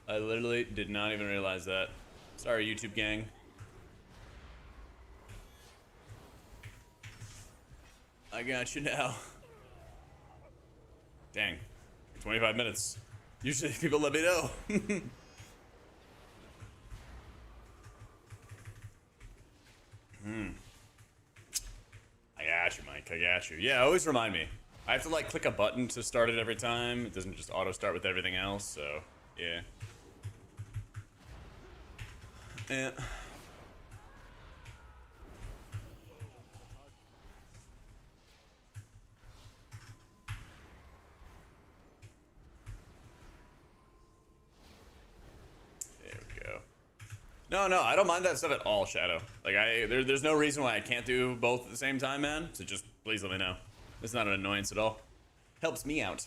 I literally did not even realize that. Sorry, YouTube gang. I got you now. Dang. 25 minutes. Usually people let me know. I got you, Mike. I got you. Yeah, always remind me. I have to like click a button to start it every time. It doesn't just auto start with everything else, so yeah. Yeah. There we go. No, I don't mind that stuff at all, Shadow. Like there's no reason why I can't do both at the same time, man. So just please let me know. It's not an annoyance at all. Helps me out.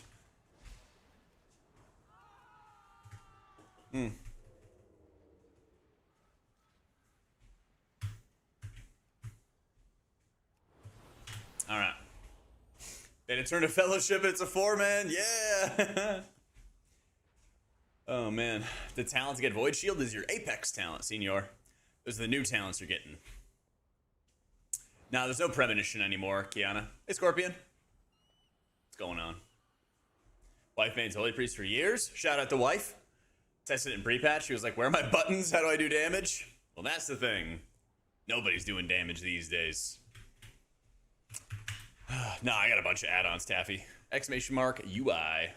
All right. Then it turned to Fellowship. It's a 4-man. Yeah. Oh man, the talent to get Void Shield is your Apex talent, Senor. Those are the new talents you're getting. Now there's no premonition anymore, Kiana. Hey, Scorpion. What's going on? Wife made Holy Priest for years. Shout out to wife. Tested it in pre-patch. She was like, where are my buttons? How do I do damage? Well, that's the thing. Nobody's doing damage these days. Nah, I got a bunch of add-ons, Taffy. Exclamation mark UI.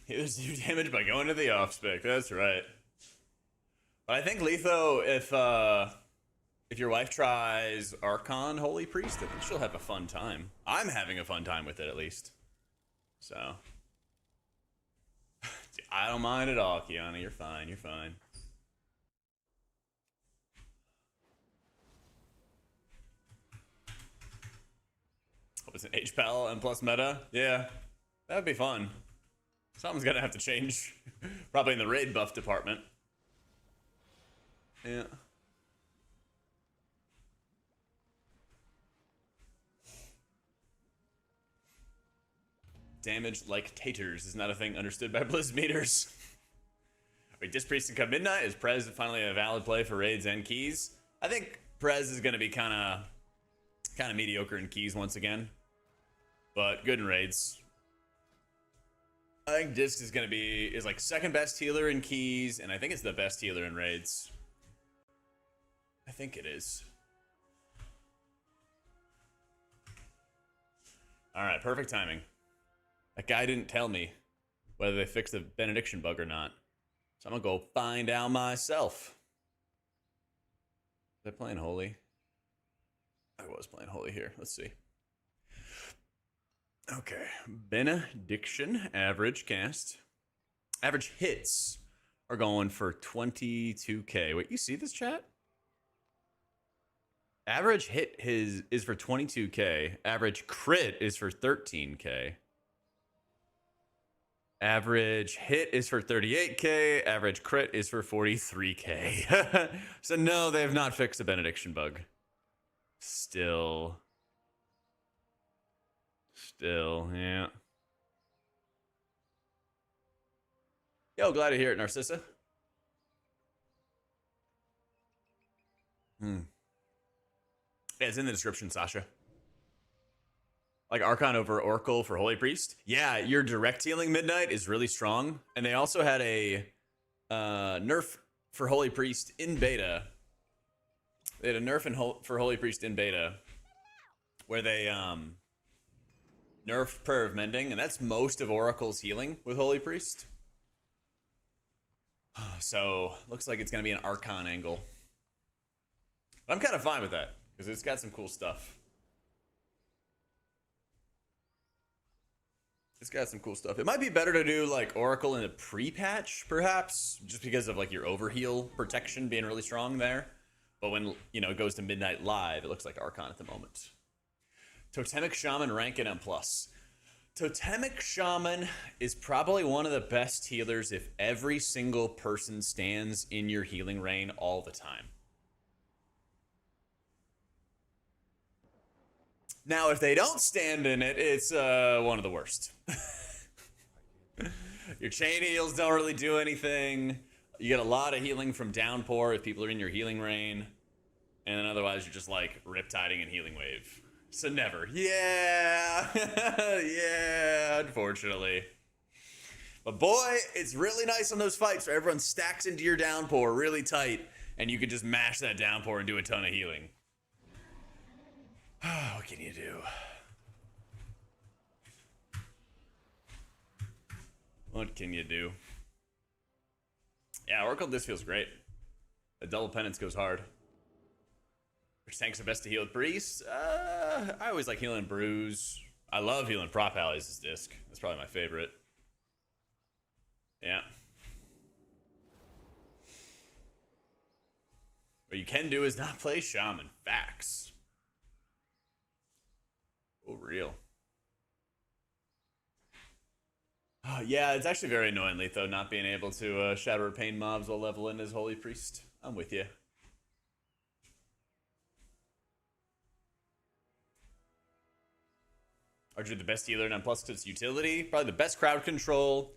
Heals you damage by going to the off spec. That's right. But I think Letho, if your wife tries Archon Holy Priest, I think she'll have a fun time. I'm having a fun time with it, at least. So I don't mind at all, Kiana. You're fine. You're fine. Hope it's an H-Pal and plus meta. Yeah, that'd be fun. Something's gonna have to change. Probably in the raid buff department. Yeah. Damage like taters is not a thing understood by Blizz meters. Wait, Disc Priest and Come Midnight? Is Prez finally a valid play for raids and keys? I think Prez is gonna be kinda mediocre in keys once again. But good in raids. I think Disc is like second best healer in keys, and I think it's the best healer in raids. I think it is. Alright, perfect timing. That guy didn't tell me whether they fixed the benediction bug or not. So I'm gonna go find out myself. Was I playing Holy? I was playing Holy here. Let's see. Okay. Benediction, average cast. Average hits are going for 22k. Wait, you see this, chat? Average hit is for 22k. Average crit is for 13k. Average hit is for 38k. Average crit is for 43k. So no, they have not fixed the benediction bug. Still, yeah. Yo, glad to hear it, Narcissa. Yeah, it's in the description, Sasha. Like Archon over Oracle for Holy Priest. Yeah, your direct healing Midnight is really strong. And they also had a nerf for Holy Priest in beta. They had a nerf for Holy Priest in beta where they nerfed Prayer of Mending, and that's most of Oracle's healing with Holy Priest. So looks like it's gonna be an Archon angle. But I'm kind of fine with that because it's got some cool stuff. It's got some cool stuff. It might be better to do like Oracle in a pre-patch, perhaps, just because of like your overheal protection being really strong there. But when, you know, it goes to Midnight Live, it looks like Archon at the moment. Totemic Shaman rank in M+. Totemic Shaman is probably one of the best healers if every single person stands in your healing rain all the time. Now, if they don't stand in it, it's one of the worst. Your chain heals don't really do anything. You get a lot of healing from downpour if people are in your healing rain. And then otherwise you're just like riptiding and healing wave. So never. Yeah. Yeah, unfortunately. But boy, it's really nice on those fights where everyone stacks into your downpour really tight and you can just mash that downpour and do a ton of healing. What can you do? What can you do? Yeah, Oracle Disc feels great. The double penance goes hard. Which tanks are best to heal with Breeze? I always like healing Bruise. I love healing Prop Allies as Disc. That's probably my favorite. Yeah. What you can do is not play Shaman. Facts. Oh, real. Yeah, it's actually very annoying, Letho, not being able to shatter or pain mobs while leveling as Holy Priest. I'm with you. Archer, the best healer, and plus its utility. Probably the best crowd control.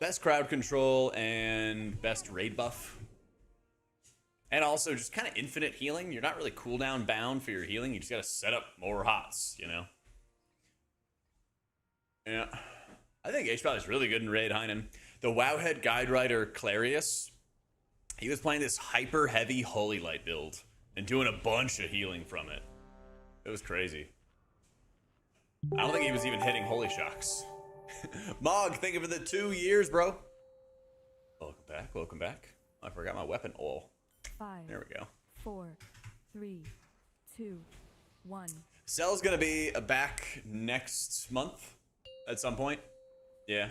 Best crowd control and best raid buff. And also just kind of infinite healing. You're not really cooldown bound for your healing. You just gotta set up more hots, you know? Yeah. I think H-Bot is really good in raid, Heinen. The Wowhead Guide Rider Clarius, he was playing this hyper heavy Holy Light build and doing a bunch of healing from it. It was crazy. I don't think he was even hitting Holy Shocks. Mog, thank you for the 2 years, bro. Welcome back, welcome back. I forgot my weapon. Oh. 5. There we go. 4, 3, 2, 1. Cell's gonna be back next month at some point. Yeah.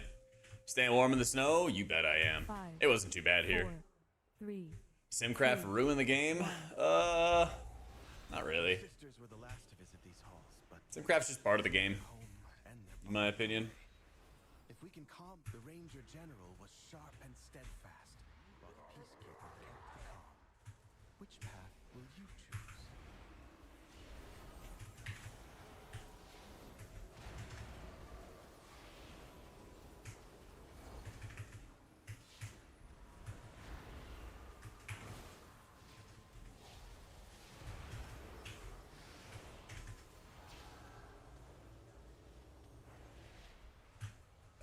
Staying warm in the snow? You bet I am. 5, It wasn't too bad here. 4, 3. Simcraft ruined the game? Not really. Sisters were the last to visit these halls, but Simcraft's just part of the game, home and their in my opinion. If we can calm, the Ranger General was sharp and steadfast, while the Peacekeeper kept the calm. Which path will you choose?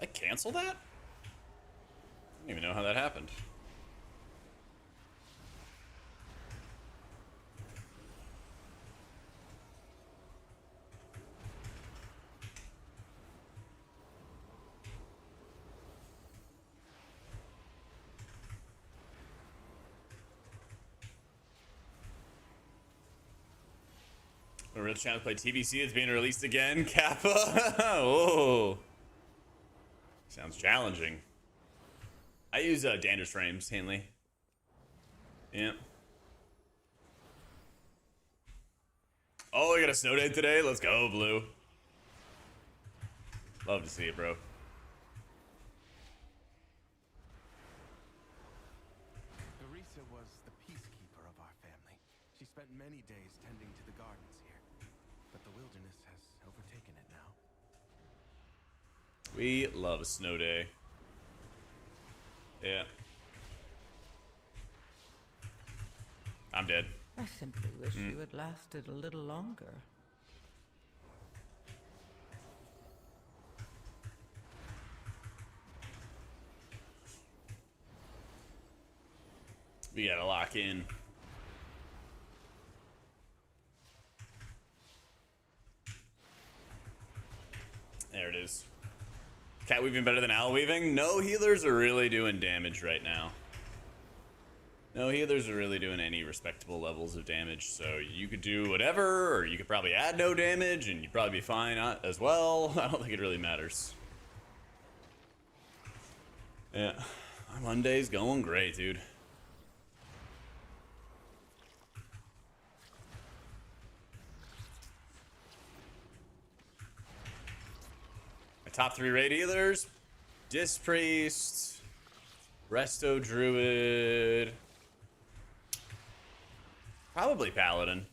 I cancel that? I don't even know how that happened. A real chance to play TBC that's being released again. Kappa. Oh. Sounds challenging. I use Danderous frames, Hanley. Yeah. Oh, we got a snow day today. Let's go, Blue. Love to see it, bro. Teresa was the peacekeeper of our family. She spent many days tending to the gardens here, but the wilderness has overtaken it now. We love a snow day. Yeah. I'm dead. I simply wish you had lasted a little longer. We gotta lock in. There it is. Cat weaving better than owl weaving? No healers are really doing damage right now. No healers are really doing any respectable levels of damage, so you could do whatever, or you could probably add no damage, and you'd probably be fine as well. I don't think it really matters. Yeah, my Monday's going great, dude. top 3 raid healers: Disc Priest, Resto Druid, probably Paladin.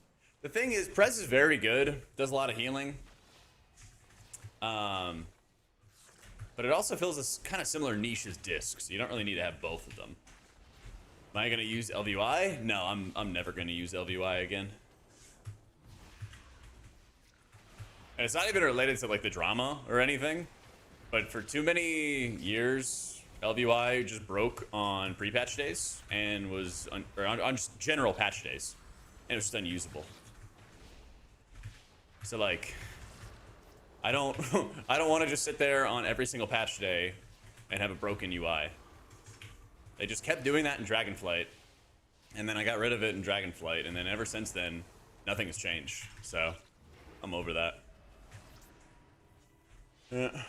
The thing is, Prez is very good, does a lot of healing. But it also fills this kind of similar niche as Disc, so you don't really need to have both of them. Am I going to use LVY? No, I'm never going to use LVY again. And it's not even related to like the drama or anything, but for too many years, LVY just broke on pre-patch days and was on just general patch days, and it was just unusable. So like, I don't want to just sit there on every single patch day and have a broken UI. They just kept doing that in Dragonflight, and then I got rid of it in Dragonflight, and then ever since then, nothing has changed. So I'm over that. Yeah.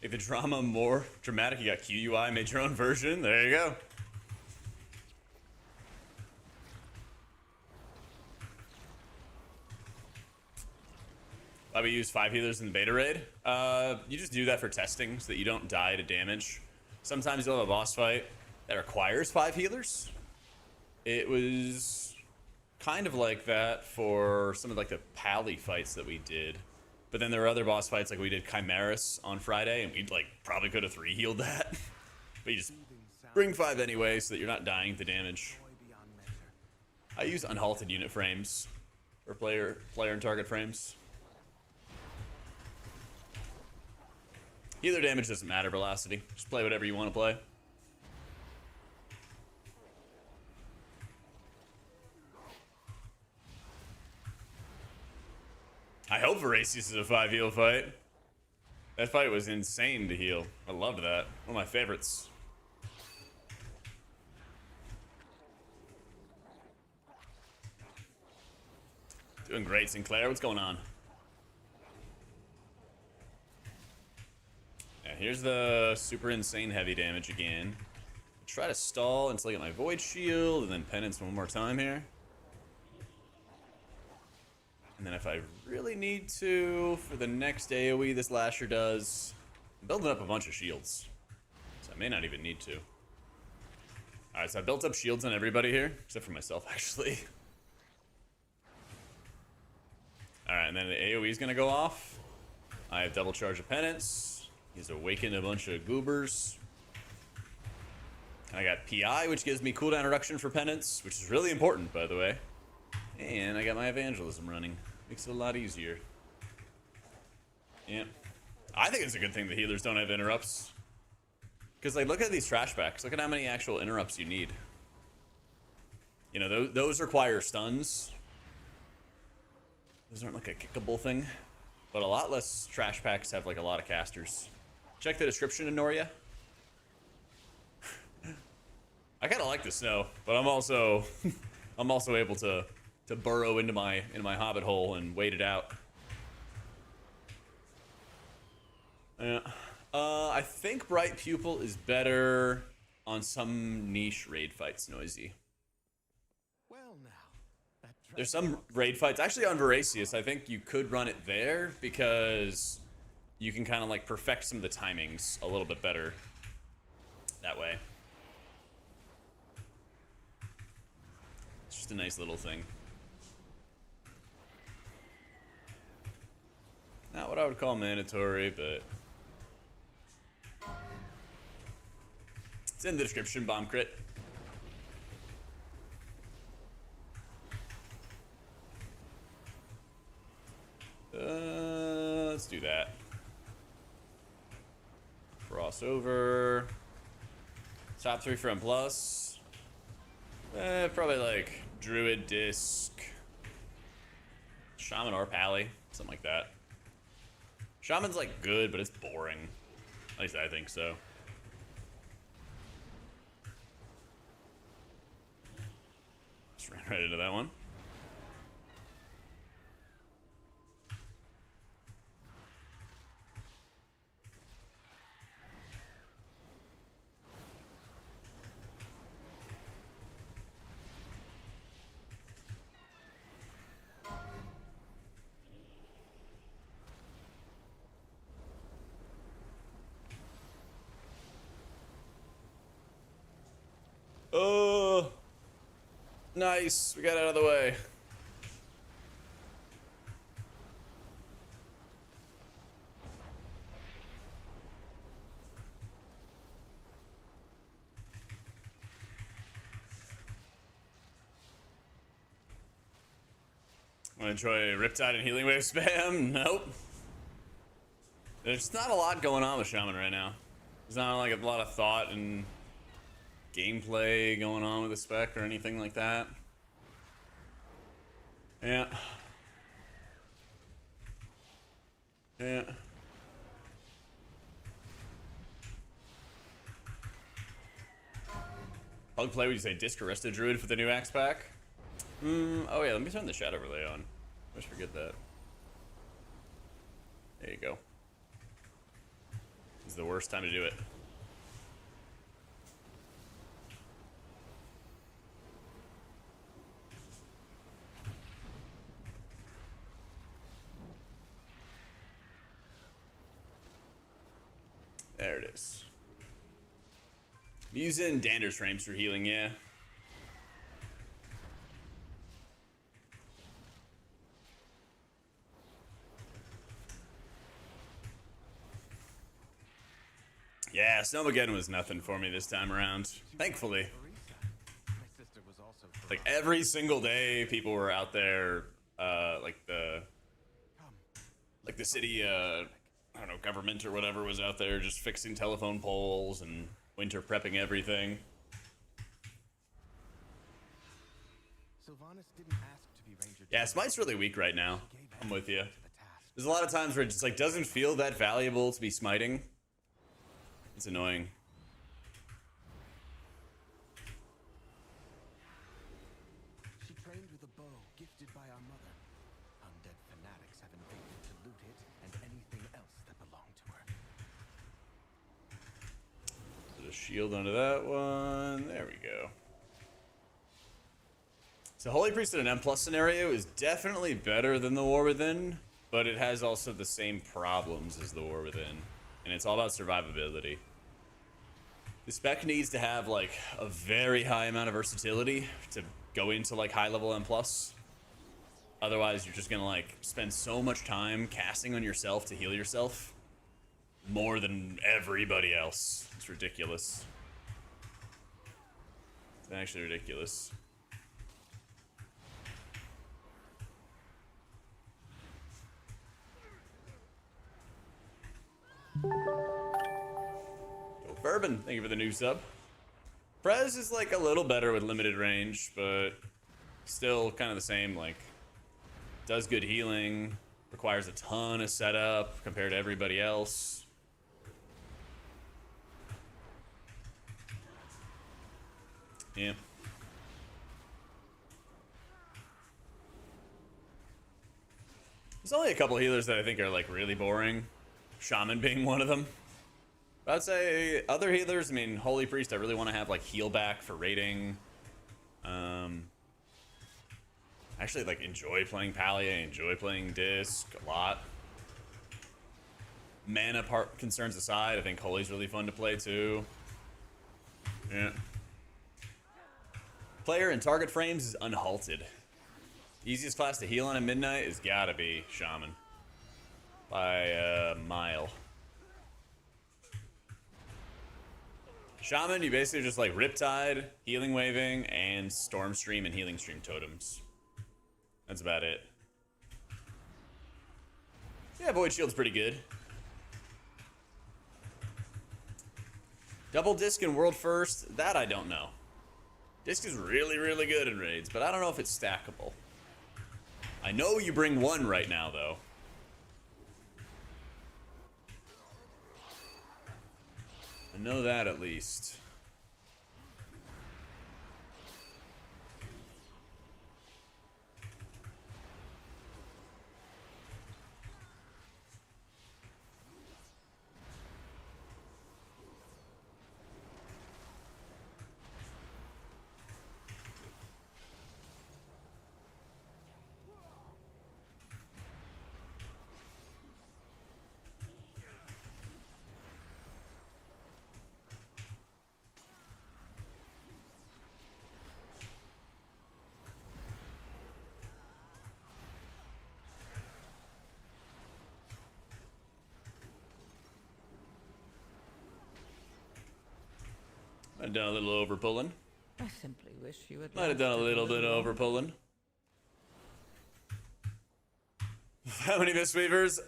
Make the drama more dramatic. You got QUI, made your own version. There you go. Why we use 5 healers in the beta raid? You just do that for testing so that you don't die to damage. Sometimes you'll have a boss fight that requires 5 healers. It was kind of like that for some of like the Pally fights that we did. But then there were other boss fights, like we did Chimeras on Friday, and we like probably could have 3 healed that. But you just bring 5 anyway so that you're not dying to damage. I use unhalted unit frames for player and target frames. Healer damage doesn't matter, velocity. Just play whatever you want to play. I hope Voracious is a 5 heal fight. That fight was insane to heal. I loved that. One of my favorites. Doing great, Sinclair. What's going on? Yeah, here's the super insane heavy damage again. Try to stall until I get my Void Shield, and then Penance one more time here. And then if I really need to, for the next AoE this Lasher does, I'm building up a bunch of shields. So I may not even need to. Alright, so I built up shields on everybody here, except for myself, actually. Alright, and then the AoE is going to go off. I have double charge of Penance. He's awakened a bunch of goobers. I got PI, which gives me cooldown reduction for Penance, which is really important, by the way. And I got my Evangelism running. Makes it a lot easier. Yeah. I think it's a good thing the healers don't have interrupts. Because, like, look at these trash packs. Look at how many actual interrupts you need. You know, those require stuns. Those aren't like a kickable thing. But a lot less trash packs have, like, a lot of casters. Check the description in Noria. I kind of like the snow, but I'm also able to burrow into my hobbit hole and wait it out. Yeah. I think Bright Pupil is better on some niche raid fights, Noisy. Well now, that There's some raid fights, actually on Voracious, I think you could run it there because you can kind of like perfect some of the timings a little bit better that way. It's just a nice little thing. Not what I would call mandatory, but it's in the description, bomb crit. Let's do that. Crossover. Top 3 from plus. Probably like Druid, Disc, Shaman or Pally, something like that. Shaman's like good, but it's boring. At least I think so. Just ran right into that one. Nice. We got out of the way. Want to try Riptide and Healing Wave spam? Nope. There's not a lot going on with Shaman right now. There's not like a lot of thought and gameplay going on with the spec or anything like that. Yeah. Yeah. Plug play, would you say disc arrested druid for the new axe pack? Oh yeah, let me turn the shadow relay on. I always forget that. There you go. This is the worst time to do it. There it is. Using Dander's frames for healing, yeah. Yeah, Snowmageddon was nothing for me this time around. Thankfully. My sister was also Like every single day, people were out there, like the city, I don't know, government or whatever was out there just fixing telephone poles and winter prepping everything. Sylvanas didn't ask to be Ranger. Yeah, Smite's really weak right now. I'm with you. To the task. There's a lot of times where it just like doesn't feel that valuable to be smiting. It's annoying. She trained with a bow gifted by our mother. Undead fanatics have invaded to loot it and anything else that belonged to her. Put a shield onto that one. There we go. So Holy Priest in an M+ scenario is definitely better than the War Within, but it has also the same problems as the War Within. And it's all about survivability. The spec needs to have like a very high amount of versatility to go into like high level M+. Otherwise you're just gonna like spend so much time casting on yourself to heal yourself. More than everybody else. It's ridiculous. It's actually ridiculous. Bourbon, thank you for the new sub. Prez is like a little better with limited range, but still kind of the same. Like, does good healing, requires a ton of setup compared to everybody else. Yeah. There's only a couple healers that I think are like really boring. Shaman being one of them. I'd say other healers, I mean, Holy Priest, I really want to have, like, heal back for raiding. Actually, like, enjoy playing Pallia, enjoy playing Disc a lot. Mana part concerns aside, I think Holy's really fun to play, too. Yeah. Player and target frames is unhalted. Easiest class to heal on at midnight is gotta be Shaman. By a mile. Shaman, you basically just like Riptide, Healing Waving, and Storm Stream and Healing Stream totems. That's about it. Yeah, Void Shield's pretty good. Double Disc in World First, that I don't know. Disc is really, really good in raids, but I don't know if it's stackable. I know you bring one right now, though. I know that at least. I've done a little over pulling. I simply wish you had. Might have done a lasted little bit of over longer. pulling. How many Mistweavers?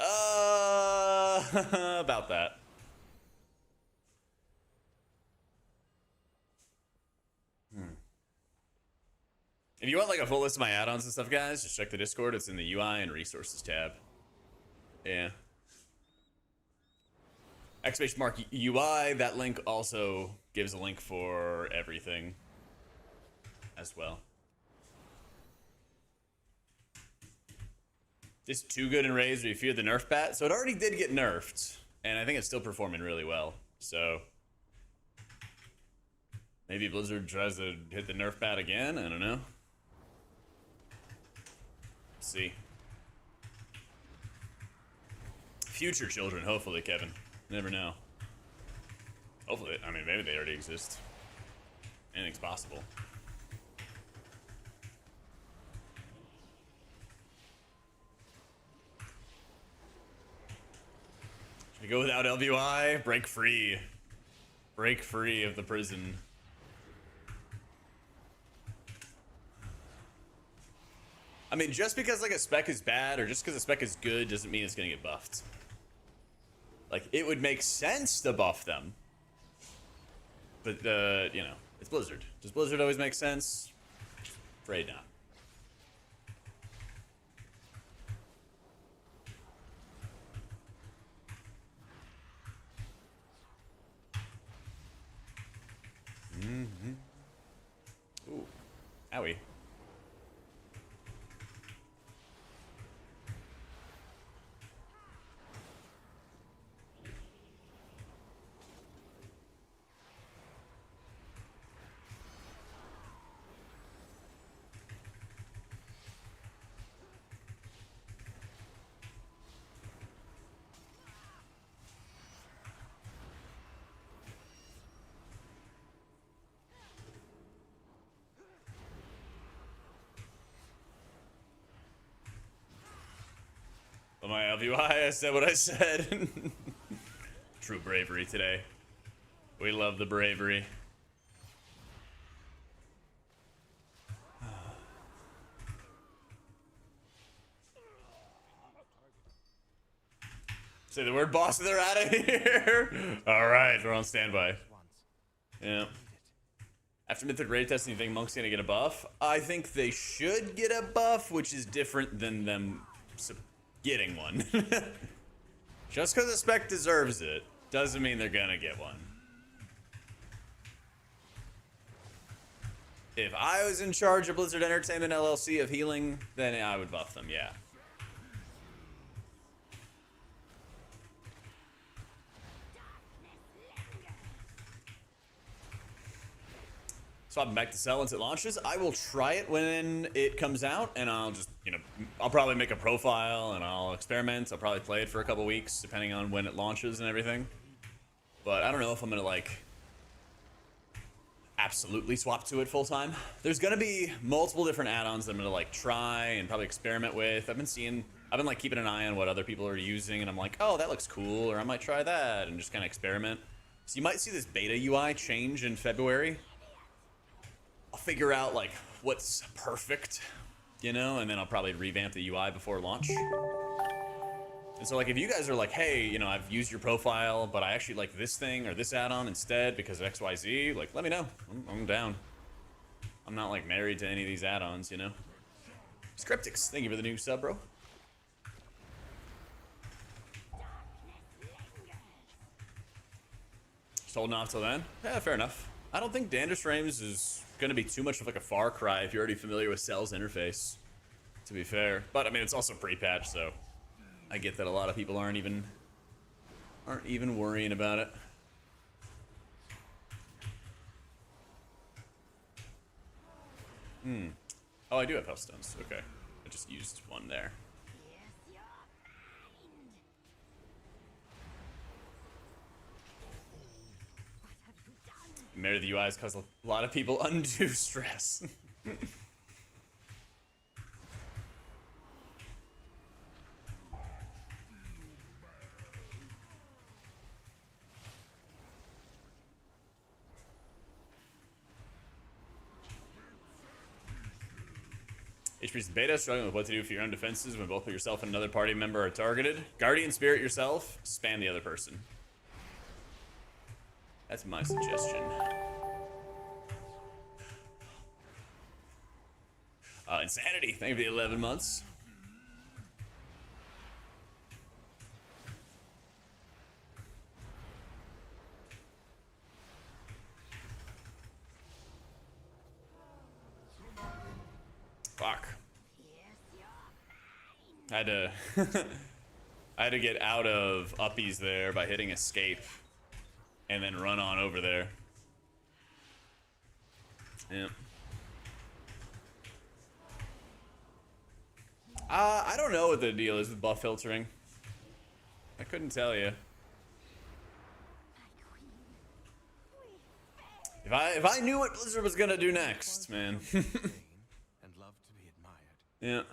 About that. If you want like a full list of my add-ons and stuff, guys, just check the Discord. It's in the UI and Resources tab. Yeah. Exclamation mark UI. That link also gives a link for everything as well. Just too good in raids, or you fear the nerf bat. So it already did get nerfed, and I think it's still performing really well. So maybe Blizzard tries to hit the nerf bat again. I don't know. Let's see. Future children, hopefully, Kevin. Never know. Hopefully, I mean, maybe they already exist. Anything's possible. Should we go without LVI? Break free. Break free of the prison. I mean, just because like a spec is bad or just because a spec is good doesn't mean it's gonna get buffed. Like, it would make sense to buff them. But, you know, it's Blizzard. Does Blizzard always make sense? Afraid not. Ooh. Owie. But my LVI, I said what I said. True bravery today. We love the bravery. Say the word boss and they're out of here. Alright, we're on standby. Yeah. After Mythic raid testing, you think Monk's gonna get a buff? I think they should get a buff, which is different than them getting one. Just because a spec deserves it doesn't mean they're gonna get one. If I was in charge of Blizzard Entertainment LLC of healing, then I would buff them, yeah. Swapping back to sell once it launches. I will try it when it comes out, and I'll just, you know, I'll probably make a profile and I'll experiment. I'll probably play it for a couple weeks, depending on when it launches and everything. But I don't know if I'm gonna like absolutely swap to it full time. There's gonna be multiple different add-ons that I'm gonna like try and probably experiment with. I've been like keeping an eye on what other people are using, and I'm like, oh, that looks cool, or I might try that, and just kind of experiment. So you might see this beta UI change in February. I'll figure out like what's perfect, you know, and then I'll probably revamp the UI before launch. And so like if you guys are like, hey, you know, I've used your profile, but I actually like this thing or this add-on instead because of XYZ, like let me know. I'm down. I'm not like married to any of these add-ons, you know. Scriptix, thank you for the new sub, bro. Just holding off till then? Yeah, fair enough. I don't think Dandruff Frames is gonna be too much of like a far cry if you're already familiar with Cell's interface, to be fair. But I mean, it's also pre-patch, so I get that a lot of people aren't even worrying about it. Oh, I do have health stones. Okay, I just used one there. Marry the UIs cause a lot of people undue stress. Priest Beta, struggling with what to do for your own defenses when both yourself and another party member are targeted. Guardian Spirit yourself, spam the other person. That's my suggestion. Insanity, thank you for the 11 months. Fuck. I had to I had to get out of uppies there by hitting escape and then run on over there. Yeah. I don't know what the deal is with buff filtering. I couldn't tell you. If I knew what Blizzard was gonna do next, man. And love to be admired. Yeah.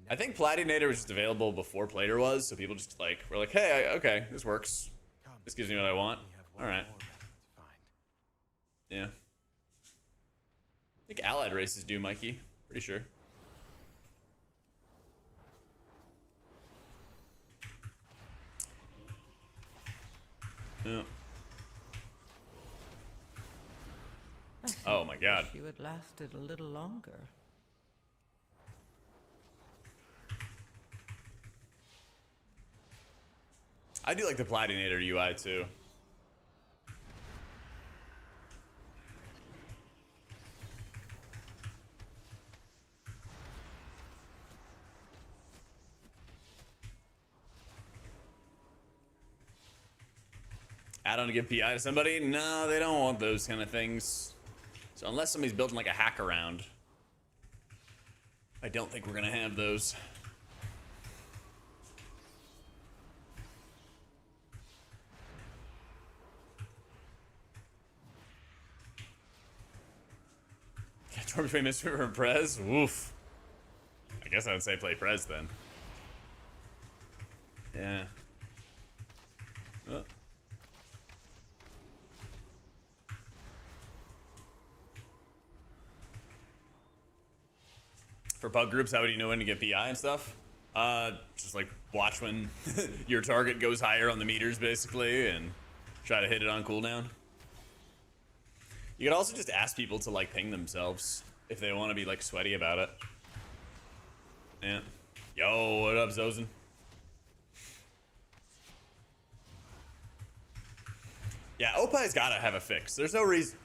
I think Platinator was just available before Plater was, so people just like were like, hey, okay, this works. This gives me what I want. All right. Yeah. I think allied races do, Mikey. Pretty sure. Yeah. Oh my god. Wish you had lasted a little longer. I do like the Platinator UI too. Add-on to give PI to somebody? No, they don't want those kind of things. So unless somebody's building like a hack around, I don't think we're gonna have those. Torn between Mr. and Prez? Woof. I guess I would say play Prez then. Yeah. Oh. For pub groups, how would you know when to get PI and stuff? Just like watch when your target goes higher on the meters, basically, and try to hit it on cooldown. You could also just ask people to like ping themselves if they want to be like sweaty about it. Yeah. Yo, what up, Zozen? Yeah, Opie's gotta have a fix. There's no reason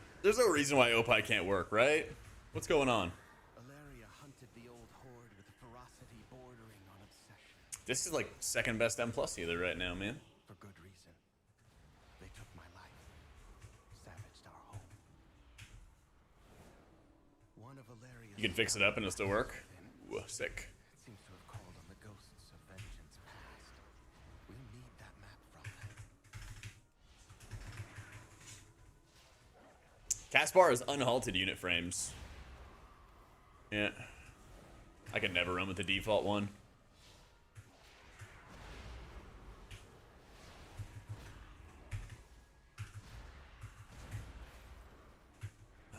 why Opie can't work, right? What's going on? Valeria hunted the old horde with a ferocity bordering on obsession. This is like second best M plus either right now, man. For good reason. They took my life. Savaged our home. One of Valeria's You can fix it up and it'll still work. Ooh, sick. seems to have called on the ghosts of vengeance past. We need that map from them. Caspar is unhalted unit frames. Yeah. I could never run with the default one.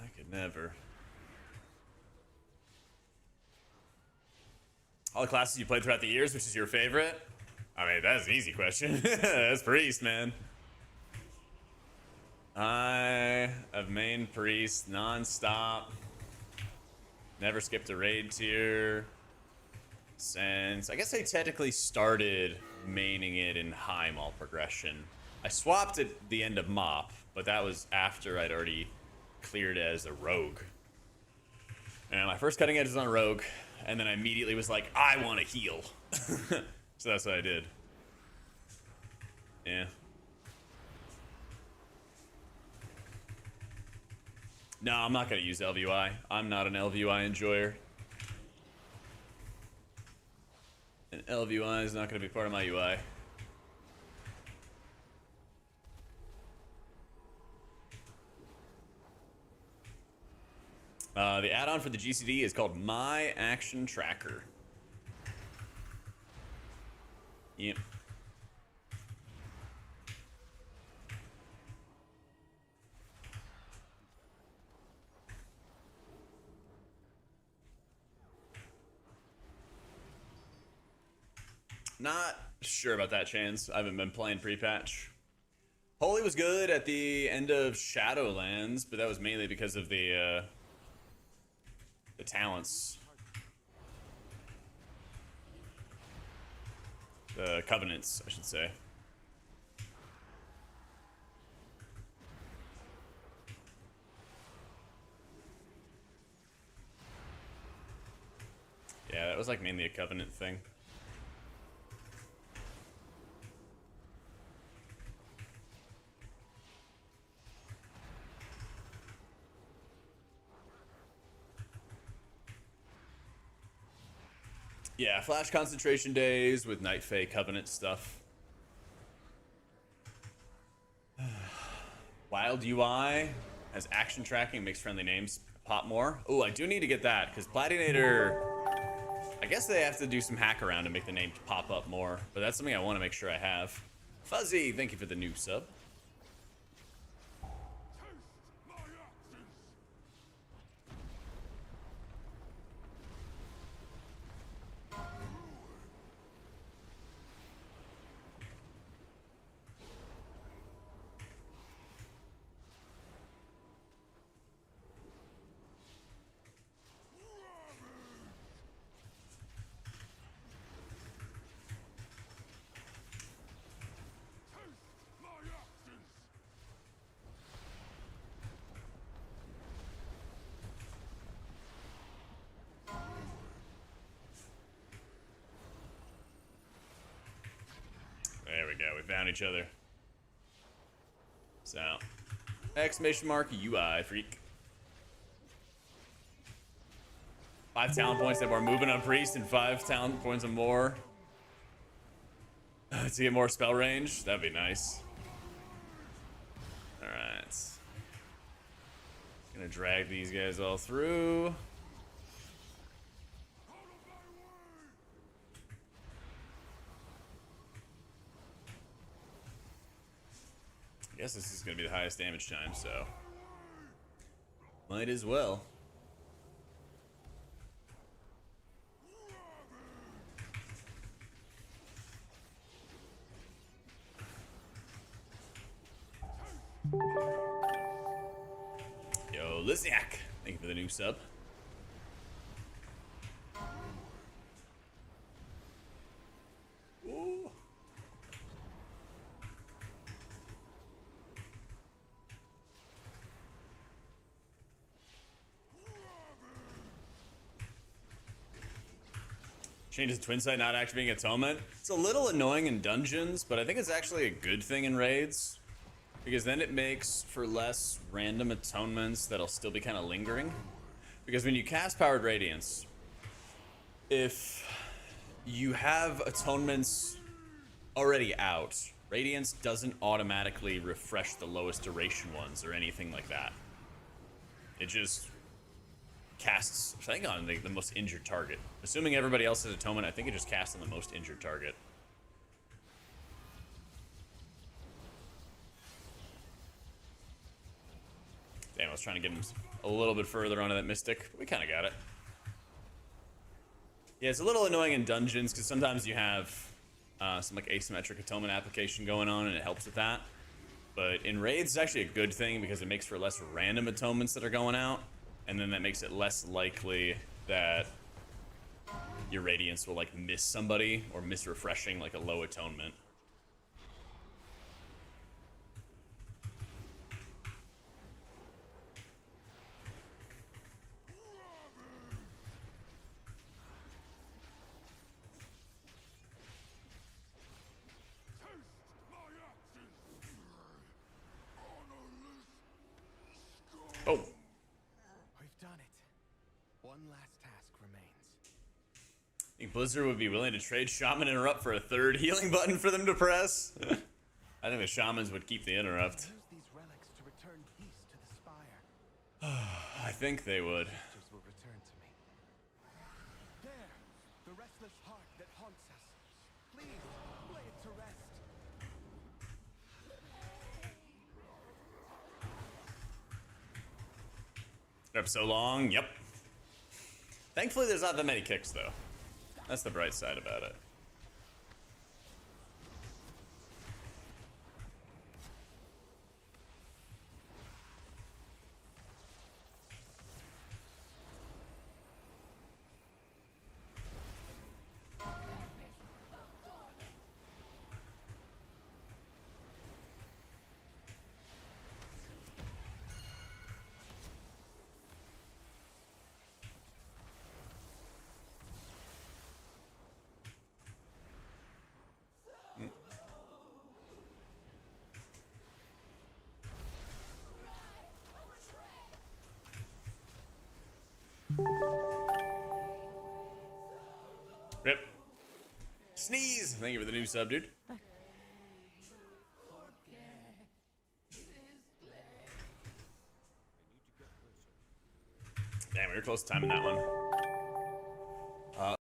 I could never. All the classes you played throughout the years, which is your favorite? I mean, that's an easy question. That's Priest, man. I have mained Priest non-stop. Never skipped a raid tier since... I guess I technically started maining it in high mall progression. I swapped at the end of MOP, but that was after I'd already cleared as a rogue. And my first cutting edge was on a rogue, and then I immediately was like, I want to heal. So that's what I did. Yeah. No, I'm not going to use LVUI. I'm not an LVUI enjoyer. And LVUI is not going to be part of my UI. The add-on for the GCD is called My Action Tracker. Yep. Not sure about that, Chance. I haven't been playing pre-patch. Holy was good at the end of Shadowlands, but that was mainly because of the talents. The covenants, I should say. Yeah, that was like mainly a covenant thing. Yeah, flash concentration days with Night Fae covenant stuff. Wild UI has action tracking, makes friendly names pop more. Oh, I do need to get that because Platinator, I guess they have to do some hack around to make the names pop up more, but that's something I want to make sure I have. Fuzzy, thank you for the new sub. There we go, we found each other. So, exclamation mark UI freak. 5 talent points that we're moving on priest and 5 talent points or more to get more spell range. That'd be nice. All right, gonna drag these guys all through. I guess this is going to be the highest damage time, so might as well. Yo, Lizniak, thank you for the new sub. Ooh. Changes Twin Sight not activating Atonement. It's a little annoying in dungeons, but I think it's actually a good thing in raids. Because then it makes for less random atonements that'll still be kind of lingering. Because when you cast Powered Radiance, if you have atonements already out, Radiance doesn't automatically refresh the lowest duration ones or anything like that. It just casts, I think, on the most injured target. Assuming everybody else has Atonement, I think it just casts on the most injured target. Damn, I was trying to get him a little bit further onto that Mystic. But we kind of got it. Yeah, it's a little annoying in dungeons because sometimes you have some like asymmetric Atonement application going on and it helps with that. But in raids, it's actually a good thing because it makes for less random atonements that are going out. And then that makes it less likely that your Radiance will like miss somebody or miss refreshing like a low atonement. Oh. We've done it. One last task remains. I think Blizzard would be willing to trade Shaman Interrupt for a third healing button for them to press. I think the Shamans would keep the Interrupt. Use these relics to return peace to the spire. I think they would. Sisters will return to me. There, the restless heart that haunts us. Please, lay it to rest. Up so long, yep. Thankfully, there's not that many kicks, though. That's the bright side about it. Rip. Sneeze. Thank you for the new sub, dude. Damn, we were close to timing that one.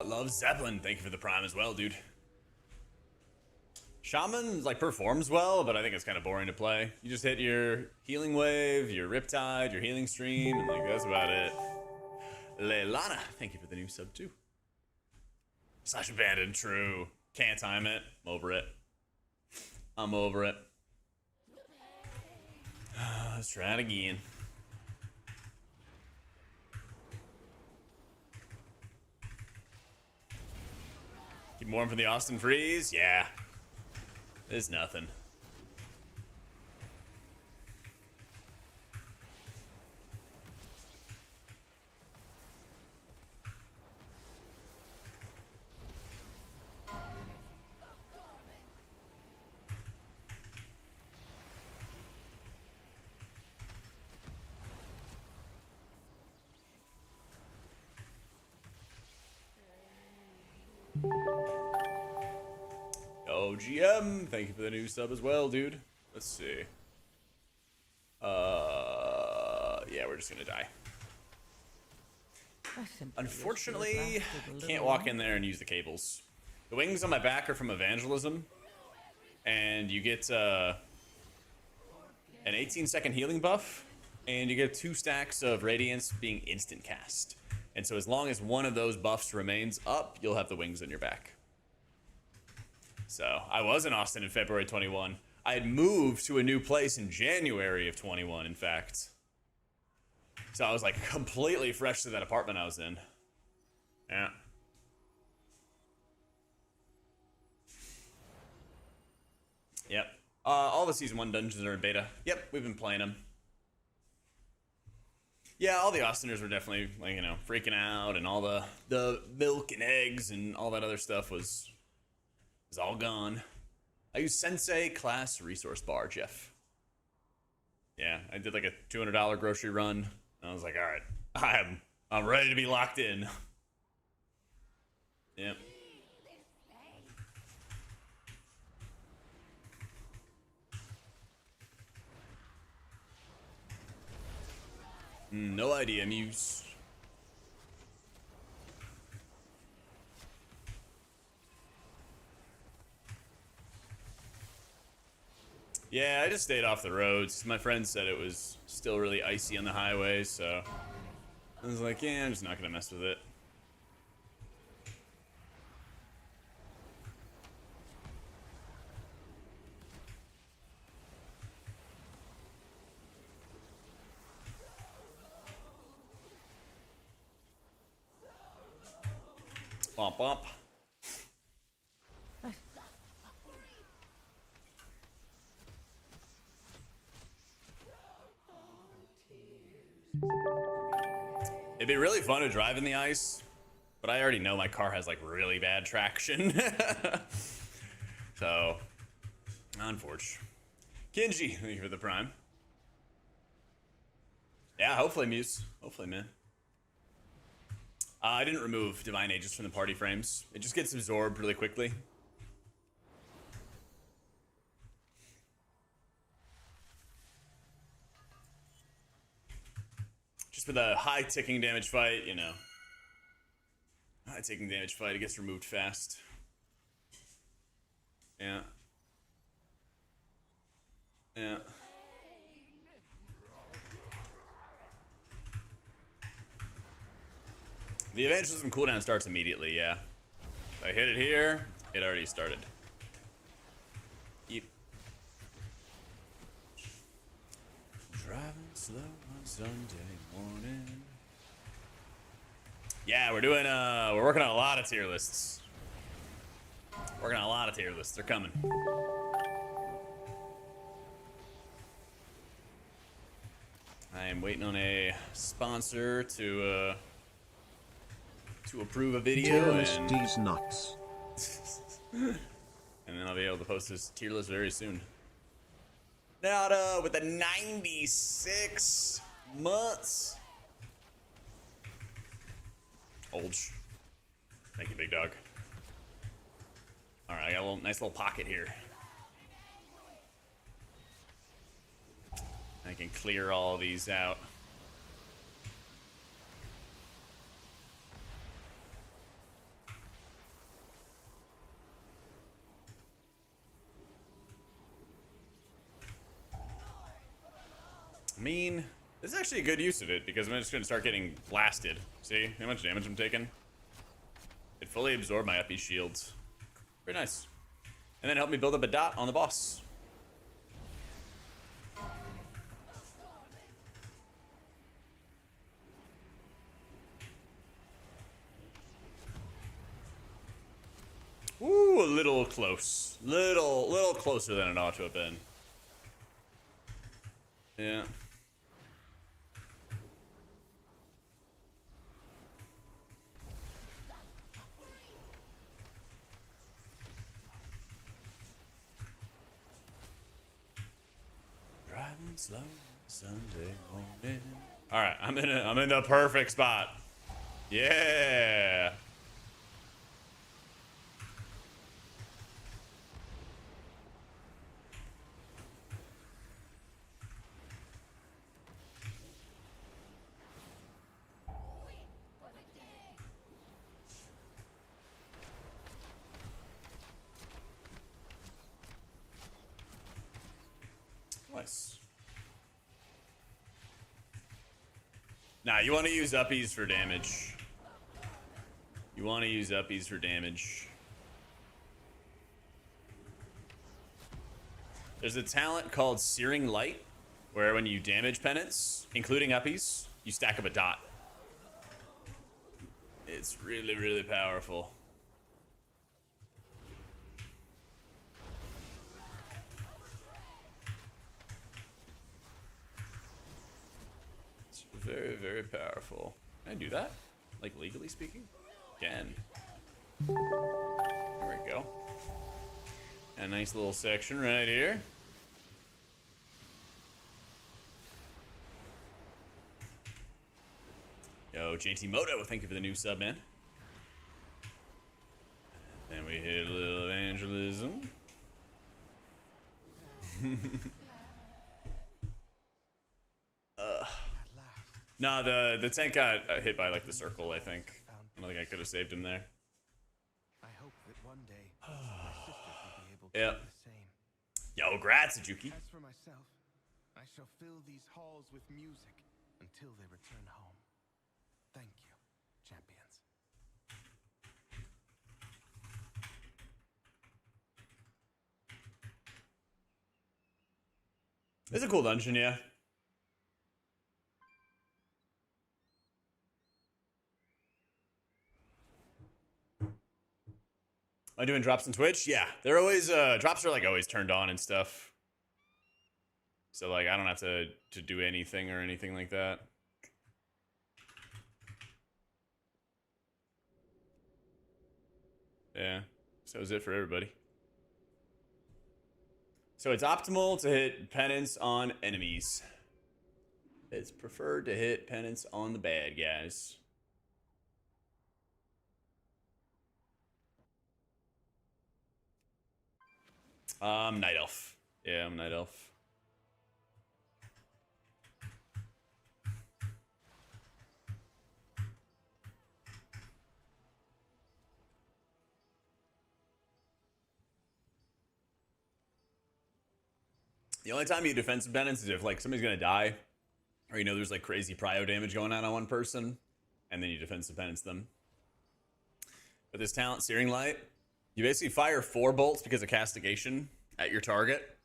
Love Zeppelin. Thank you for the prime as well, dude. Shaman, like, performs well, but I think it's kind of boring to play. You just hit your healing wave, your Riptide, your healing stream, and, like, that's about it. Leilana, thank you for the new sub, too. Slash abandoned, true. Can't time it. I'm over it. I'm over it. Let's try it again. Keep warm from the Austin freeze? Yeah. There's nothing. OGM, thank you for the new sub as well, dude. Let's see. Yeah, we're just gonna die. Unfortunately, can't walk in there and use the cables. The wings on my back are from Evangelism, and you get an 18-second healing buff, and you get 2 stacks of Radiance being instant cast. And so as long as one of those buffs remains up, you'll have the wings on your back. So I was in Austin in February 21. I had moved to a new place in January of 21, in fact. So I was like completely fresh to that apartment I was in. Yeah. Yep. All the season 1 dungeons are in beta. Yep, we've been playing them. Yeah, all the Austiners were definitely, like, you know, freaking out, and all the milk and eggs and all that other stuff was all gone. I use Sensei class resource bar, Jeff. Yeah, I did like a $200 grocery run. I was like, all right, I'm ready to be locked in. Yep. No idea, Muse. Yeah, I just stayed off the roads. My friend said it was still really icy on the highway, so I was like, yeah, I'm just not gonna mess with it. Bump, bump. It'd be really fun to drive in the ice, but I already know my car has like really bad traction. So, unfortunate. Kinji, thank you for the prime. Yeah, hopefully, Muse. Hopefully, man. I didn't remove Divine Aegis from the party frames. It just gets absorbed really quickly. Just with a high ticking damage fight, you know. High ticking damage fight, it gets removed fast. Yeah. Yeah. The evangelism cooldown starts immediately, yeah. If I hit it here, it already started. Yep. Driving slow on Sunday morning. Yeah, we're doing, we're working on a lot of tier lists. Working on a lot of tier lists, they're coming. I am waiting on a sponsor to approve a video, and these nuts. and then I'll be able to post this tier list very soon. Now, with the 96 months. Olge. Thank you, big dog. All right, I got a nice little pocket here. I can clear all of these out. I mean, this is actually a good use of it because I'm just going to start getting blasted. See how much damage I'm taking? It fully absorbed my uppy shields. Very nice. And then help me build up a dot on the boss. Ooh, a little close. Little closer than it ought to have been. Yeah. Driving slow Sunday morning. All right, I'm in the perfect spot. Yeah. Nice. Nah, you want to use uppies for damage. You want to use uppies for damage. There's a talent called Searing Light, where when you damage penance, including uppies, you stack up a dot. It's really, really powerful. It's very, very powerful. Can I do that? Like, legally speaking? Can. There we go. A nice little section right here. Yo, JT Moto, thank you for the new sub, man. Then we hit a little evangelism. Nah, the tank got hit by like the circle, I think. I don't think I could have saved him there. I hope that one day my sisters will be able to Yep. do the same. Yo, grats, Juki. As for myself, I shall fill these halls with music until they return home. Thank you, champions. It's a cool dungeon, yeah. Am I doing drops on Twitch? Yeah, they're always drops are like always turned on and stuff. So like I don't have to do anything or anything like that. Yeah, so is it for everybody. So it's optimal to hit penance on enemies. It's preferred to hit penance on the bad guys. Night Elf. Yeah, I'm Night Elf. The only time you defensive penance is if like somebody's gonna die, or you know there's like crazy prio damage going on one person, and then you defensive penance them. But this talent, Searing Light, you basically fire 4 bolts because of castigation at your target.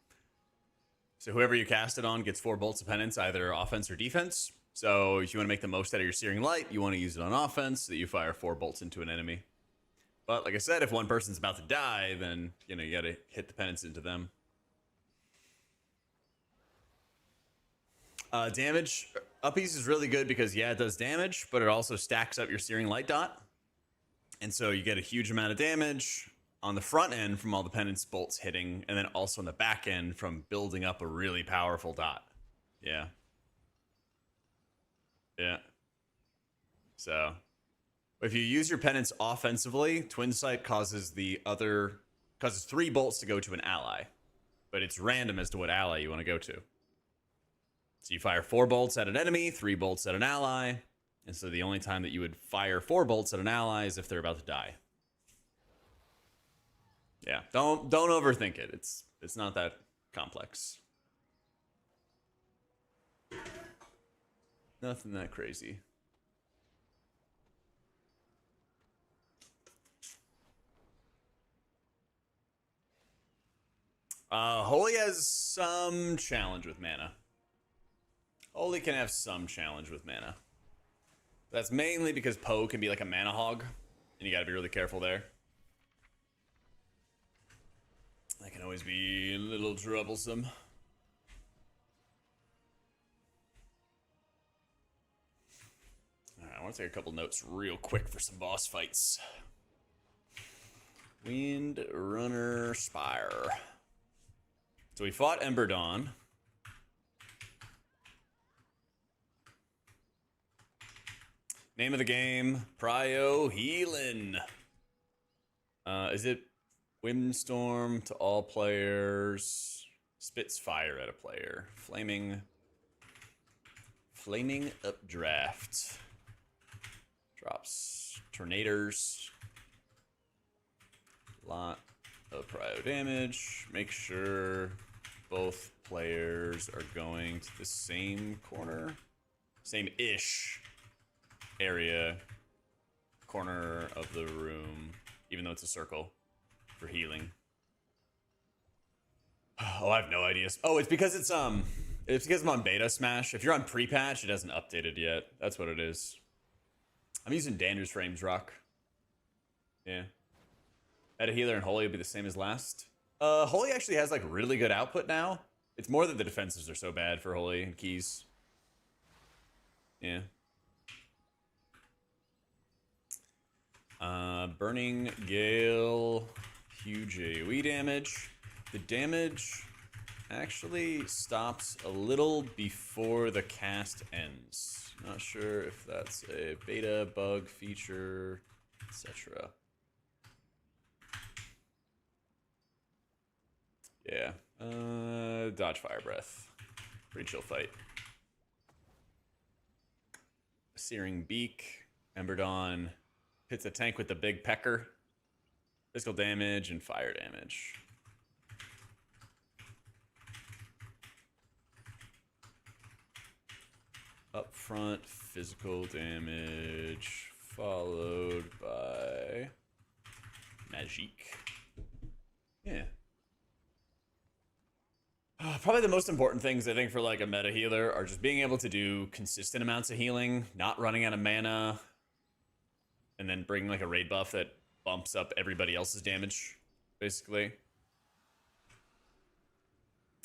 So whoever you cast it on gets 4 bolts of penance, either offense or defense. So if you want to make the most out of your Searing Light, you want to use it on offense so that you fire 4 bolts into an enemy. But like I said, if one person's about to die, then you know you gotta hit the penance into them. Damage uppies is really good because yeah, it does damage, but it also stacks up your Searing Light dot. And so you get a huge amount of damage on the front end from all the penance bolts hitting, and then also on the back end from building up a really powerful dot. Yeah. Yeah. So if you use your penance offensively, Twin Sight causes Causes 3 bolts to go to an ally. But it's random as to what ally you want to go to. So you fire 4 bolts at an enemy, 3 bolts at an ally. And so the only time that you would fire 4 bolts at an ally is if they're about to die. Yeah, don't overthink it. It's not that complex. Nothing that crazy. Holy has some challenge with mana. Holy can have some challenge with mana. That's mainly because Poe can be like a mana hog, and you gotta be really careful there. That can always be a little troublesome. Alright, I want to take a couple notes real quick for some boss fights. Wind Runner Spire. So we fought Ember Dawn. Name of the game, Prio Healin'. Is it Windstorm to all players? Spits fire at a player. Flaming Updraft. Drops Tornadoes. Lot of prio damage. Make sure both players are going to the same corner. Same-ish area. Corner of the room. Even though it's a circle. For healing. Oh, I have no idea. Oh, it's because it's because I'm on beta Smash. If you're on pre-patch, it hasn't updated yet. That's what it is. I'm using Dander's Frames Rock. Yeah. Meta Healer and Holy will be the same as last. Holy actually has like really good output now. It's more that the defenses are so bad for Holy and Keys. Yeah. Burning Gale, huge AoE damage. The damage actually stops a little before the cast ends. Not sure if that's a beta bug feature, etc. Yeah. Dodge Fire Breath. Pretty chill fight. Searing Beak. Ember Dawn. Hits a tank with the big pecker. Physical damage and fire damage. Up front, physical damage. Followed by Magic. Yeah. Probably the most important things, I think, for like a meta healer are just being able to do consistent amounts of healing, not running out of mana, and then bring like a raid buff that bumps up everybody else's damage, basically.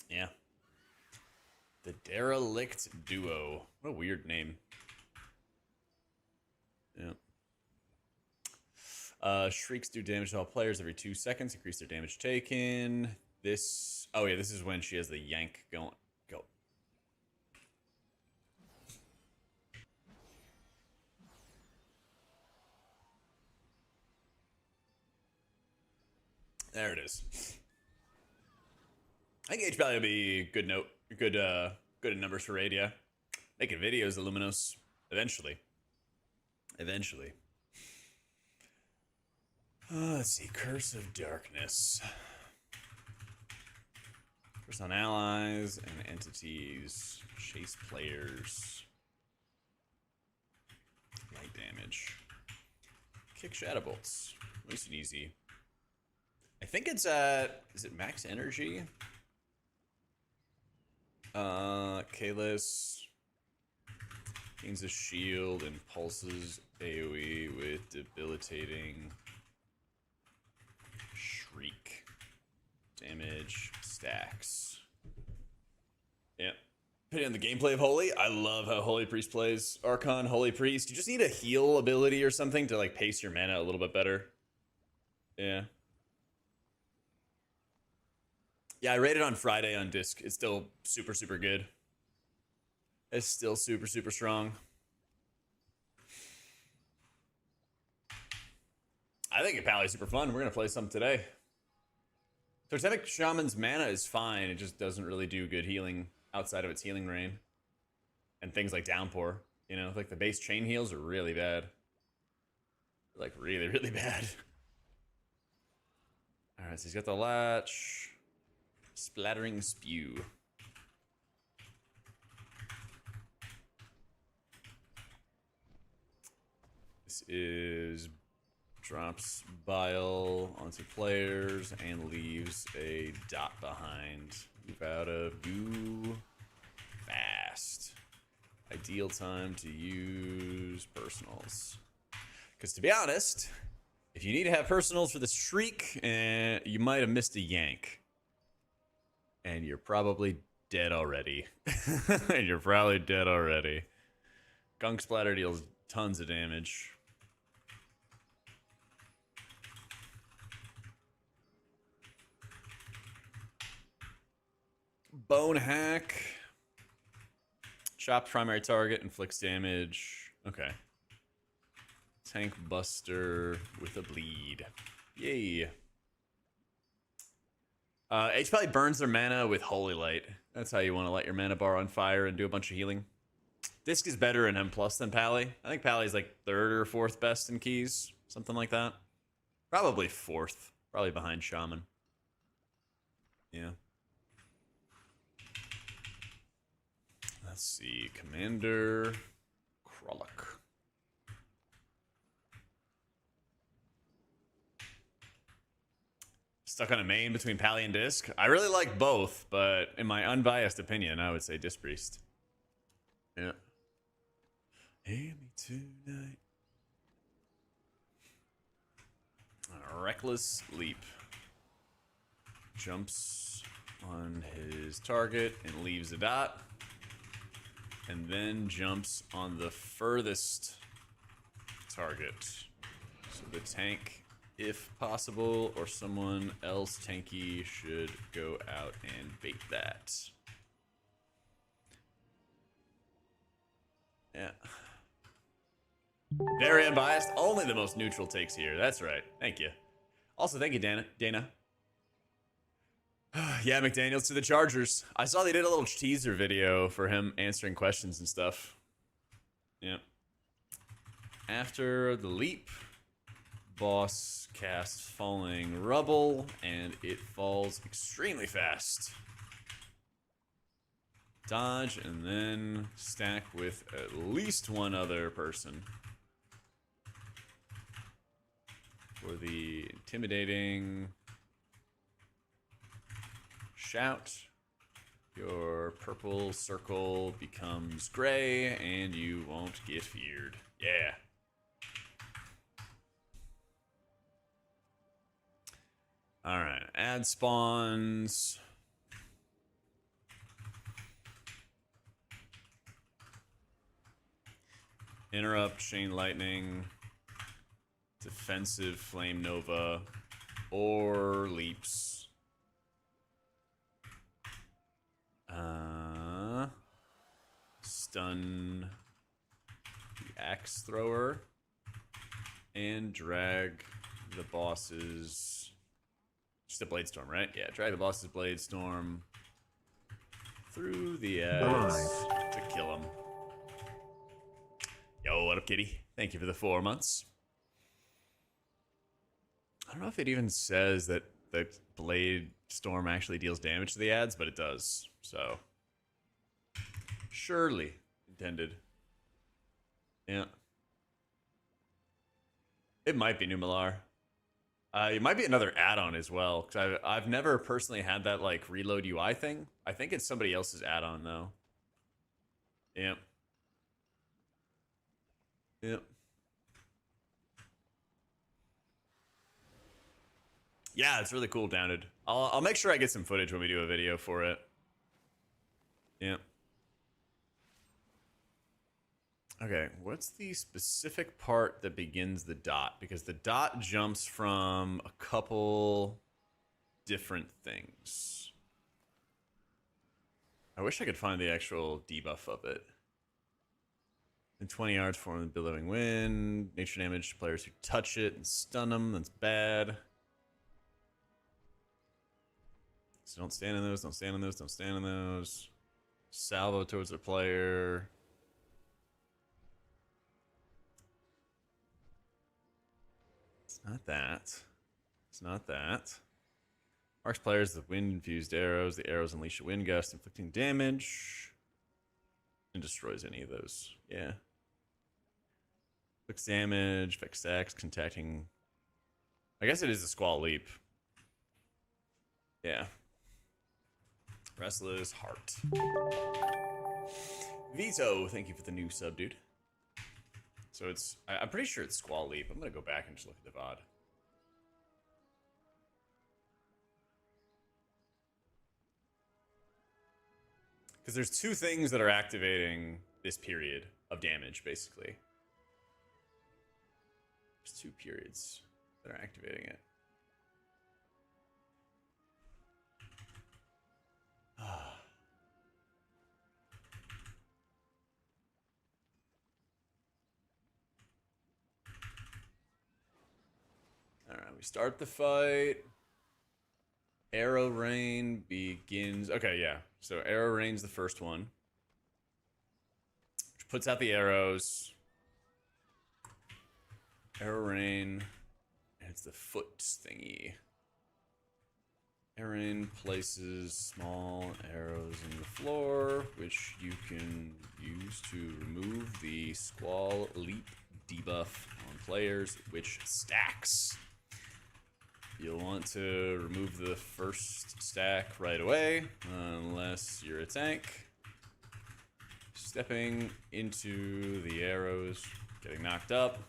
Yeah. The Derelict Duo. What a weird name. Yeah. Shrieks do damage to all players every 2 seconds. Increase their damage taken. This... Oh, yeah, this is when she has the yank going. Go. There it is. I think H value will be good note. Good in numbers for raid, yeah. Making videos, Illuminos. Eventually. Eventually. Let's see. Curse of Darkness. Curse on allies and entities. Chase players. Light damage. Kick Shadow Bolts. Nice and easy. I think it's at... Is it max energy? Kalis gains a shield and pulses AoE with debilitating shriek. Damage stacks. Yeah. Depending on the gameplay of Holy, I love how Holy Priest plays. Archon, Holy Priest. You just need a heal ability or something to like pace your mana a little bit better. Yeah. Yeah, I rated on Friday on disc. It's still super, super good. It's still super, super strong. I think it probably super fun. We're going to play some today. Totemic Shaman's mana is fine. It just doesn't really do good healing outside of its healing rain. And things like Downpour. You know, like the base chain heals are really bad. Like really, really bad. Alright, so he's got the latch. Splattering Spew. This is drops bile onto players and leaves a dot behind. Move out of goo fast. Ideal time to use personals. Because to be honest, if you need to have personals for the Shriek, you might have missed a yank. And you're probably dead already. And you're probably dead already. Gunk Splatter deals tons of damage. Bone Hack. Chops primary target, inflicts damage. Okay. Tank Buster with a bleed. Yay. H probably burns their mana with Holy Light. That's how you want to light your mana bar on fire and do a bunch of healing. Disc is better in M+ than Pally. I think Pally's like 3rd or 4th best in keys. Something like that. Probably 4th. Probably behind Shaman. Yeah. Let's see. Commander Krolok. Stuck on a main between Pally and Disc. I really like both, but in my unbiased opinion, I would say Disc Priest. Yeah. Hear me tonight. Reckless Leap. Jumps on his target and leaves a dot. And then jumps on the furthest target. So the tank, if possible, or someone else tanky should go out and bait that. Yeah. Very unbiased. Only the most neutral takes here. That's right. Thank you. Also, thank you, Dana. Yeah, McDaniels to the Chargers. I saw they did a little teaser video for him answering questions and stuff. Yep. After the leap, boss casts Falling Rubble, and it falls extremely fast. Dodge, and then stack with at least one other person. For the intimidating shout, your purple circle becomes gray and you won't get feared. Yeah. Alright, add spawns. Interrupt, Chain Lightning, Defensive Flame Nova, or Leaps. Stun the Axe Thrower and drag the boss's just a Blade Storm, right? Yeah, drag the boss's Blade Storm through the ads to kill him. Yo, what up, kitty? Thank you for the 4 months. I don't know if it even says that the Blade Storm actually deals damage to the ads, but it does. So, surely intended. Yeah. It might be Numalar. It might be another add-on as well, because I've never personally had that like reload UI thing. I think it's somebody else's add-on though. Yep. Yep. Yeah, it's really cool, Downed. I'll make sure I get some footage when we do a video for it. Yep. Okay, what's the specific part that begins the dot? Because the dot jumps from a couple different things. I wish I could find the actual debuff of it. In 20 yards, form the billowing wind. Nature damage to players who touch it and stun them. That's bad. So don't stand in those, don't stand in those, don't stand in those. Salvo towards their player. It's not that. It's not that. Marks players with wind-infused arrows. The arrows unleash a wind gust, inflicting damage. And destroys any of those. Yeah. Inflicts damage, affects stacks, contacting... I guess it is a Squall Leap. Yeah. Restless Heart. Vito, thank you for the new sub, dude. So it's... I'm pretty sure it's Squall Leap. I'm going to go back and just look at the VOD. Because there's two things that are activating this period of damage, basically. There's two periods that are activating it. Alright, we start the fight. Arrow Rain begins. Okay, yeah. So Arrow Rain's the first one. Which puts out the arrows. Arrow Rain. And it's the foot thingy. Arrow Rain places small arrows in the floor, which you can use to remove the Squall Leap debuff on players, which stacks. You'll want to remove the first stack right away, unless you're a tank. Stepping into the arrows, getting knocked up,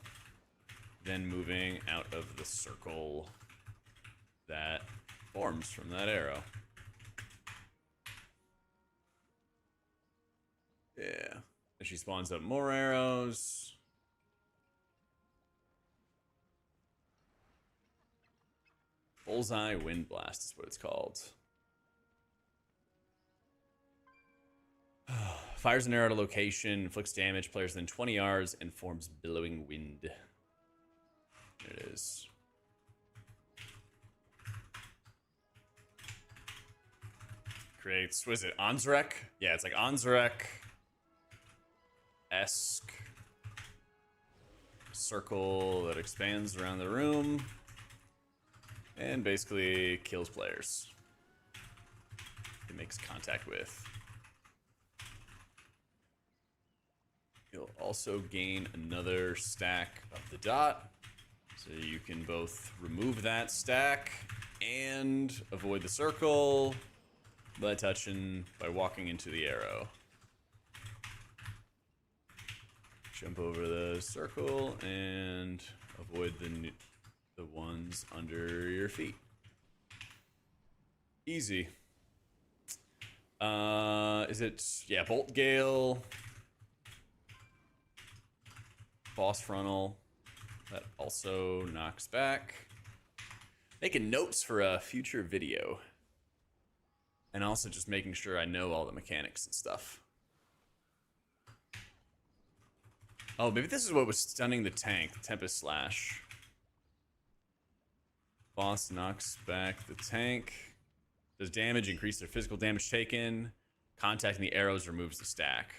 then moving out of the circle that forms from that arrow. Yeah. And she spawns up more arrows. Bullseye Wind Blast is what it's called. Fires an arrow at a location, inflicts damage, players within 20 yards, and forms billowing wind. There it is. Creates, what is it, Anzrek? Yeah, it's like Anzrek-esque circle that expands around the room. And basically kills players it makes contact with. You'll also gain another stack of the dot. So you can both remove that stack and avoid the circle by walking into the arrow. Jump over the circle and avoid the ones under your feet. Easy. Is it, yeah, Bolt Gale, Boss Frontal, that also knocks back. Making notes for a future video. And also just making sure I know all the mechanics and stuff. Oh, maybe this is what was stunning the tank, the Tempest Slash. Boss knocks back the tank. Does damage, increase their physical damage taken. Contacting the arrows removes the stack.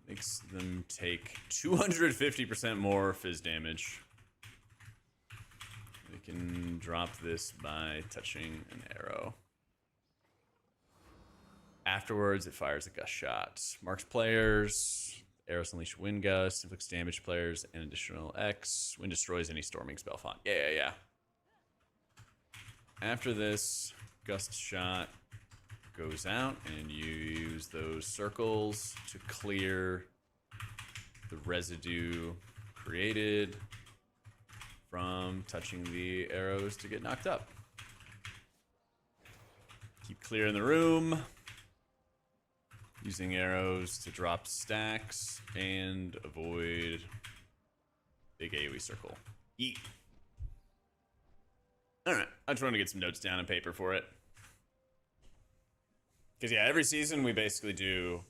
Makes them take 250% more fizz damage. We can drop this by touching an arrow. Afterwards, it fires a gust shot. Marks players. Arrows unleash wind gust, inflicts damage to players, and additional X. Wind destroys any storming spell font. Yeah. After this, gust shot goes out, and you use those circles to clear the residue created from touching the arrows to get knocked up. Keep clearing the room. Using arrows to drop stacks and avoid big AoE circle. Yeet. Alright, I just wanted to get some notes down on paper for it. Because yeah, every season we basically do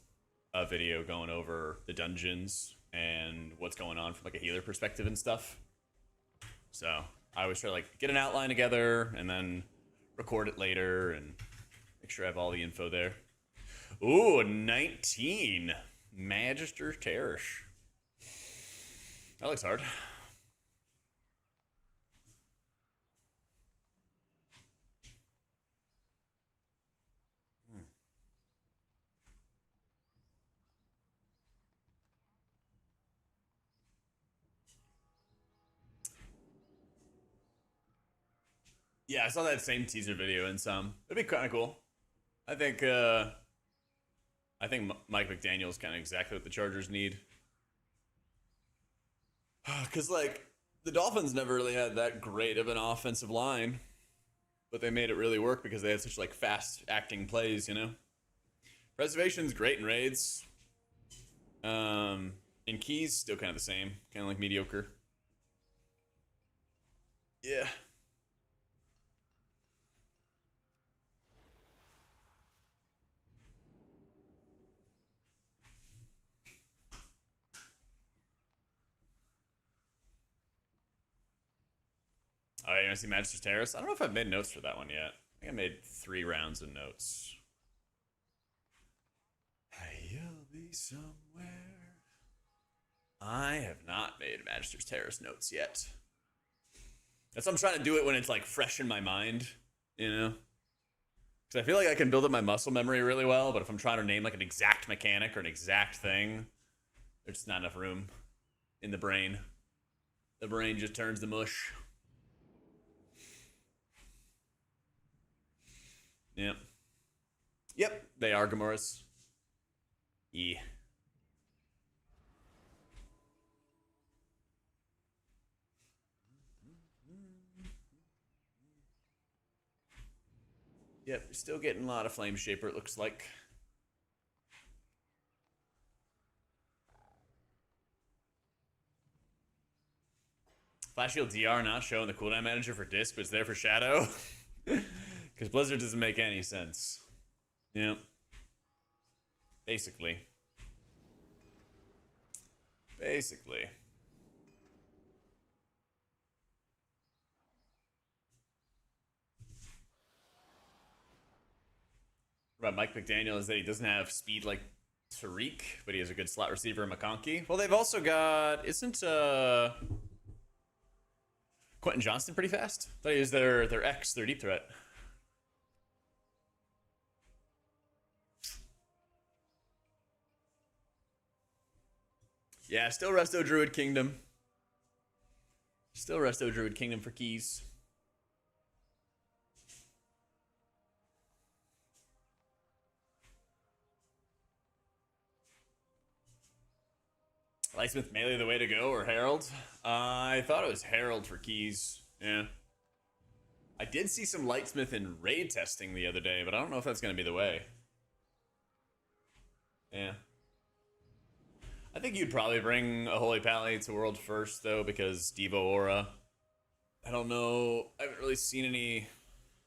a video going over the dungeons and what's going on from like a healer perspective and stuff. So I always try to like get an outline together and then record it later and make sure I have all the info there. Ooh, a 19. Magister Terrace. That looks hard. Yeah, I saw that same teaser video in some. It'd be kind of cool. I think Mike McDaniel's kind of exactly what the Chargers need. Because, like, the Dolphins never really had that great of an offensive line, but they made it really work because they had such, like, fast-acting plays, you know? Preservation's great in raids. In keys, still kind of the same. Kind of like mediocre. Yeah. Oh, you want to see Magister's Terrace? I don't know if I've made notes for that one yet. I think I made 3 rounds of notes. You'll be somewhere. I have not made Magister's Terrace notes yet. That's why I'm trying to do it when it's like fresh in my mind, you know? Because I feel like I can build up my muscle memory really well, but if I'm trying to name like an exact mechanic or an exact thing, there's just not enough room in the brain. The brain just turns to mush. Yep. Yep, they are Gamoras. Yeah. Yep, you're still getting a lot of Flame Shaper, it looks like. Flash Shield DR not showing the cooldown manager for Disc, but it's there for Shadow. Because Blizzard doesn't make any sense. Yep. Basically. What about Mike McDaniel is that he doesn't have speed like Tariq, but he has a good slot receiver in McConkey. Well, they've also got... Isn't Quentin Johnston pretty fast? I thought he was their X, their deep threat. Yeah, still Resto Druid Kingdom. Still Resto Druid Kingdom for keys. Lightsmith melee the way to go, or Herald? I thought it was Herald for keys. Yeah. I did see some Lightsmith in raid testing the other day, but I don't know if that's going to be the way. Yeah. I think you'd probably bring a Holy Pally to World first, though, because Devo Aura. I don't know. I haven't really seen any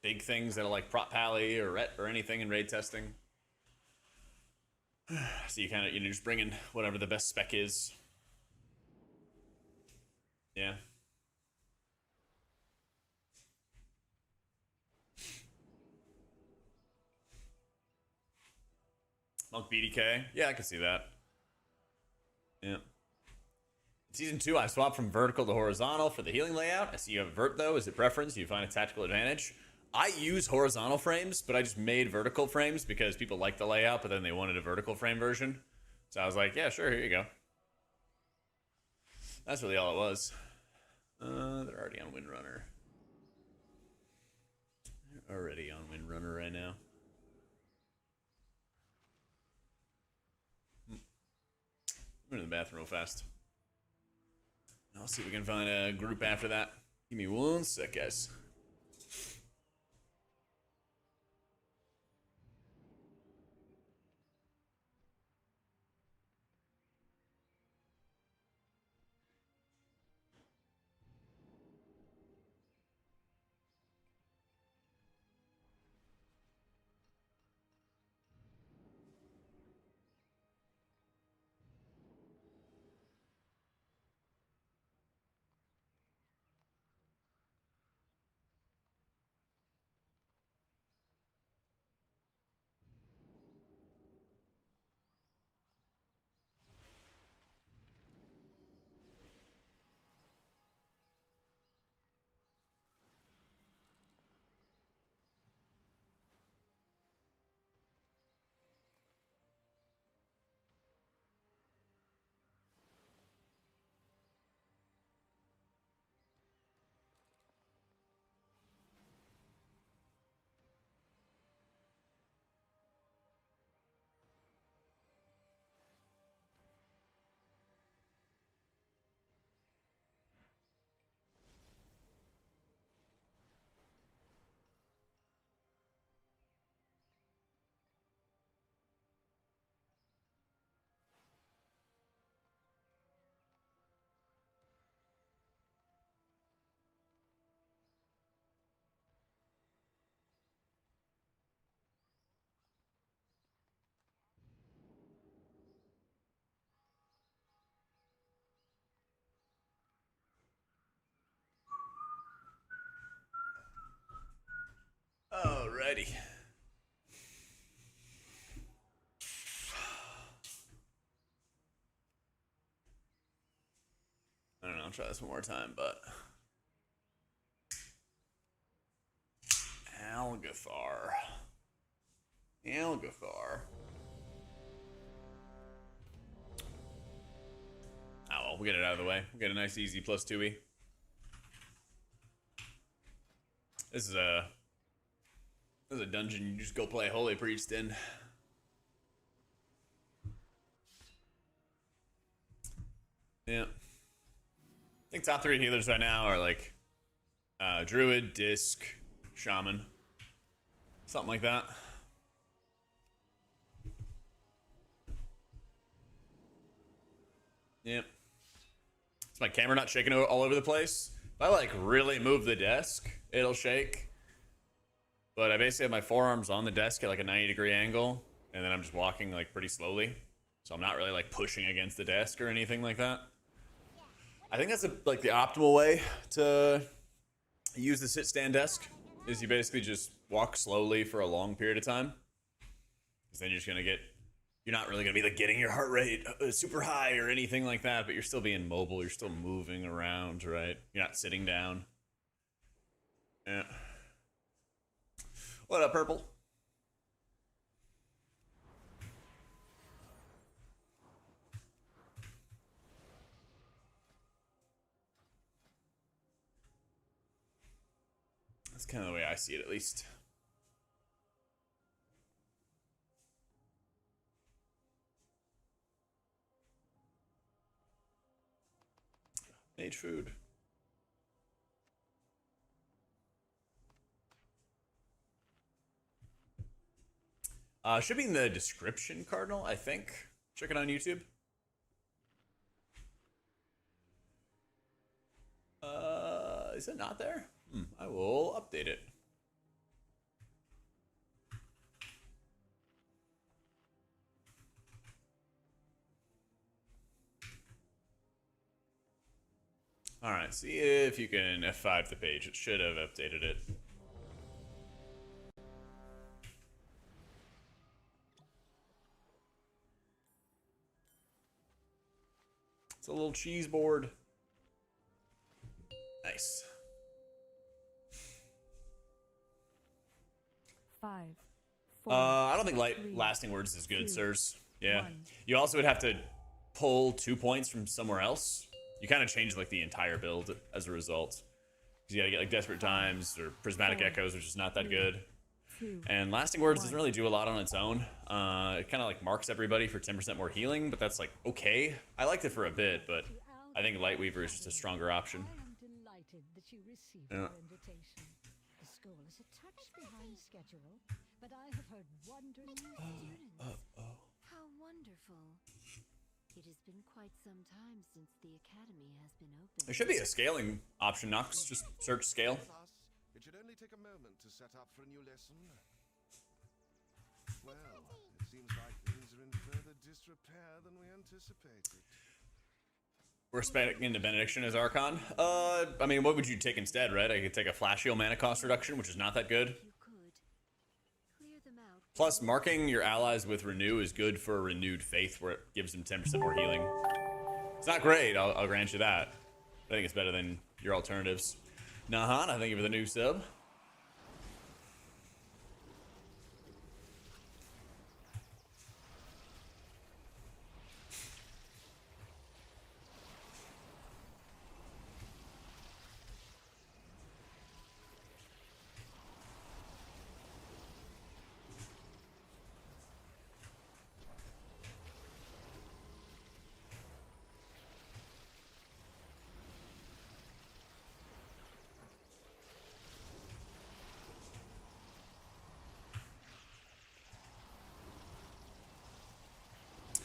big things that are like Prot Pally or Ret or anything in raid testing. So you kind of, just bring in whatever the best spec is. Yeah. Monk BDK. Yeah, I can see that. Yeah. In Season 2, I swapped from vertical to horizontal for the healing layout. I see you have vert, though. Is it preference? Do you find a tactical advantage? I use horizontal frames, but I just made vertical frames because people like the layout, but then they wanted a vertical frame version. So I was like, yeah, sure, here you go. That's really all it was. They're already on Windrunner. They're already on Windrunner right now. I'm in the bathroom real fast. I'll see if we can find a group after that. Give me 1 sec, guys. Alrighty. I don't know, I'll try this one more time, but Algathar. Algathar. Oh well, we'll get it out of the way. We'll get a nice easy plus 2e. This is a dungeon you just go play Holy Priest in. Yeah. I think top 3 healers right now are like Druid, Disc, Shaman. Something like that. Yep. Is my camera not shaking all over the place? If I like really move the desk, it'll shake. But I basically have my forearms on the desk at like a 90-degree angle, and then I'm just walking like pretty slowly. So I'm not really like pushing against the desk or anything like that. I think that's like the optimal way to use the sit-stand desk, is you basically just walk slowly for a long period of time. Because then you're just gonna you're not really gonna be like getting your heart rate super high or anything like that, but you're still being mobile, you're still moving around, right? You're not sitting down. Yeah. What up, Purple? That's kind of the way I see it, at least. Mage food. Should be in the description, Cardinal, I think. Check it on YouTube. Is it not there? I will update it. All right, see if you can F5 the page. It should have updated it. It's a little cheese board. Nice. 5, 4. I don't think 3, lasting words is good, 2, sirs. Yeah. 1. You also would have to pull 2 points from somewhere else. You kind of change like the entire build as a result. Because you gotta get like Desperate Times or Prismatic 4, Echoes, which is not that good. 2, And Lasting Words doesn't 1. really do a lot on its own. It kind of like marks everybody for 10% more healing, but that's like okay. I liked it for a bit, but I think Lightweaver is just a stronger option. I am delighted that you received Yeah. our invitation. The school is a touch behind schedule, but I have heard wondering students. How wonderful. It has been quite some time since the academy has been open. There should be a scaling option, Nox. Just search scale. Plus, it should only take a moment to set up for a new lesson. Well, it seems like things are in further disrepair than we anticipated. We're specking into Benediction as Archon. I mean, what would you take instead, right? I could take a Flash Heal mana cost reduction, which is not that good. You could clear them out. Plus, marking your allies with Renew is good for Renewed Faith, where it gives them 10% more healing. It's not great, I'll grant you that. I think it's better than your alternatives. Nahan, I thank you for the new sub.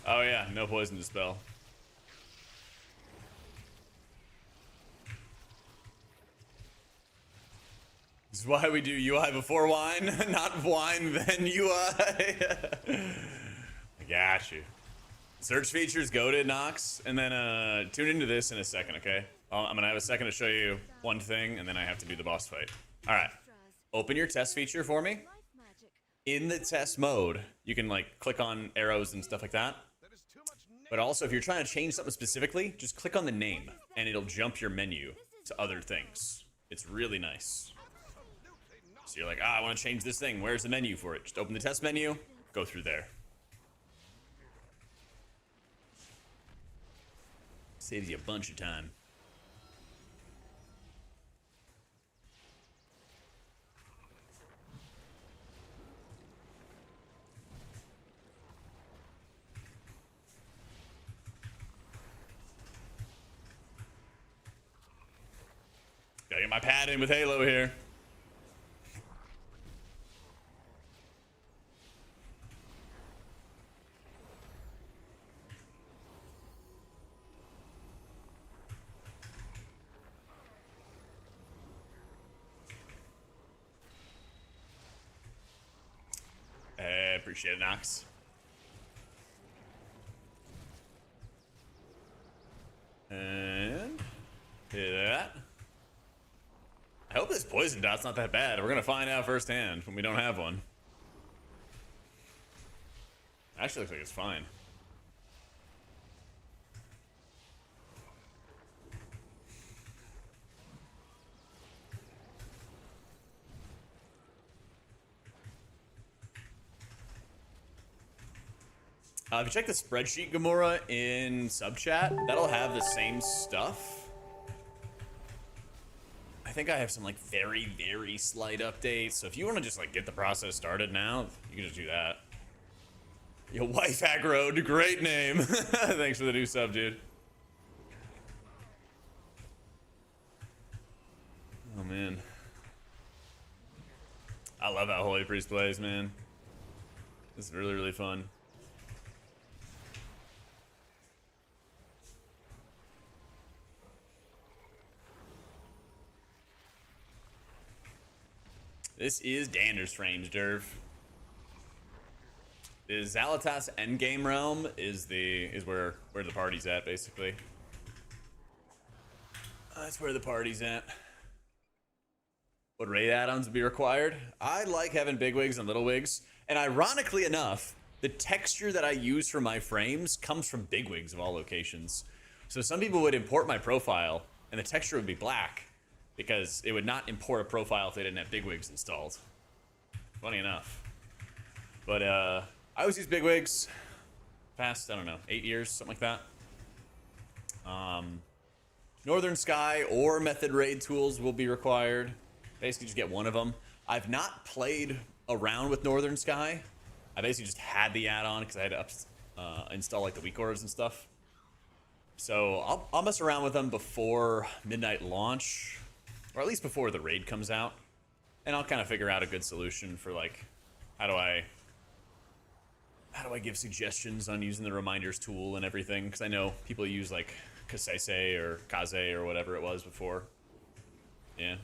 Oh yeah, no poison to spell. This is why we do UI before wine, not wine then UI. I got you. Search features, go to Nox, and then tune into this in a second, okay? I'm gonna have a second to show you one thing, and then I have to do the boss fight. All right, open your test feature for me. in the test mode, you can like click on arrows and stuff like that. But also, if you're trying to change something specifically, just click on the name and it'll jump your menu to other things. It's really nice. So you're like, I want to change this thing. Where's the menu for it? Just open the test menu, go through there. Saves you a bunch of time. Gotta get my pad in with Halo here. Appreciate it, Nox. And hit that. I hope this poison dot's not that bad. We're gonna find out firsthand when we don't have one. Actually looks like it's fine. If you check the spreadsheet, Gamora, in sub chat, that'll have the same stuff. I think I have some like very, very slight updates. So if you want to just like get the process started now, you can just do that. Yo, Wife Aggroed, great name. Thanks for the new sub, dude. Oh man, I love how Holy Priest plays, man. This is really, really fun. This is Dander's frames, Derv. The Zalatas endgame realm is where the party's at, basically. That's where the party's at. Would raid add-ons be required? I like having big wigs and little wigs, and ironically enough, the texture that I use for my frames comes from big wigs of all locations. So some people would import my profile, and the texture would be black, because it would not import a profile if they didn't have bigwigs installed. Funny enough. But I always use bigwigs. Past, I don't know, 8 years, something like that. Northern Sky or Method Raid tools will be required. Basically just get one of them. I've not played around with Northern Sky. I basically just had the add-on because I had to install like the weak orders and stuff. So I'll mess around with them before midnight launch. Or at least before the raid comes out. And I'll kind of figure out a good solution for like, how do I give suggestions on using the reminders tool and everything? Because I know people use like Kasese or Kaze or whatever it was before. Yeah.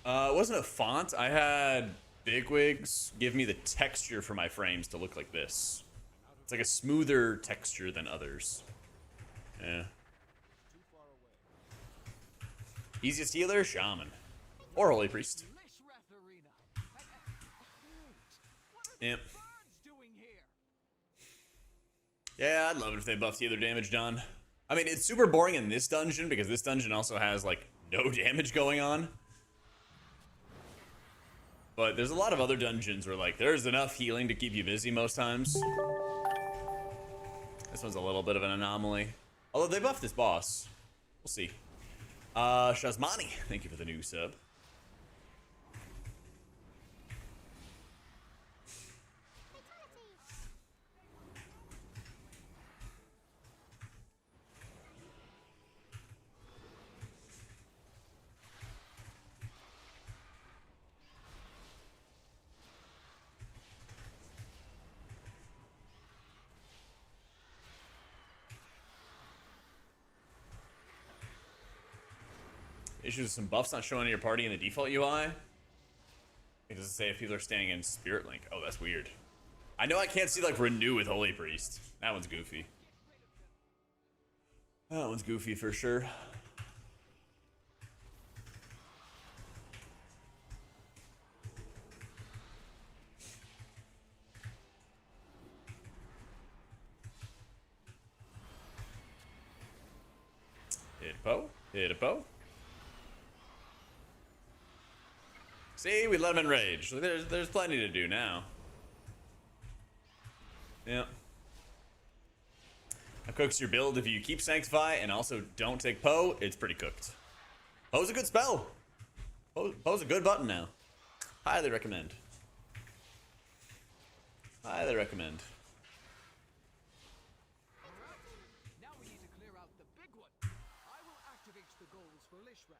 It wasn't a font. I had bigwigs give me the texture for my frames to look like this. It's like a smoother texture than others. Yeah. Easiest healer, Shaman. Or Holy Priest. Yep. Yeah, I'd love it if they buffed healer damage done. I mean, it's super boring in this dungeon because this dungeon also has like no damage going on. But there's a lot of other dungeons where like there's enough healing to keep you busy most times. This one's a little bit of an anomaly. Although they buffed this boss. We'll see. Shazmani, thank you for the new sub. Issues with some buffs not showing in your party in the default UI. It doesn't say if people are staying in Spirit Link. Oh, that's weird. I know I can't see like renew with Holy Priest. That one's goofy. That one's goofy for sure. Hit a Poe. Hit a Poe. See, we let him enrage. There's plenty to do now. Yeah. That cooks your build. If you keep Sanctify and also don't take Poe, it's pretty cooked. Poe's a good spell. Poe's a good button now. Highly recommend. Highly recommend. Now we need to clear out the big one. I will activate the goals for Lishra.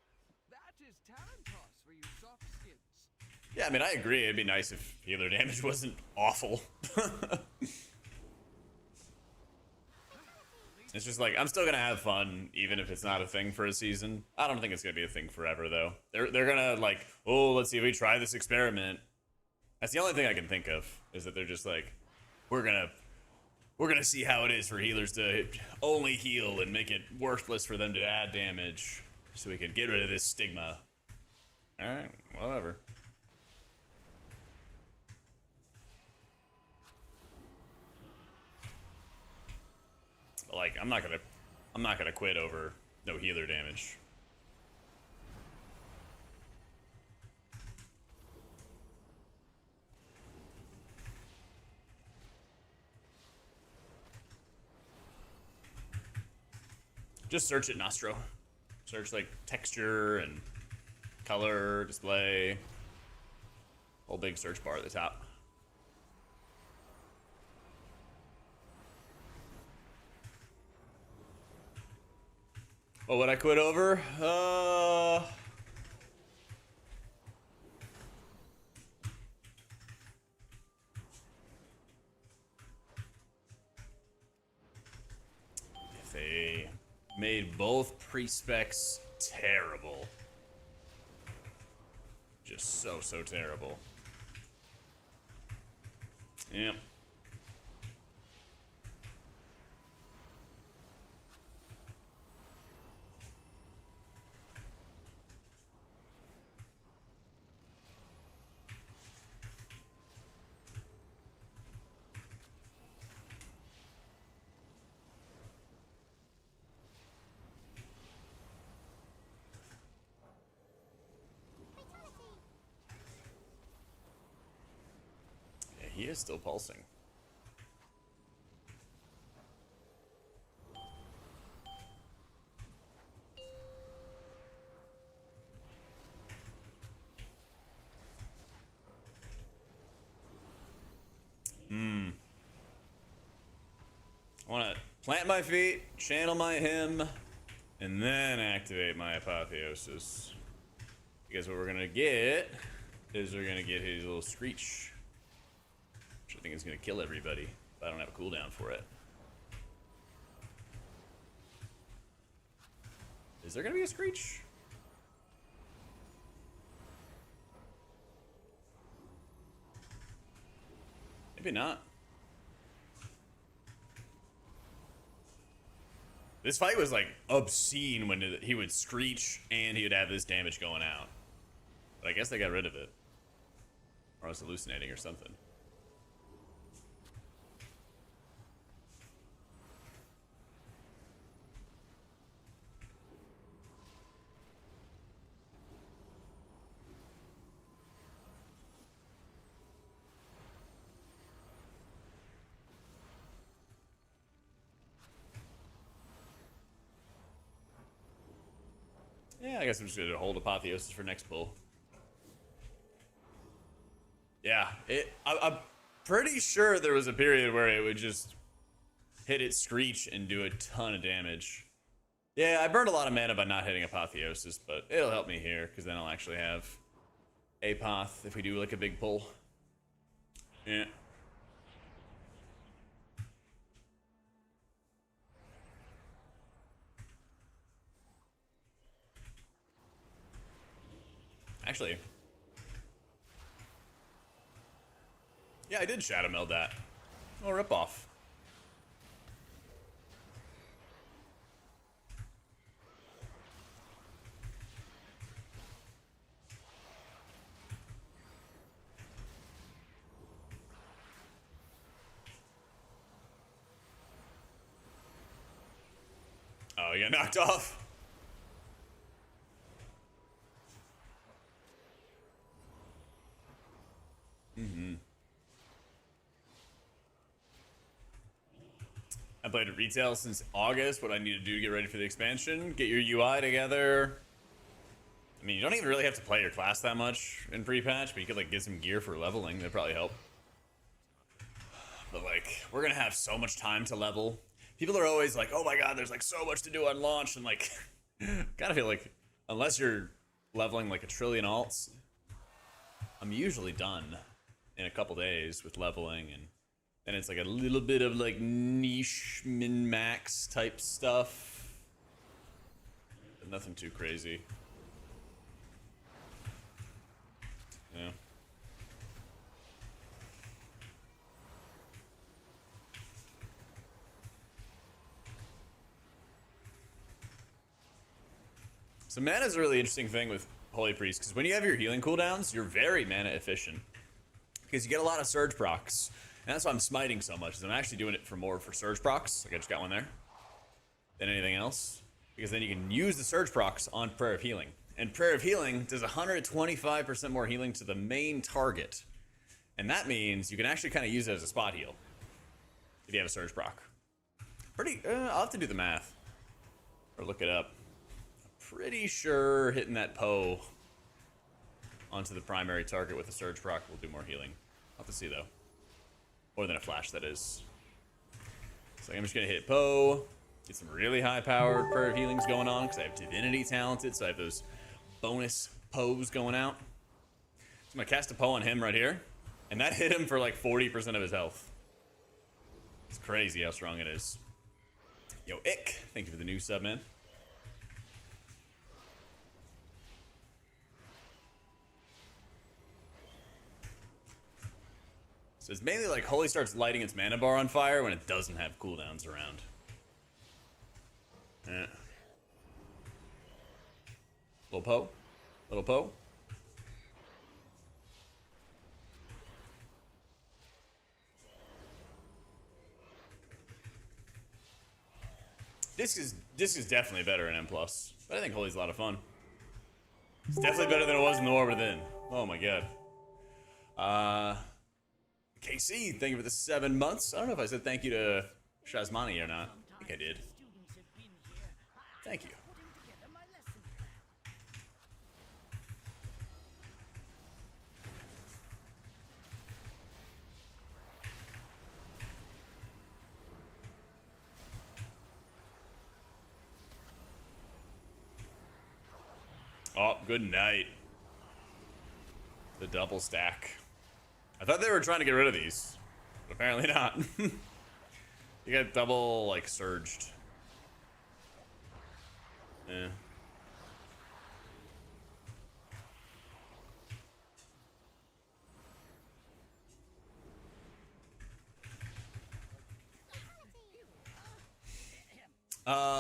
That is talent toss for you soft skins. Yeah, I mean, I agree. It'd be nice if healer damage wasn't awful. It's just like, I'm still gonna have fun, even if it's not a thing for a season. I don't think it's gonna be a thing forever, though. They're gonna, like, oh, let's see if we try this experiment. That's the only thing I can think of, is that they're just like, we're gonna see how it is for healers to only heal and make it worthless for them to add damage, so we can get rid of this stigma. Alright, whatever. But like, I'm not gonna quit over no healer damage. Just search it, Nostro. Search like texture and color, display. Whole big search bar at the top. What would I quit over? If they made both pre-specs terrible. Just so terrible. Yep. He is still pulsing. I want to plant my feet, channel my hymn, and then activate my apotheosis. Because what we're going to get is we're going to get his little screech. Which I think is going to kill everybody, but I don't have a cooldown for it. Is there going to be a screech? Maybe not. This fight was like obscene when he would screech and he would have this damage going out. But I guess they got rid of it. Or I was hallucinating or something. Yeah, I guess I'm just gonna hold apotheosis for next pull. Yeah, I'm pretty sure there was a period where it would just hit its screech and do a ton of damage. Yeah, I burned a lot of mana by not hitting apotheosis, but it'll help me here because then I'll actually have apoth if we do like a big pull. Yeah. Actually, yeah, I did Shadow Meld that. Oh, rip off. Oh, you got knocked off. I played at retail since August. What I need to do to get ready for the expansion, get your UI together. I mean, you don't even really have to play your class that much in pre-patch, but you could like get some gear for leveling. That'd probably help. But like, we're gonna have so much time to level. People are always like, oh my god, there's like so much to do on launch, and like, kind of feel like, unless you're leveling like a trillion alts, I'm usually done in a couple days with leveling, and then it's like a little bit of like niche min-max type stuff, but nothing too crazy. Yeah. So mana is a really interesting thing with Holy Priest, because when you have your healing cooldowns, you're very mana efficient. Because you get a lot of surge procs. And that's why I'm smiting so much, is I'm actually doing it for more for surge procs, like I just got one there, than anything else. Because then you can use the surge procs on Prayer of Healing. And Prayer of Healing does 125% more healing to the main target. And that means you can actually kind of use it as a spot heal. If you have a surge proc. I'll have to do the math. Or look it up. Pretty sure hitting that Poe onto the primary target with a surge proc will do more healing. I'll have to see though. More than a flash, that is. So I'm just gonna hit Poe, get some really high powered prayer of healings going on, because I have divinity talented, so I have those bonus Poes going out. So I'm gonna cast a Poe on him right here, and that hit him for like 40% of his health. It's crazy how strong it is. Yo, Ick, thank you for the new sub, man. So it's mainly like Holy starts lighting its mana bar on fire when it doesn't have cooldowns around. Yeah. Little Poe. Little Poe. Disc is definitely better in M+, but I think Holy's a lot of fun. It's definitely better than it was in the War Within. Oh my god. KC, thank you for the 7 months. I don't know if I said thank you to Shazmani or not. I think I did. Thank you. Oh, good night. The double stack. I thought they were trying to get rid of these, but apparently not. You got double, like, surged. Yeah.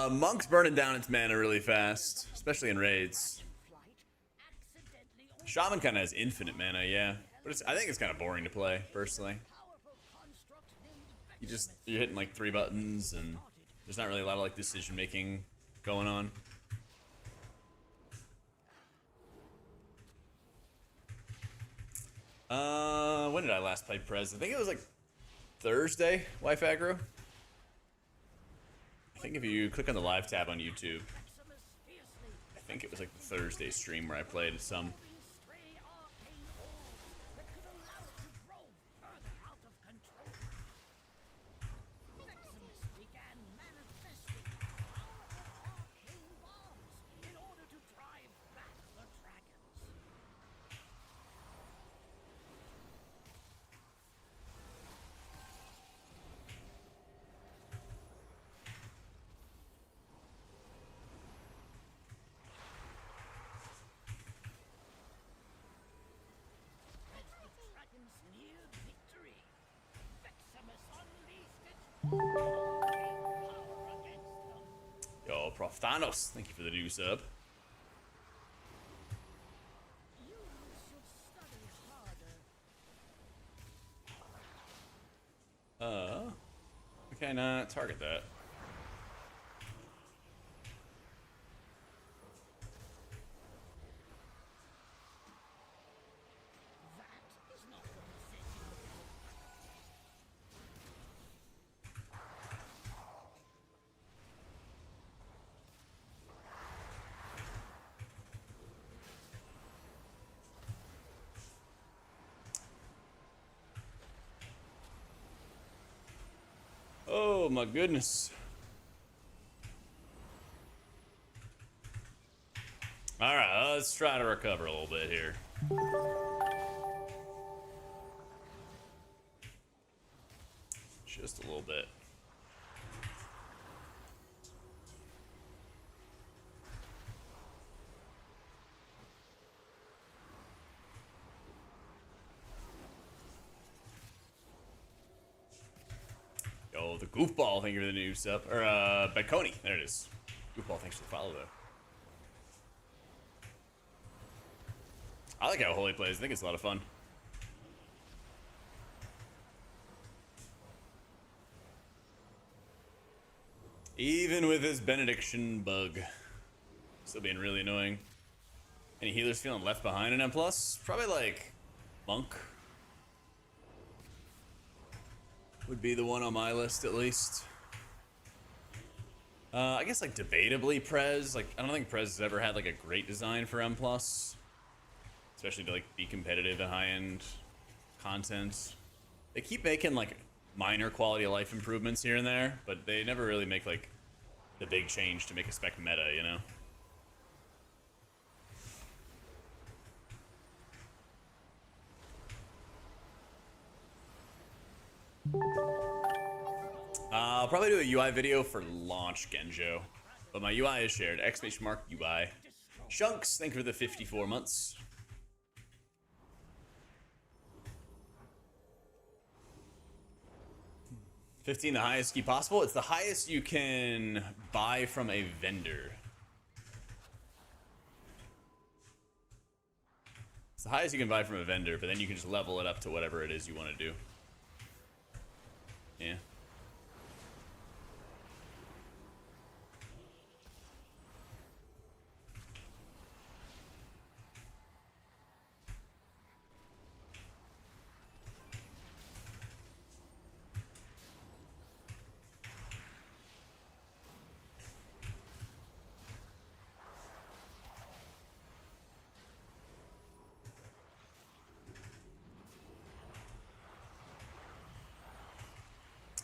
Monk's burning down its mana really fast, especially in raids. Shaman kind of has infinite mana, yeah. But I think it's kind of boring to play, personally. You're hitting like 3 buttons, and there's not really a lot of like decision making going on. When did I last play Prez? I think it was like Thursday, Wife Aggro. I think if you click on the live tab on YouTube, I think it was like the Thursday stream where I played some. Oh, Thanos, thank you for the new sub. We cannot target that. Oh my goodness. All right, let's try to recover a little bit here. Just a little bit. Yo, the goofball, thank you for the new sub. Or, Baconi, there it is. Goofball, thanks for the follow, though. I like how Holy plays. I think it's a lot of fun. Even with his benediction bug. Still being really annoying. Any healers feeling left behind in M+? Probably like Monk. Would be the one on my list at least. I guess like debatably Prez. Like I don't think Prez has ever had like a great design for M+. Especially to like be competitive at high-end content. They keep making like minor quality of life improvements here and there, but they never really make like the big change to make a spec meta, you know? I'll probably do a UI video for launch Genjo, but my UI is shared. !UI. Shunks, thank you for the 54 months. $15, the highest ski possible. It's the highest you can buy from a vendor. It's the highest you can buy from a vendor, but then you can just level it up to whatever it is you want to do. Yeah.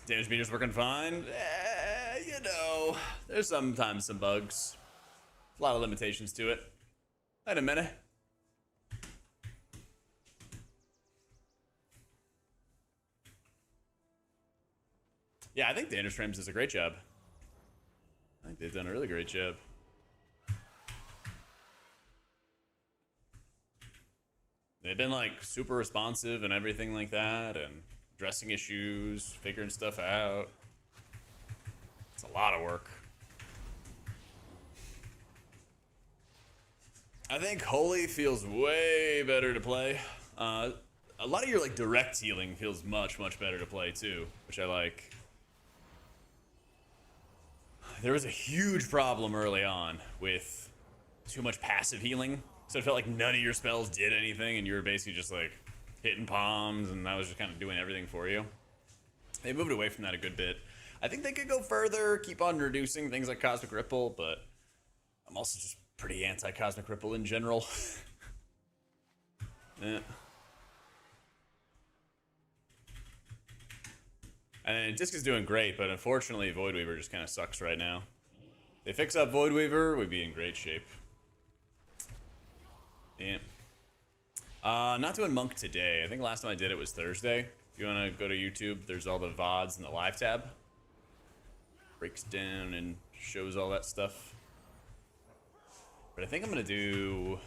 Damage meter's working fine. You know, there's sometimes some bugs. A lot of limitations to it. Wait a minute. Yeah, I think Damage Frames does a great job. I think they've done a really great job. They've been like super responsive and everything like that, and addressing issues, figuring stuff out. It's a lot of work. I think Holy feels way better to play. A lot of your like direct healing feels much better to play too, which I like. There was a huge problem early on with too much passive healing, so it felt like none of your spells did anything, and you were basically just like hitting palms, and that was just kind of doing everything for you. They moved away from that a good bit. I think they could go further, keep on reducing things like Cosmic Ripple, but I'm also just pretty anti-Cosmic Ripple in general. Yeah. And Disc is doing great, but unfortunately Void Weaver just kind of sucks right now. They fix up Void Weaver, we'd be in great shape. Yeah. Not doing Monk today. I think last time I did it was Thursday. If you want to go to YouTube, there's all the VODs in the live tab. Breaks down and shows all that stuff. But I think I'm going to do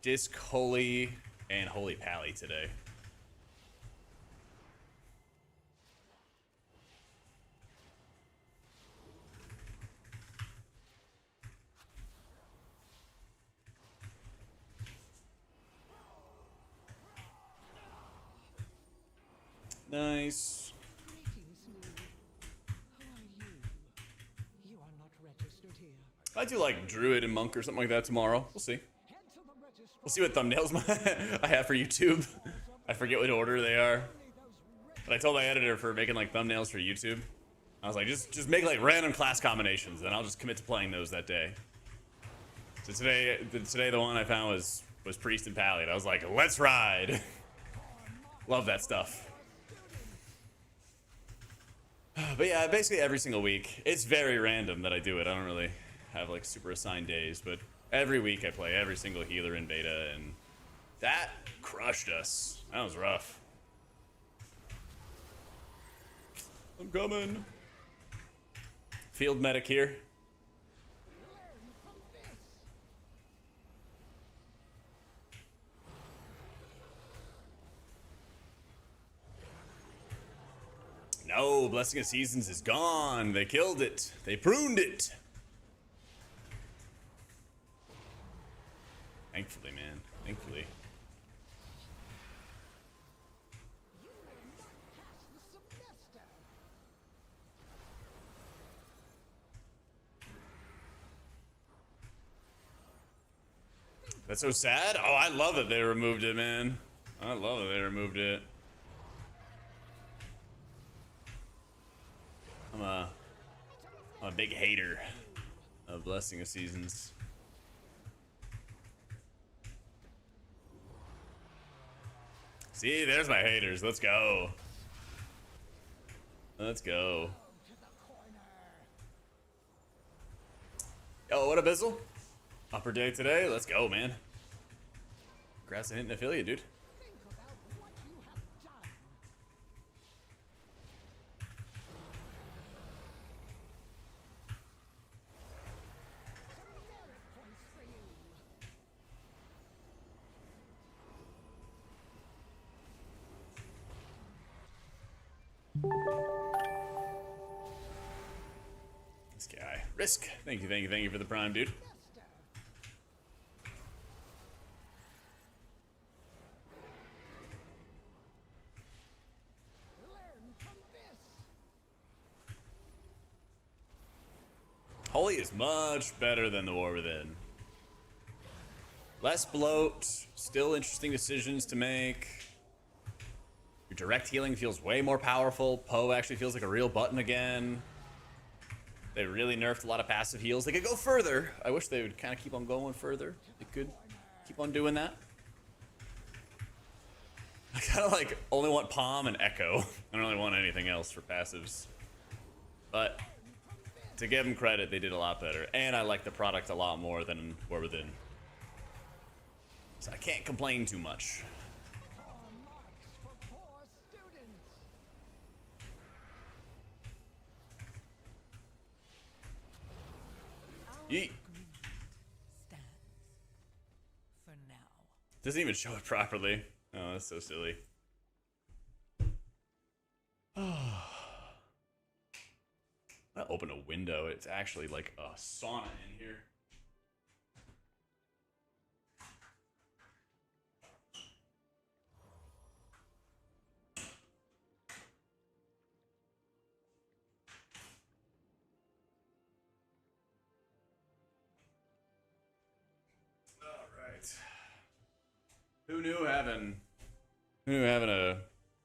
Disc, Holy, and Holy Pally today. Nice. Greetings, Lou. Who are you? You are not registered here. I do like Druid and Monk or something like that tomorrow. We'll see. Head to the registrar. We'll see what thumbnails I have for YouTube. I forget what order they are. But I told my editor for making like thumbnails for YouTube. I was like, just make like random class combinations, and I'll just commit to playing those that day. So today the one I found was Priest and Pally. I was like, let's ride. Love that stuff. But yeah, basically every single week. It's very random that I do it. I don't really have like super assigned days, but every week I play every single healer in beta, and that crushed us. That was rough. I'm coming. Field medic here. No, Blessing of Seasons is gone. They killed it. They pruned it. Thankfully, man. Thankfully. That's so sad. Oh, I love that they removed it, man. I love that they removed it. I'm a big hater of Blessing of Seasons. See, there's my haters. Let's go. Let's go. Yo, what up, Bizzle? Upper day today. Let's go, man. Congrats on hitting affiliate, dude. This guy. Risk. Thank you for the prime, dude. Holy is much better than the War Within. Less bloat, still interesting decisions to make. Your direct healing feels way more powerful. Poe actually feels like a real button again. They really nerfed a lot of passive heals. They could go further. I wish they would kind of keep on going further. They could keep on doing that. I kind of like only want Palm and Echo. I don't really want anything else for passives. But to give them credit, they did a lot better. And I like the product a lot more than War Within. So I can't complain too much. Yeet. Stands for now. Doesn't even show it properly. Oh, that's so silly. I open a window. It's actually like a sauna in here. Who knew having a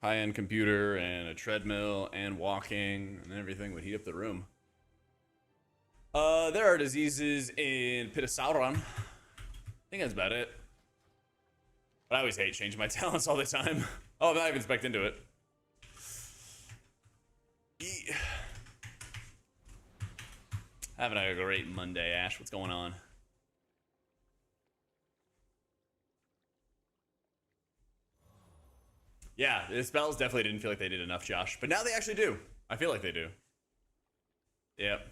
high-end computer and a treadmill and walking and everything would heat up the room? There are diseases in Pitosauron. I think that's about it. But I always hate changing my talents all the time. Oh, I'm not even spec'd into it. Having a great Monday, Ash. What's going on? Yeah, the spells definitely didn't feel like they did enough, Josh. But now they actually do. I feel like they do. Yep.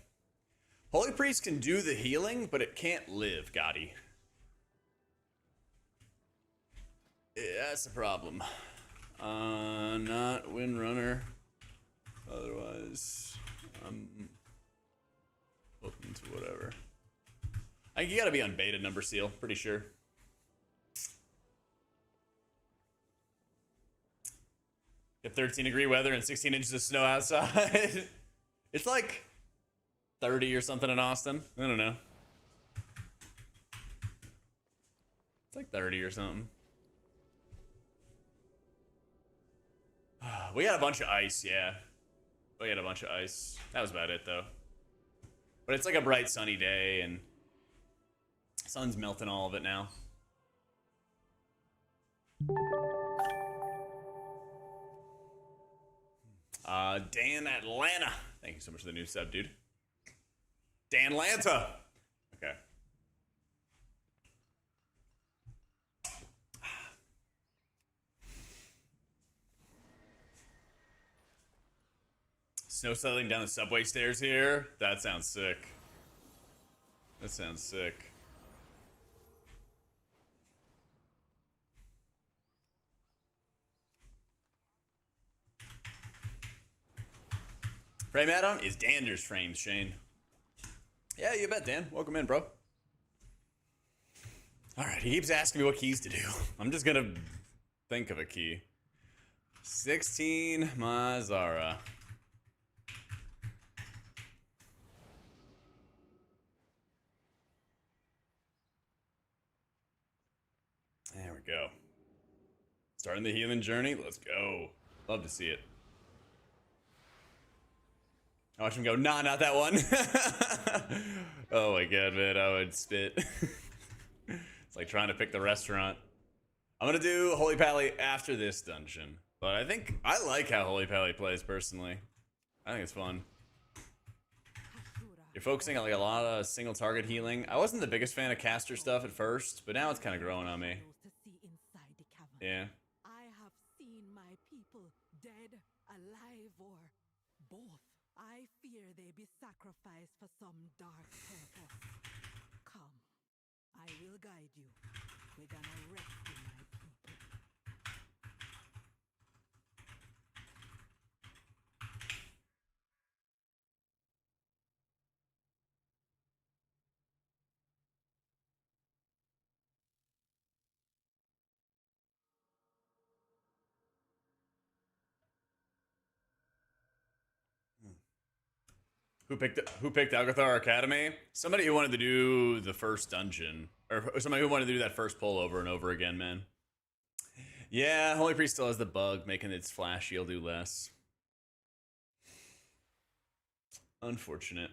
Holy Priest can do the healing, but it can't live, Gotti. Yeah, that's the problem. Not Windrunner. Otherwise, I'm open to whatever. I think you gotta be on beta number seal, pretty sure. At 13-degree weather and 16 inches of snow outside. It's like 30 or something in Austin. I don't know. It's like 30 or something. We got a bunch of ice, yeah. We got a bunch of ice. That was about it, though. But it's like a bright sunny day, and sun's melting all of it now. Dan Atlanta. Thank you so much for the new sub, dude. Dan Lanta. Okay. Snow settling down the subway stairs here. That sounds sick. That sounds sick. Frame add-on is Dander's frames, Shane. Yeah, you bet, Dan. Welcome in, bro. All right, he keeps asking me what keys to do. I'm just gonna think of a key. 16 Mazzara. There we go. Starting the healing journey. Let's go. Love to see it. I watch him go, nah, not that one. Oh my god, man, I would spit. It's like trying to pick the restaurant. I'm gonna do Holy Pally after this dungeon. But I think, I like how Holy Pally plays, personally. I think it's fun. You're focusing on like a lot of single target healing. I wasn't the biggest fan of caster stuff at first, but now it's kind of growing on me. Yeah. I have seen my people dead, alive, or both. I fear they be sacrificed for some dark purpose. Come, I will guide you. We're gonna rescue my people. Who picked Algathar Academy? Somebody who wanted to do the first dungeon. Or somebody who wanted to do that first pull over and over again, man. Yeah, Holy Priest still has the bug, making its flash shield do less. Unfortunate.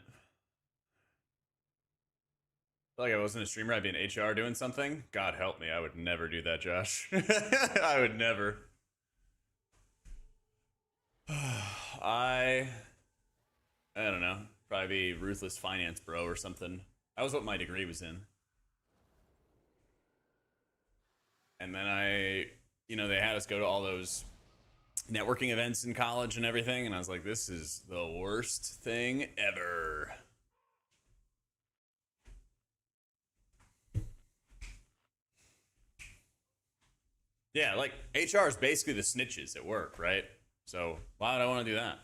I feel like I wasn't a streamer, I'd be in HR doing something. God help me, I would never do that, Josh. I would never. I don't know. Probably be ruthless finance bro or something. That was what my degree was in. And then they had us go to all those networking events in college and everything. And I was like, this is the worst thing ever. Yeah, like HR is basically the snitches at work, right? So why would I want to do that?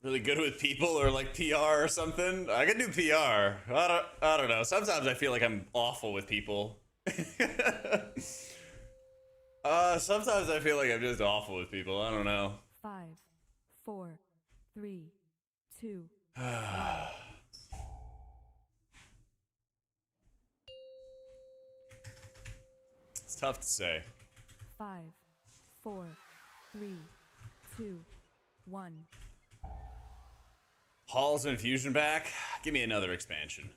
Really good with people or like PR or something. I can do PR. I don't know. Sometimes I feel like I'm awful with people. Sometimes I feel like I'm just awful with people. I don't know. 5, 4, 3, 2. It's tough to say. 5, 4, 3, 2, 1. Halls of Infusion back? Give me another expansion.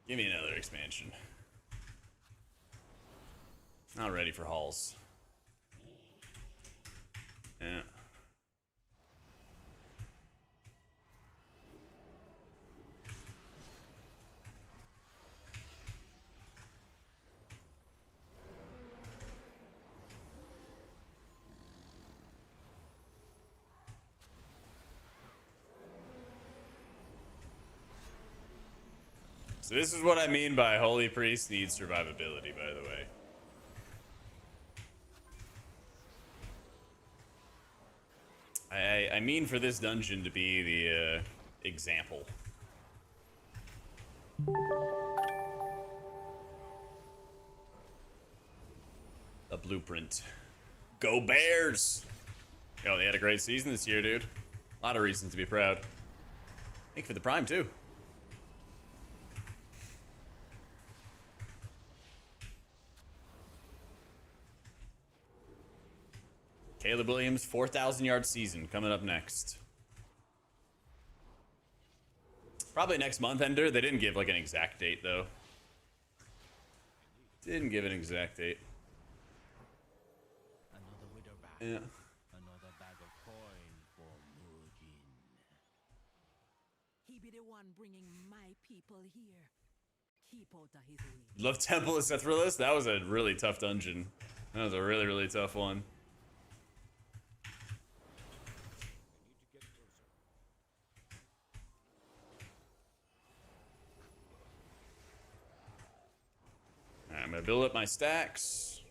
Give me another expansion. Not ready for Halls. Yeah. So this is what I mean by Holy Priest needs survivability, by the way. I mean for this dungeon to be the example. blueprint. Go Bears! Yo, they had a great season this year, dude. A lot of reasons to be proud. Thank you for the prime, too. Caleb Williams, 4,000-yard season coming up next. Probably next month, Ender. They didn't give, like, an exact date, though. Didn't give an exact date. Another widow bag. Yeah. Another bag of coin for Mujin. He be the one bringing my people here. Keep out of his way. Love Temple of Sethryllis. That was a really tough dungeon. That was a really, really tough one. Alright, I'm gonna build up my stacks.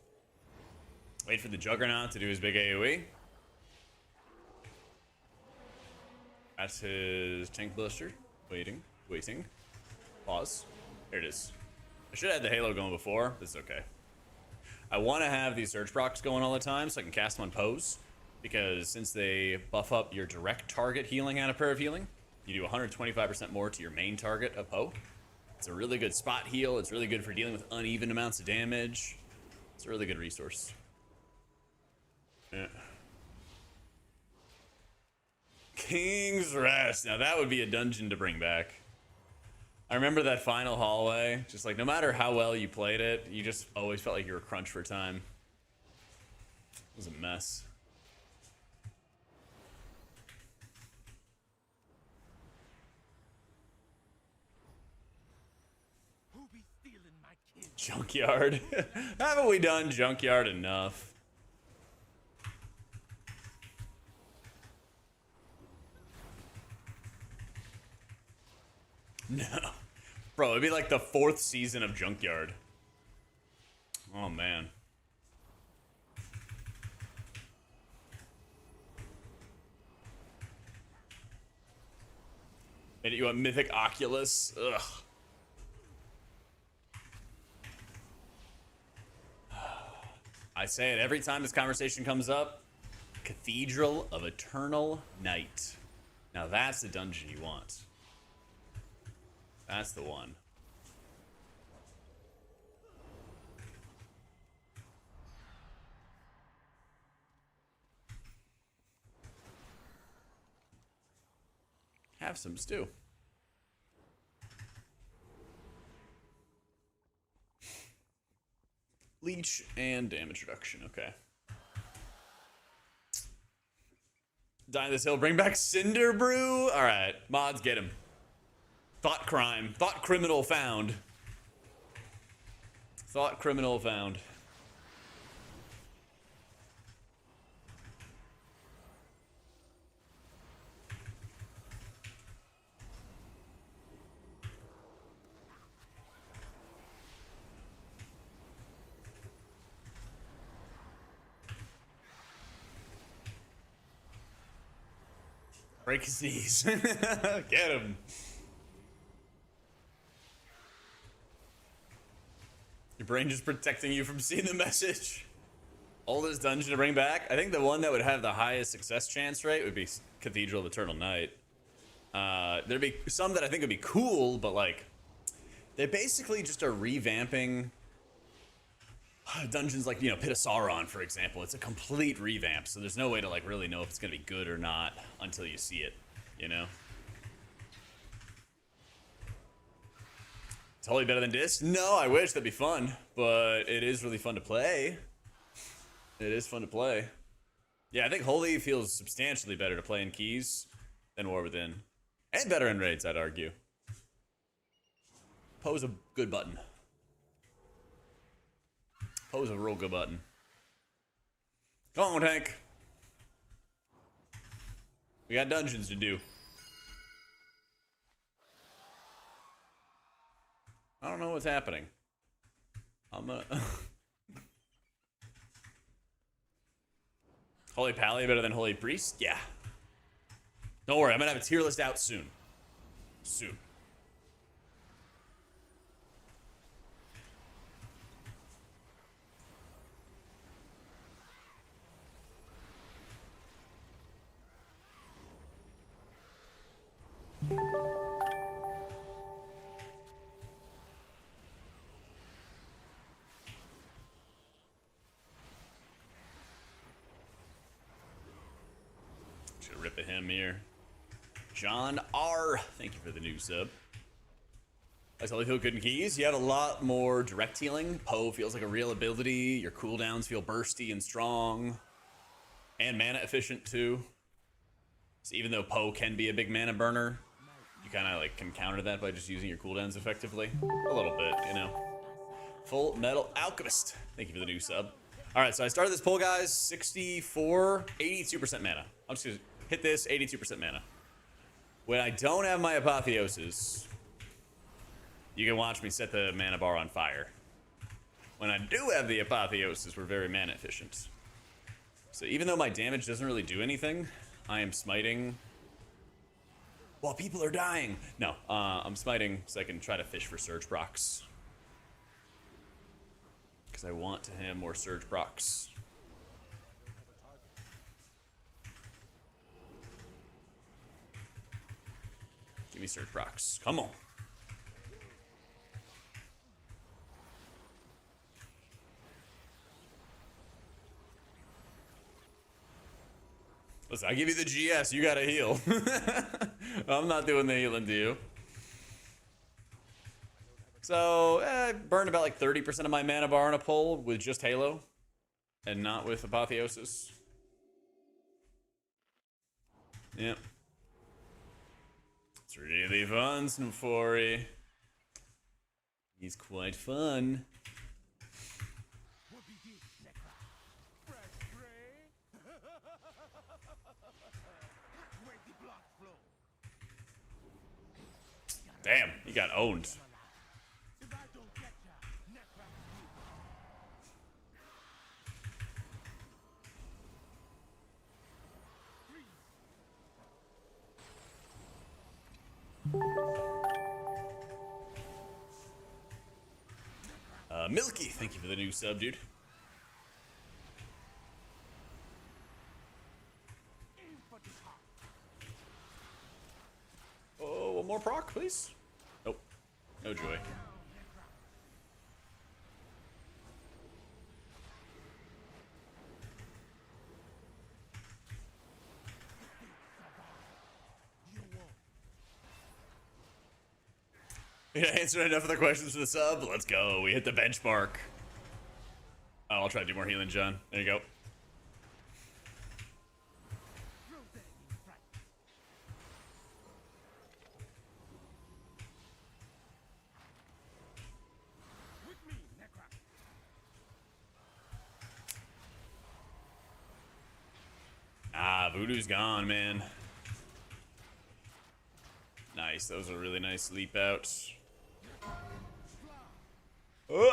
Wait for the Juggernaut to do his big AoE. That's his tank buster. Waiting. Pause. Here it is. I should have had the Halo going before, but it's okay. I want to have these surge procs going all the time so I can cast them on pose, because since they buff up your direct target healing out of Prayer of Healing, you do 125% more to your main target of Poe. It's a really good spot heal. It's really good for dealing with uneven amounts of damage. It's a really good resource. Yeah. King's Rest. Now that would be a dungeon to bring back. I remember that final hallway. Just like, no matter how well you played it, you just always felt like you were crunched for time. It was a mess. Who be stealing my kids? Junkyard. Haven't we done Junkyard enough? No. Bro, it'd be like the 4th season of Junkyard. Oh, man. And you want Mythic Oculus? Ugh. I say it every time this conversation comes up. Cathedral of Eternal Night. Now that's the dungeon you want. That's the one. Have some stew. Leech and damage reduction. Okay. Die on this hill. Bring back Cinder Brew. All right, mods, get him. Thought crime. Thought criminal found. Thought criminal found. Break his knees. Get him. Your brain just protecting you from seeing the message. Oldest dungeon to bring back? I think the one that would have the highest success chance rate would be Cathedral of Eternal Night. There'd be some that I think would be cool, but like, they basically just are revamping dungeons like, you know, Pit of Sauron, for example. It's a complete revamp, so there's no way to like really know if it's gonna be good or not until you see it, you know? Totally better than Disc? No, I wish. That'd be fun, but it is really fun to play. It is fun to play. Yeah, I think Holy feels substantially better to play in keys than War Within. And better in raids, I'd argue. Poe's a good button. Poe's a real good button. Come on, Tank. We got dungeons to do. I don't know what's happening. I'm Holy Pally better than Holy Priest? Yeah. Don't worry, I'm gonna have a tier list out soon. Soon. rip at him here. John R, thank you for the new sub. I totally feel good in keys. You have a lot more direct healing. Poe feels like a real ability. Your cooldowns feel bursty and strong. And mana efficient too. So even though Poe can be a big mana burner, you kind of like can counter that by just using your cooldowns effectively. A little bit, you know. Full Metal Alchemist, thank you for the new sub. All right, so I started this poll, guys. 64, 82% mana. I'm just gonna hit this, 82% mana. When I don't have my Apotheosis, you can watch me set the mana bar on fire. When I do have the Apotheosis, we're very mana efficient. So even though my damage doesn't really do anything, I am smiting while people are dying. No, I'm smiting so I can try to fish for Surge procs. Because I want to have more Surge procs. Give me Surge procs. Come on. Listen, I give you the GS, you gotta heal. I'm not doing the healing to you. So, I burned about like 30% of my mana bar on a pull with just Halo. And not with Apotheosis. Yep. It's really fun, Snowfori. He's quite fun. Damn, he got owned. Milky, thank you for the new sub, dude. Oh, one more proc, please. Nope, no joy. Yeah, answered enough of the questions for the sub. Let's go. We hit the benchmark. Oh, I'll try to do more healing, John. There you go. Ah, Voodoo's gone, man. Nice. That was a really nice leap out. I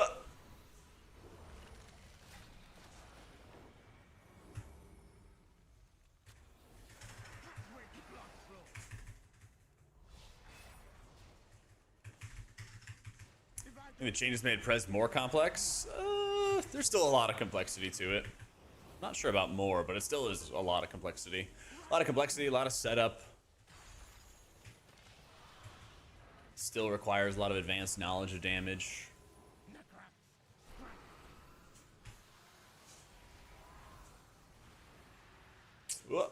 think the changes made Prez more complex. There's still a lot of complexity to it. Not sure about more, but it still is a lot of complexity. A lot of complexity, a lot of setup. Still requires a lot of advanced knowledge of damage. Whoa.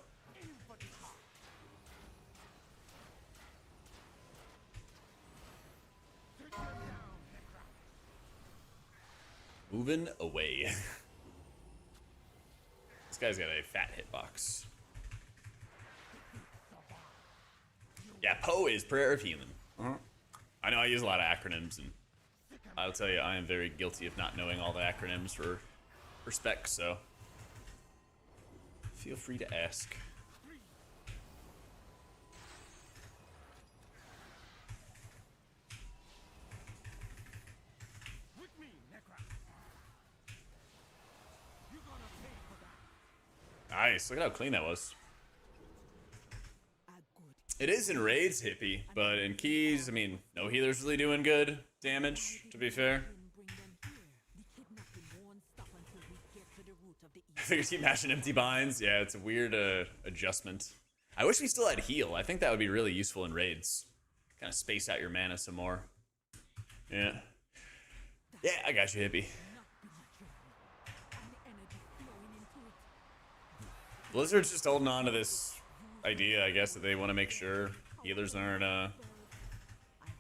Moving away. This guy's got a fat hitbox. Yeah, Poe is Prayer of Healing. I know I use a lot of acronyms, and I'll tell you, I am very guilty of not knowing all the acronyms for spec, so feel free to ask. Nice, look at how clean that was. It is in raids, hippie, but in keys, I mean, no healer's really doing good damage, to be fair. I figured keep mashing empty binds. Yeah, it's a weird adjustment. I wish we still had heal. I think that would be really useful in raids. Kind of space out your mana some more. Yeah. Yeah, I got you, hippie. Blizzard's just holding on to this idea, I guess, that they want to make sure healers aren't, I hope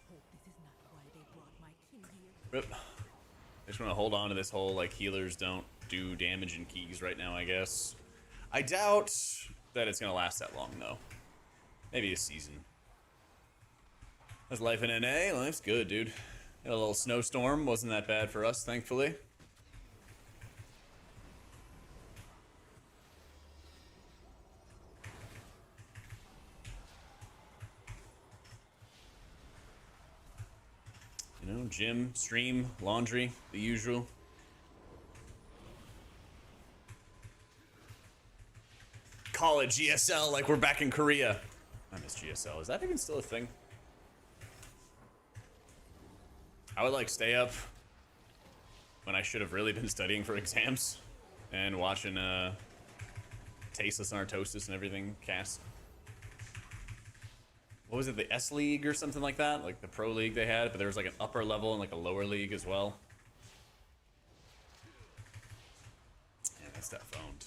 this is not why they brought my king here. Rip. I just want to hold on to this whole, like, healers don't do damage in keys right now, I guess. I doubt that it's going to last that long, though. Maybe a season. That's life in NA. Life's good, dude. Had a little snowstorm. Wasn't that bad for us, thankfully. You know, gym, stream, laundry, the usual. College GSL, like we're back in Korea. I miss GSL. Is that even still a thing? I would like stay up when I should have really been studying for exams and watching Tasteless and Artosis and everything cast. What was it, the S League or something like that? Like the pro league they had, but there was like an upper level and like a lower league as well. Yeah, that's that phoned.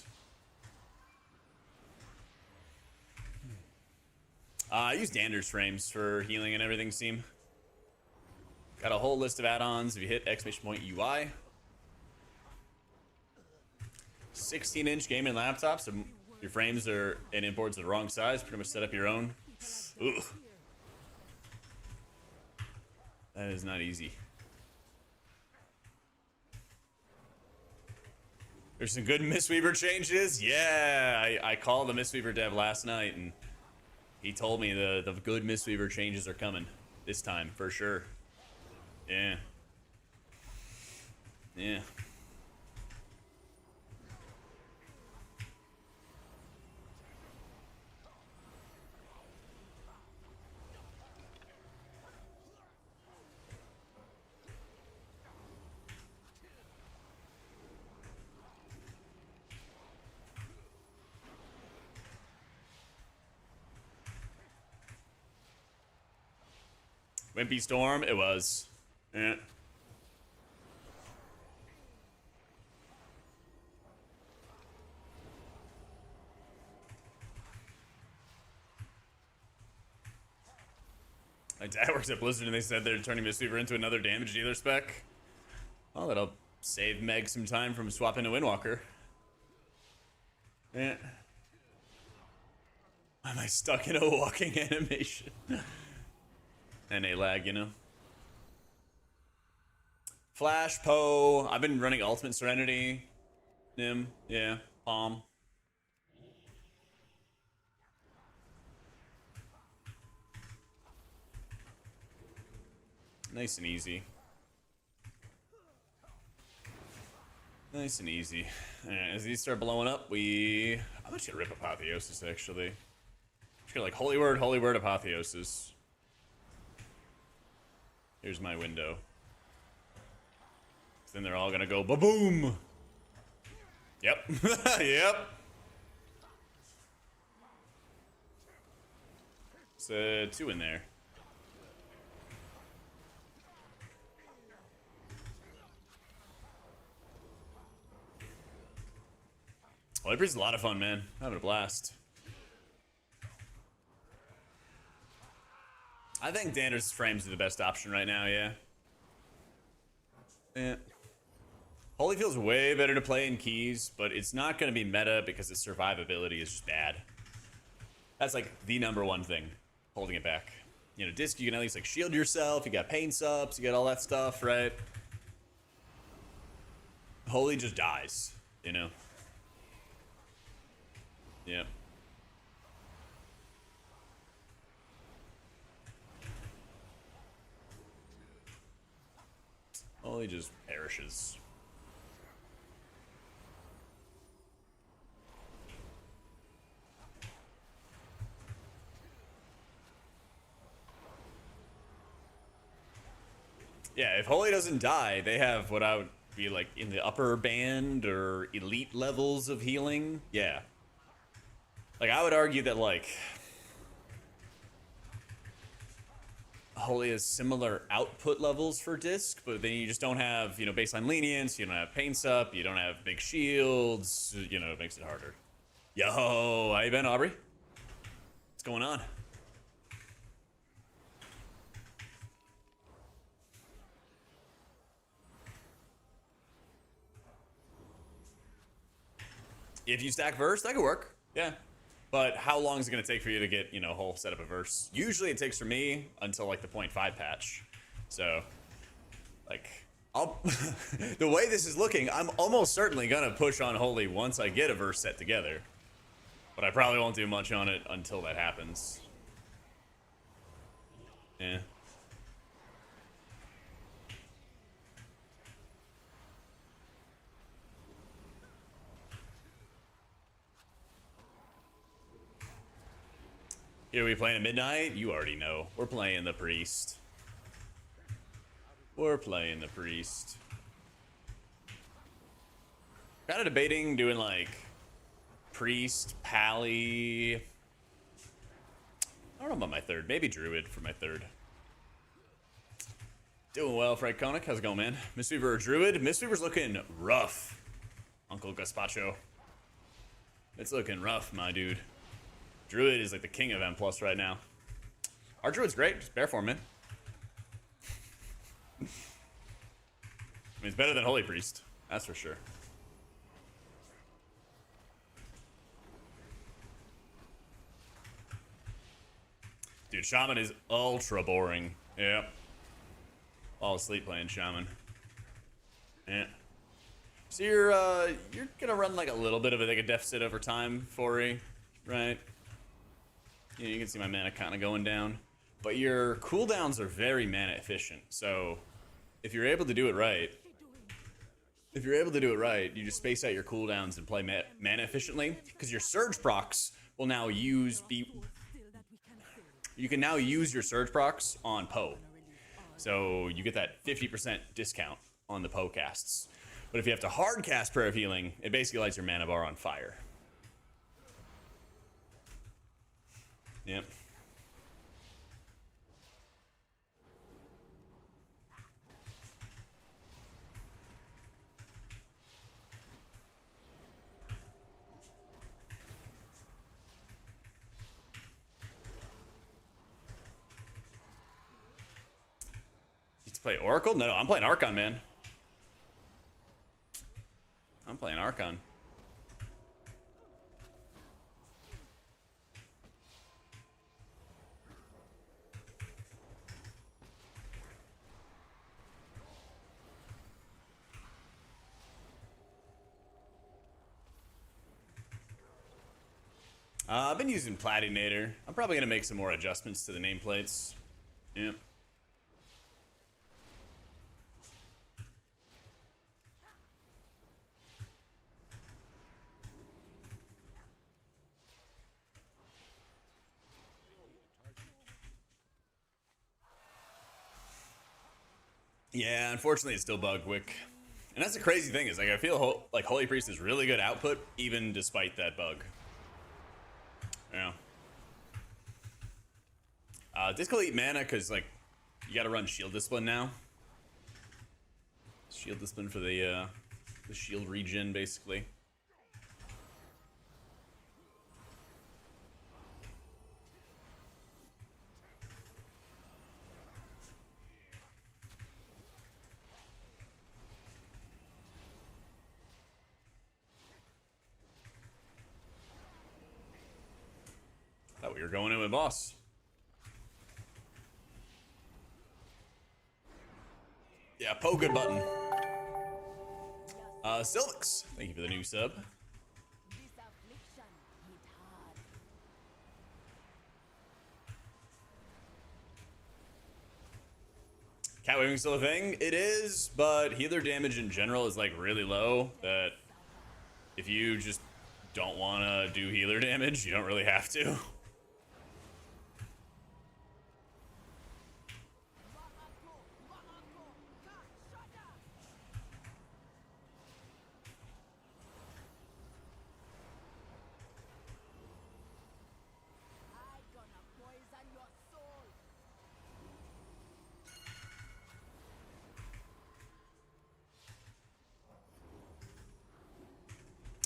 I use Dander's frames for healing and everything, Steam. Got a whole list of add-ons. If you hit !UI. 16-inch gaming laptops. So your frames are and inboards are the wrong size. Pretty much set up your own. Ugh. That is not easy. There's some good Mistweaver changes. Yeah, I called the Mistweaver dev last night, and he told me the good Mistweaver changes are coming this time for sure. Yeah. Yeah. Wimpy Storm, it was. Yeah. My dad works at Blizzard and they said they're turning Mistweaver into another damage dealer spec. Well, that'll save Meg some time from swapping to Windwalker. Yeah. Am I stuck in a walking animation? And a lag, you know? Flash, Poe. I've been running Ultimate Serenity. Nim, yeah. Palm. Nice and easy. Nice and easy. As these start blowing up, I'm actually gonna rip Apotheosis, actually. Just gonna like Holy Word, Apotheosis. Here's my window. Then they're all gonna go ba-boom! Yep. Yep. It's 2 in there. Holy Priest is a lot of fun, man. I'm having a blast. I think Dander's frames are the best option right now, yeah. Yeah. Holy feels way better to play in keys, but it's not going to be meta because its survivability is just bad. That's like the #1 thing holding it back. You know, disc, you can at least like shield yourself, you got pain subs, you got all that stuff, right? Holy just dies, you know? Yep. Holy just perishes. Yeah, if Holy doesn't die, they have what I would be like in the upper band or elite levels of healing. Yeah. Like, I would argue that, like, Holy has similar output levels for disc, but then you just don't have, you know, baseline lenience, you don't have pain sup, you don't have big shields, you know, it makes it harder. Yo, how you been, Aubrey? What's going on? If you stack verse, that could work. Yeah. But how long is it going to take for you to get, you know, a whole set of a verse? Usually it takes for me until like the 0.5 patch. So, like, I'll the way this is looking, I'm almost certainly going to push on Holy once I get a verse set together. But I probably won't do much on it until that happens. Yeah. Here we playing at midnight? You already know. We're playing the priest. We're playing the priest. Kind of debating doing like priest, pally. I don't know about my third. Maybe druid for my third. Doing well, Frank Koenig. How's it going, man? Mistweaver or druid? Mistweaver's looking rough. Uncle Gazpacho. It's looking rough, my dude. Druid is like the king of M+ right now. Our druid's great. Just bear form, man. I mean, it's better than Holy Priest. That's for sure. Dude, Shaman is ultra boring. Yep. Fall asleep playing Shaman. Yeah. So you're gonna run like a little bit of a deficit over time, Fori, right? Yeah, you can see my mana kind of going down, but your cooldowns are very mana efficient. So if you're able to do it right, you just space out your cooldowns and play mana efficiently, because your surge procs will now you can now use your surge procs on Poe. So you get that 50% discount on the Poe casts. But if you have to hard cast Prayer of Healing, it basically lights your mana bar on fire. Yep. You to play Oracle? No, I'm playing Archon, man. I'm playing Archon. I've been using Platinator. I'm probably going to make some more adjustments to the nameplates. Yep. Yeah, unfortunately, it's still bug wick. And that's the crazy thing is, like, I feel like Holy Priest is really good output, even despite that bug. Yeah. Disco eat mana, because, like, you gotta run Shield Discipline now. Shield Discipline for the shield regen, basically. Thought we were going in with boss. Yeah, Poe good button. Silvix, thank you for the new sub. Cat waving still a thing? It is, but healer damage in general is like really low. That if you just don't want to do healer damage, you don't really have to.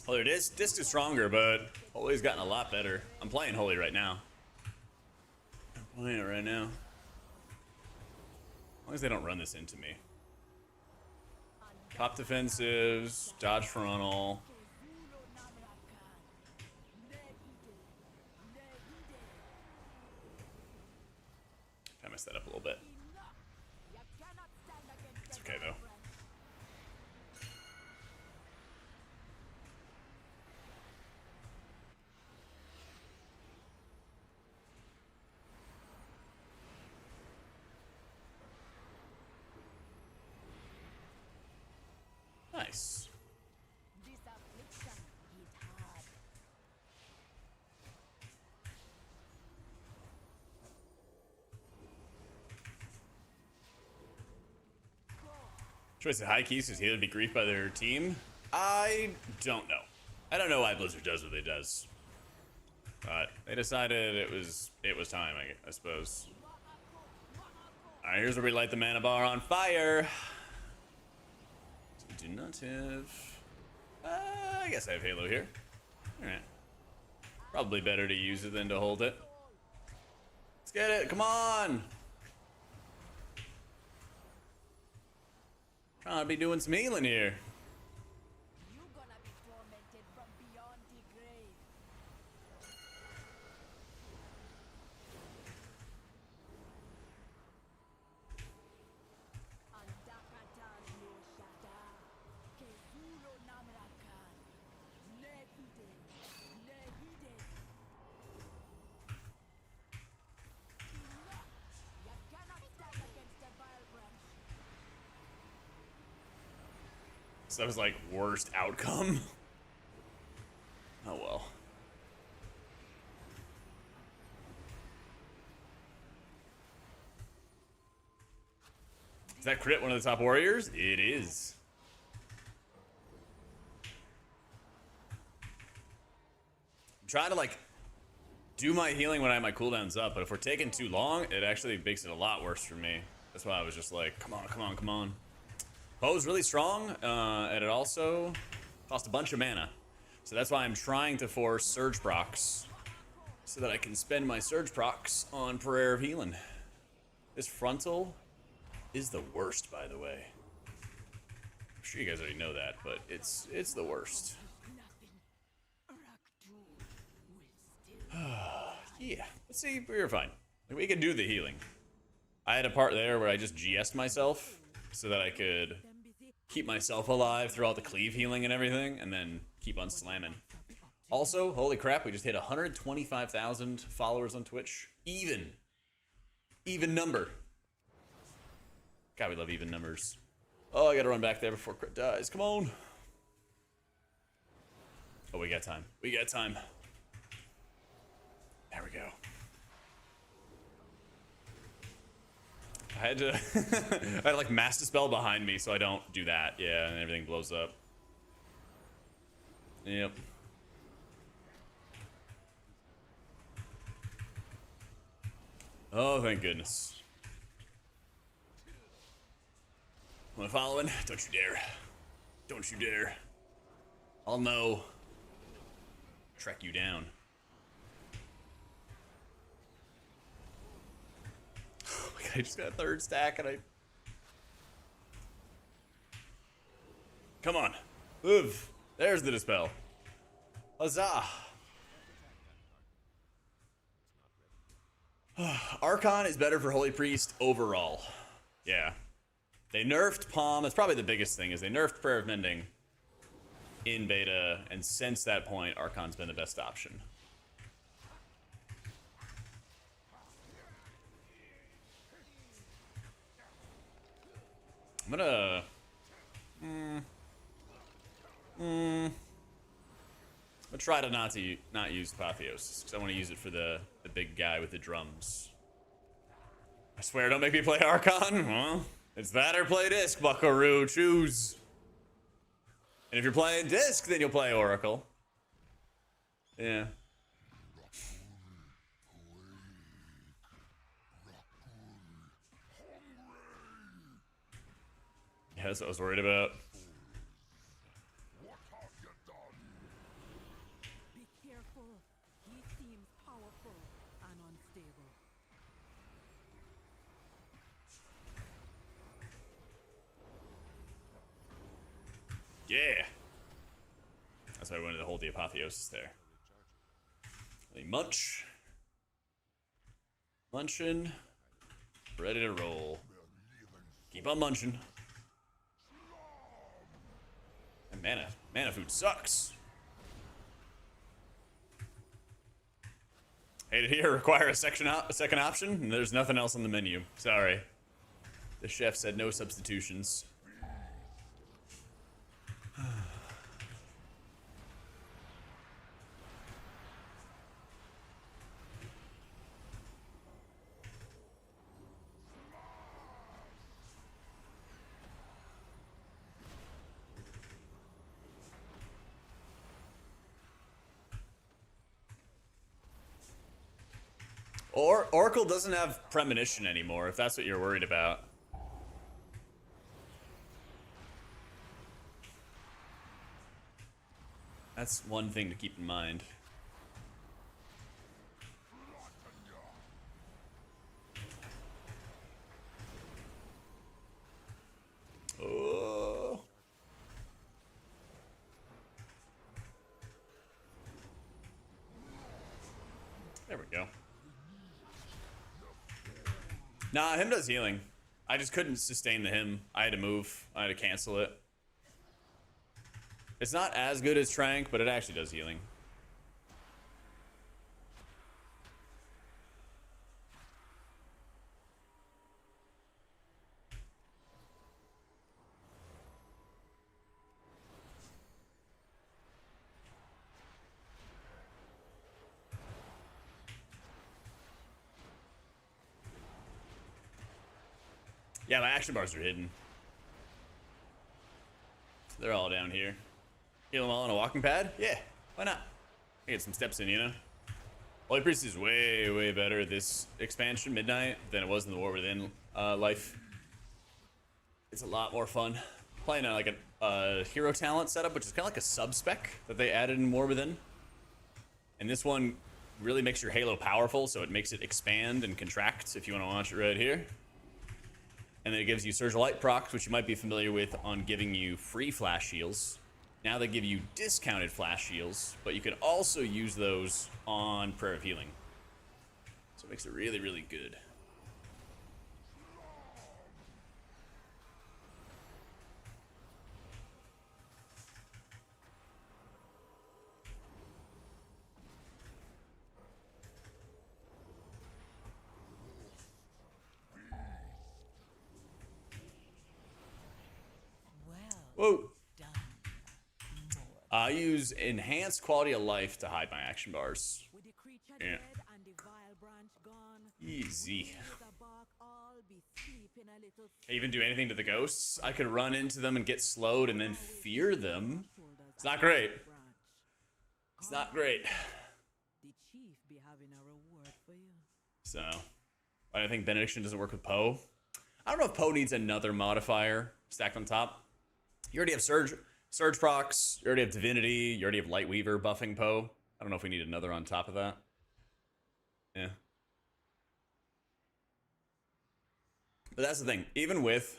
Oh, there it is. Disc is stronger, but Holy's gotten a lot better. I'm playing Holy right now. Playing it right now. As long as they don't run this into me. Pop defensives, dodge frontal. I messed that up a little bit. It's okay though. Nice. Choice of high keys is healed to be griefed by their team. I don't know. I don't know why Blizzard does what it does. But they decided it was time, I suppose. Alright, here's where we light the mana bar on fire. So we do not have... I guess I have Halo here. Alright. Probably better to use it than to hold it. Let's get it, come on! Trying to be doing some healing here. So that was like worst outcome. Oh well. Is that crit one of the top warriors? It is. I'm trying to like do my healing when I have my cooldowns up, but if we're taking too long, it actually makes it a lot worse for me. That's why I was just like, come on, come on, come on. Poe's really strong, and it also costs a bunch of mana. So that's why I'm trying to force Surge procs, so that I can spend my Surge procs on Prayer of Healing. This frontal is the worst, by the way. I'm sure you guys already know that, but it's the worst. Yeah, let's see, we were fine. Like, we can do the healing. I had a part there where I just GS'd myself so that I could keep myself alive throughout the cleave healing and everything, and then keep on slamming. Also, holy crap, we just hit 125,000 followers on Twitch. Even number. God, we love even numbers. Oh, I gotta run back there before Crit dies. Come on. Oh, we got time. We got time. There we go. I had to, I had like Mass Dispel behind me so I don't do that. Yeah, and everything blows up. Yep. Oh, thank goodness. Am I following? Don't you dare. Don't you dare. I'll know. Track you down. Oh my God, I just got a third stack and I... Come on. Move. There's the Dispel. Huzzah. Archon is better for Holy Priest overall. Yeah. They nerfed Palm. That's probably the biggest thing, is they nerfed Prayer of Mending in beta, and since that point, Archon's been the best option. I'm gonna... I'm gonna try to not use Apotheosis, because I want to use it for the big guy with the drums. I swear, don't make me play Archon. Well, it's that or play Disc, buckaroo. Choose. And if you're playing Disc, then you'll play Oracle. Yeah. Yeah, that's what I was worried about. Be careful. He seems powerful and unstable. That's why I wanted to hold the apotheosis there. They munch. Munching. Ready to roll. Keep on munching. And mana food sucks. Hey, did here require a second option? There's nothing else on the menu. Sorry. The chef said no substitutions. Oracle doesn't have premonition anymore, if that's what you're worried about. That's one thing to keep in mind. Oh. There we go. Nah, him does healing. I just couldn't sustain the him. I had to move. I had to cancel it. It's not as good as Trank, but it actually does healing. Yeah, my action bars are hidden. They're all down here. Heal them all on a walking pad? Yeah, why not? I get some steps in, you know? Holy Priest is way, way better this expansion, Midnight, than it was in the War Within life. It's a lot more fun. Playing like a hero talent setup, which is kind of like a sub-spec that they added in War Within. And this one really makes your Halo powerful, so it makes it expand and contract, if you want to watch it right here. And then it gives you Surge of Light procs, which you might be familiar with on giving you free flash heals. Now they give you discounted flash heals, but you can also use those on Prayer of Healing. So it makes it really, really good. Whoa. I use enhanced quality of life to hide my action bars. Yeah. Easy. I even do anything to the ghosts. I could run into them and get slowed and then fear them. It's not great. It's not great. So, I think Benediction doesn't work with Poe. I don't know if Poe needs another modifier stacked on top. You already have Surge procs, you already have Divinity, you already have Lightweaver buffing Poe. I don't know if we need another on top of that. Yeah. But that's the thing. Even with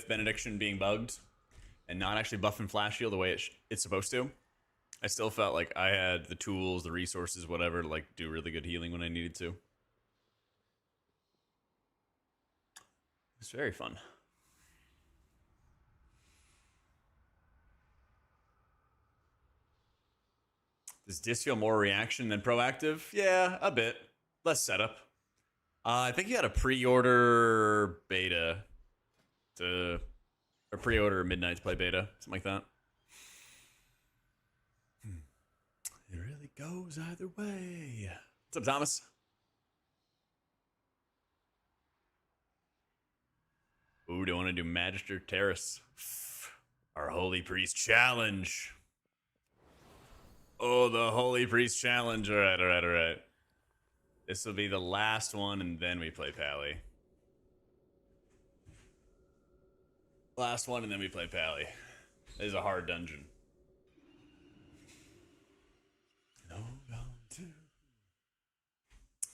Benediction being bugged and not actually buffing Flash Shield the way it's supposed to, I still felt like I had the tools, the resources, whatever, to like do really good healing when I needed to. It's very fun. Does Dis feel more reaction than proactive? Yeah, a bit. Less setup. I think you had a pre-order beta or pre-order Midnight to play beta, something like that. It really goes either way. What's up, Thomas? Ooh, do you want to do Magister Terrace? Our Holy Priest Challenge. Oh, the Holy Priest Challenge. All right. This will be the last one, and then we play Pally. Last one, and then we play Pally. This is a hard dungeon.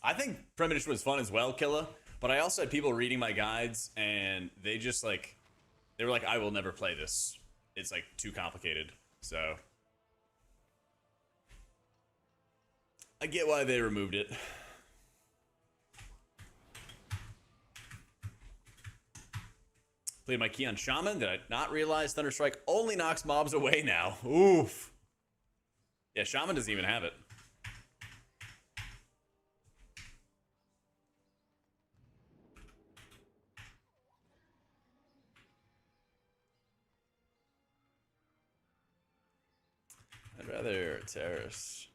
I think Premonition was fun as well, Killa. But I also had people reading my guides, and they just like, they were like, I will never play this. It's like too complicated. So I get why they removed it. Played my key on Shaman. Did I not realize Thunderstrike only knocks mobs away now? Oof. Yeah, Shaman doesn't even have it. I'd rather terrace.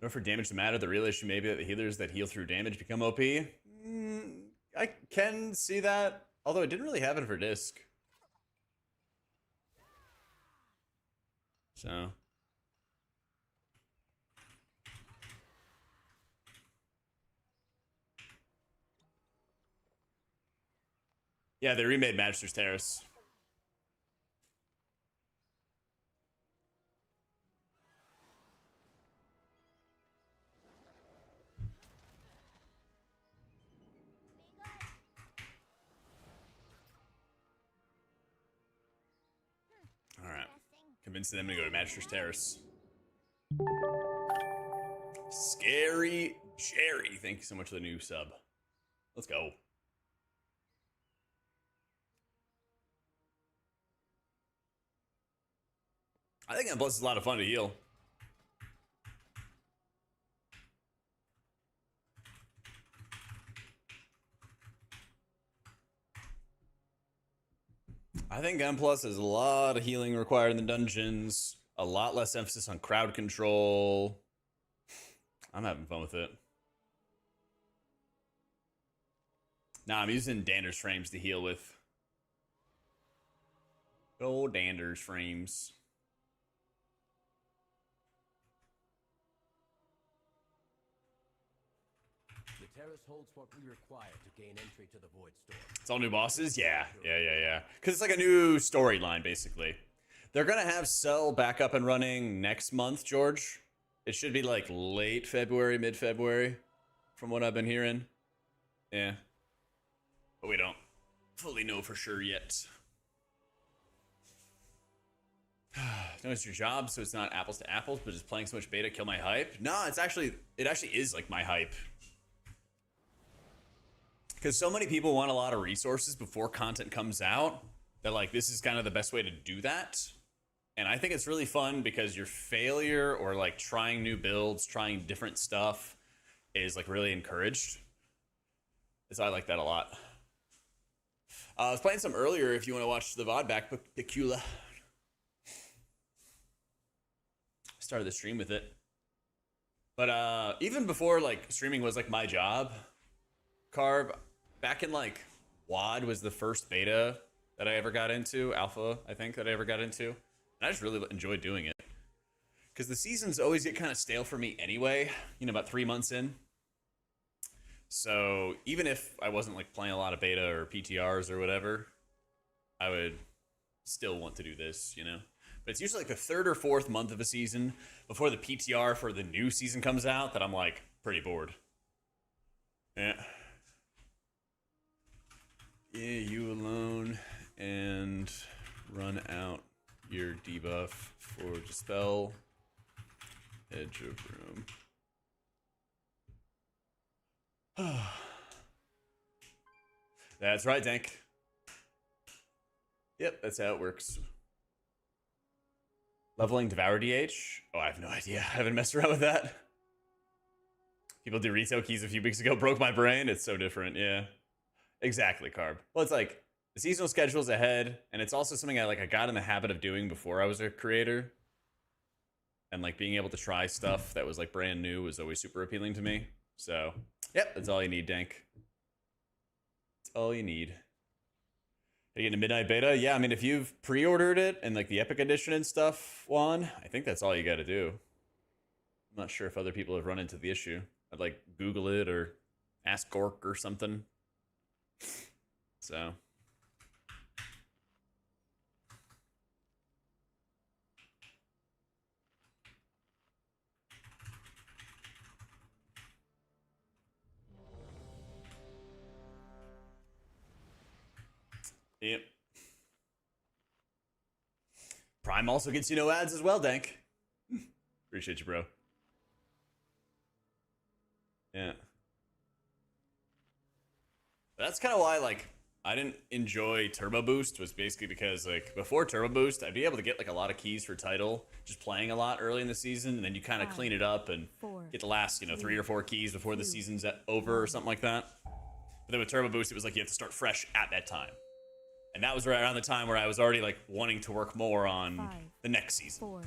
Or for damage to matter, the real issue may be that the healers that heal through damage become OP. I can see that, although it didn't really happen for Disc. So. Yeah, they remade Magister's Terrace. Alright. Convincing them to go to Magister's Terrace. Scary Jerry. Thank you so much for the new sub. Let's go. I think that plus is a lot of fun to heal. I think Gun Plus is a lot of healing required in the dungeons, a lot less emphasis on crowd control. I'm having fun with it. Nah, I'm using Dander's frames to heal with. Oh, Dander's frames. The terrace holds what we require to gain entry to the Void Storm. It's all new bosses? Yeah. Because it's like a new storyline, basically. They're going to have Cell back up and running next month, George. It should be like late February, mid-February, from what I've been hearing. Yeah. But we don't fully know for sure yet. No, it's your job, so it's not apples to apples, but just playing so much beta kill my hype? No, it actually is like my hype. Because so many people want a lot of resources before content comes out that like this is kind of the best way to do that. And I think it's really fun because your failure or like trying new builds, trying different stuff is like really encouraged. So I like that a lot. I was playing some earlier if you want to watch the VOD back, Picula. Started the stream with it. But even before like streaming was like my job, Carb, back in like WOD was the first beta that I ever got into, Alpha, I think, that I ever got into. And I just really enjoyed doing it. Because the seasons always get kind of stale for me anyway, you know, about 3 months in. So even if I wasn't like playing a lot of beta or PTRs or whatever, I would still want to do this, you know? But it's usually like the 3rd or 4th month of a season before the PTR for the new season comes out that I'm like pretty bored. Yeah. Yeah, you alone and run out your debuff for Dispel Edge of Room. That's right, Dank. Yep, that's how it works. Leveling Devour DH? Oh, I have no idea. I haven't messed around with that. People do retail keys a few weeks ago. Broke my brain. It's so different. Yeah. Exactly, Carb. Well, it's like the seasonal schedule's ahead, and it's also something I got in the habit of doing before I was a creator. And like being able to try stuff that was like brand new was always super appealing to me. So, yep, that's all you need, Dank. That's all you need. Are you getting a midnight beta? Yeah, I mean, if you've pre-ordered it and like the Epic Edition and stuff, Juan, I think that's all you got to do. I'm not sure if other people have run into the issue. I'd like Google it or ask Gork or something. So. Yep. Prime also gets you no ads as well, Dank. Appreciate you, bro. Yeah. That's kind of why, like, I didn't enjoy Turbo Boost, was basically because, like, before Turbo Boost, I'd be able to get, like, a lot of keys for title, just playing a lot early in the season, and then you kind of clean it up and get the last, you know, 3 or 4 keys before the season's over or something like that. But then with Turbo Boost, it was like you have to start fresh at that time. And that was right around the time where I was already, like, wanting to work more on the next season. 4,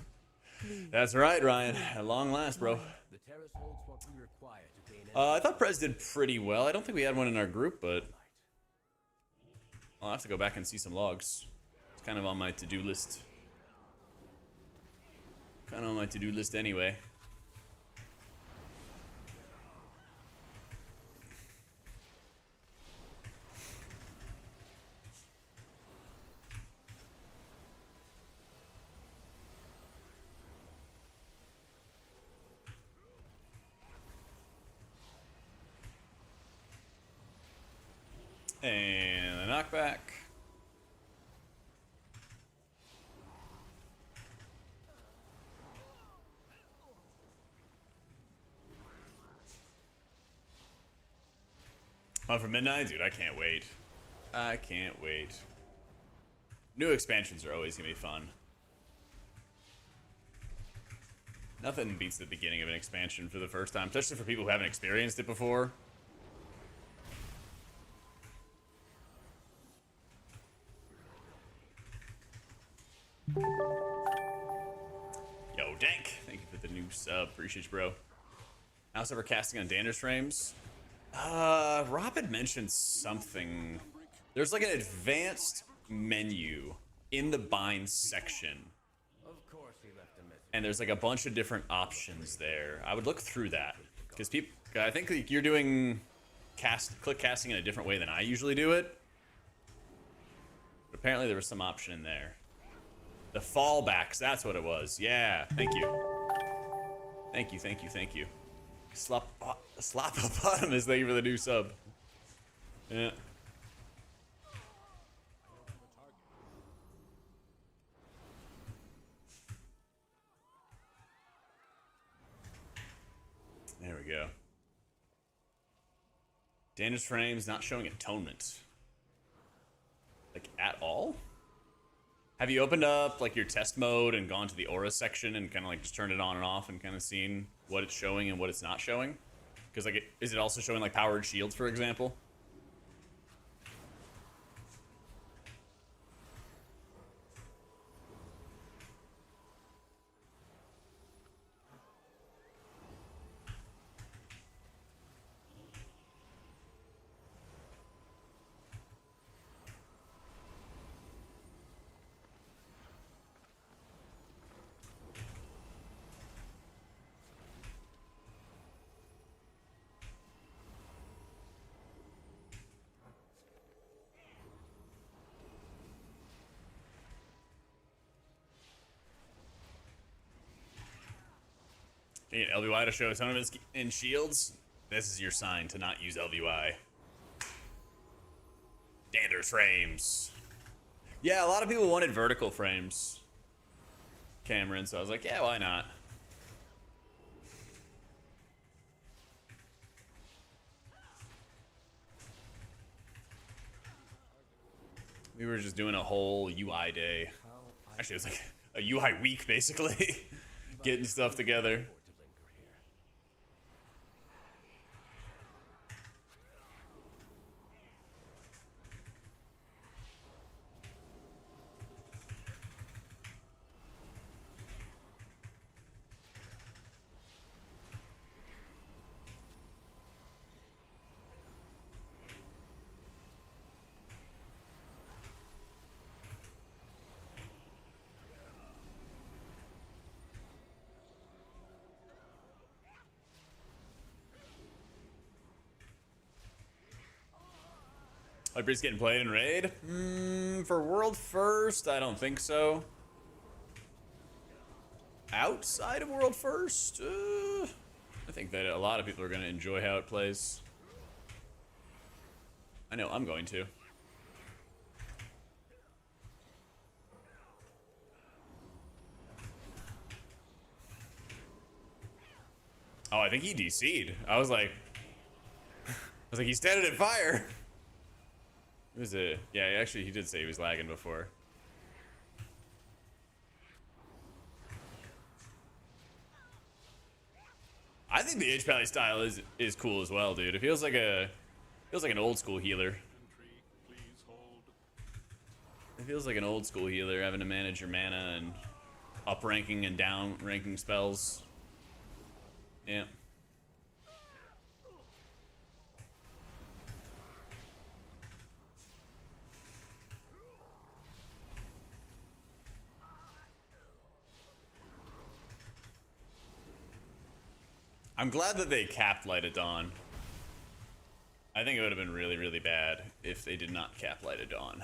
3. That's right, Ryan. At long last, bro. The terrace holds what we require to gain I thought Prez did pretty well. I don't think we had one in our group, but I'll have to go back and see some logs. It's kind of on my to-do list. Kind of on my to-do list anyway. And a knockback. On for midnight? Dude, I can't wait. I can't wait. New expansions are always gonna be fun. Nothing beats the beginning of an expansion for the first time, especially for people who haven't experienced it before. Yo, Dank, thank you for the new sub. Appreciate you, bro. House ever casting on Dander's frames? Rob had mentioned something. There's like an advanced menu in the bind section. Of course he left a message. And there's like a bunch of different options there. I would look through that. Because people, I think like you're doing click casting in a different way than I usually do it. But apparently there was some option in there. The fallbacks, that's what it was. Yeah, thank you. Thank you, thank you, thank you. Slopopotamus, thank you for the new sub. Yeah. There we go. Dangerous frames not showing atonement. Like, at all? Have you opened up, like, your test mode and gone to the aura section and kind of, like, just turned it on and off and kind of seen what it's showing and what it's not showing? Because, like, is it also showing, like, powered shields, for example? Can you get LVY to show a ton of its in shields? This is your sign to not use LVY. Dander's frames. Yeah, a lot of people wanted vertical frames, Cameron, so I was like, yeah, why not? We were just doing a whole UI day. Actually, it was like a UI week, basically. Getting stuff together. Hyper's getting played in Raid? For World First, I don't think so. Outside of World First, I think that a lot of people are going to enjoy how it plays. I know I'm going to. Oh, I think he DC'd. I was like, he standing in fire. It was a, yeah, actually, he did say he was lagging before. I think the H-Pally style is cool as well, dude. It feels like an old school healer. It feels like an old school healer having to manage your mana and up ranking and down ranking spells. Yeah. I'm glad that they capped Light of Dawn. I think it would have been really, really bad if they did not cap Light of Dawn.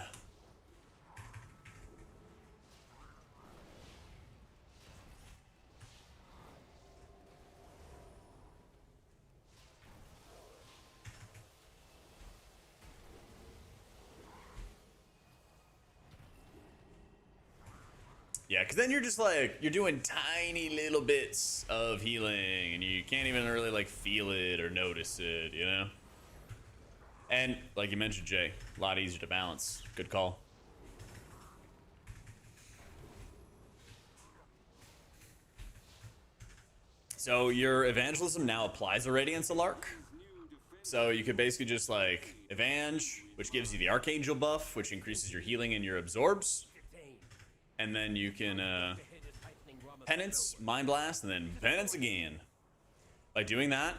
Yeah, because then you're just like, you're doing tiny little bits of healing and you can't even really like feel it or notice it, you know? And like you mentioned, Jay, a lot easier to balance. Good call. So your evangelism now applies a Radiance Alarc. So you could basically just like Evangel, which gives you the Archangel buff, which increases your healing and your absorbs. And then you can Penance, Mind Blast, and then Penance again. By doing that,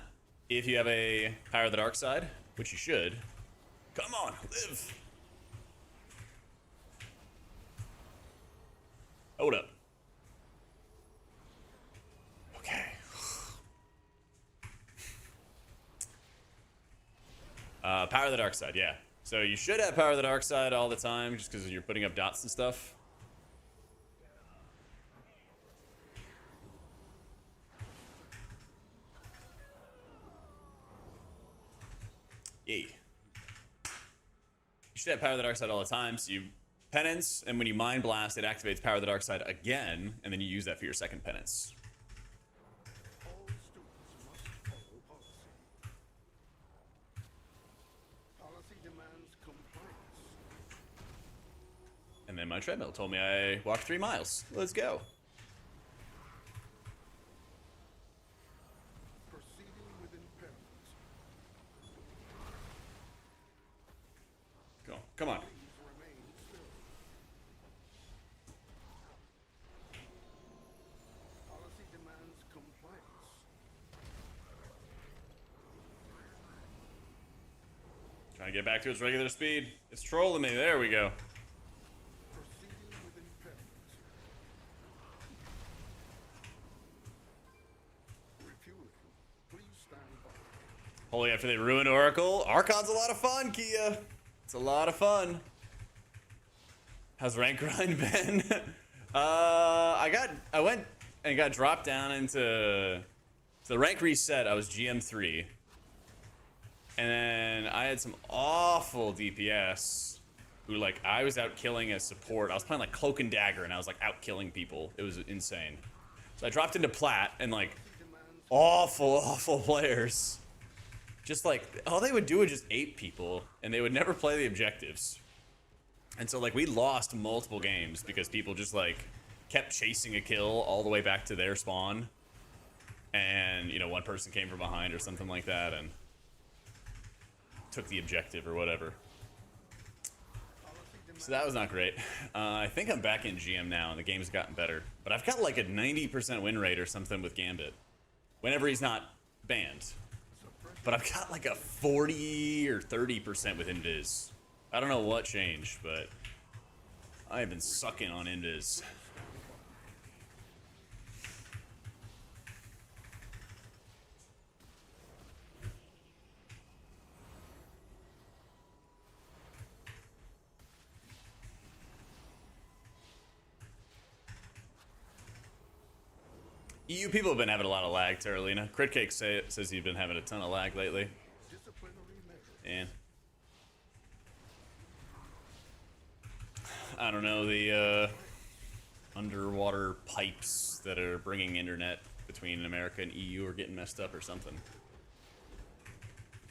if you have a Power of the Dark Side, which you should, come on, live. Hold up. Okay. Power of the Dark Side, yeah. So you should have Power of the Dark Side all the time, just because you're putting up dots and stuff. Yay. You should have Power of the Dark Side all the time, so you Penance, and when you Mind Blast, it activates Power of the Dark Side again, and then you use that for your second Penance. All students must follow policy. Policy demands compliance. And then my treadmill told me I walked 3 miles. Let's go. Proceeding with impairment. Go. Come on. Please remain still. Policy demands compliance. Trying to get back to its regular speed. It's trolling me. There we go. Proceeding with impairment. Refueling. Please stand by. Holy, after they ruined Oracle, Archon's a lot of fun, Kia. It's a lot of fun. How's rank grind been? I went and got dropped down into the rank reset. I was GM3. And then I had some awful DPS who, like, I was out killing as support. I was playing like Cloak and Dagger and I was like out killing people. It was insane. So I dropped into Plat and like awful players. Just like, all they would do was just ape people and they would never play the objectives. And so like we lost multiple games because people just like kept chasing a kill all the way back to their spawn. And, you know, one person came from behind or something like that and took the objective or whatever. So that was not great. I think I'm back in GM now and the game's gotten better. But I've got like a 90% win rate or something with Gambit. Whenever he's not banned. But I've got like a 40 or 30% with Invis. I don't know what changed, but I have been sucking on Invis. EU people have been having a lot of lag, Terralina. Crit Cake says you've been having a ton of lag lately. Disciplinary measures. And I don't know, the underwater pipes that are bringing internet between America and EU are getting messed up or something.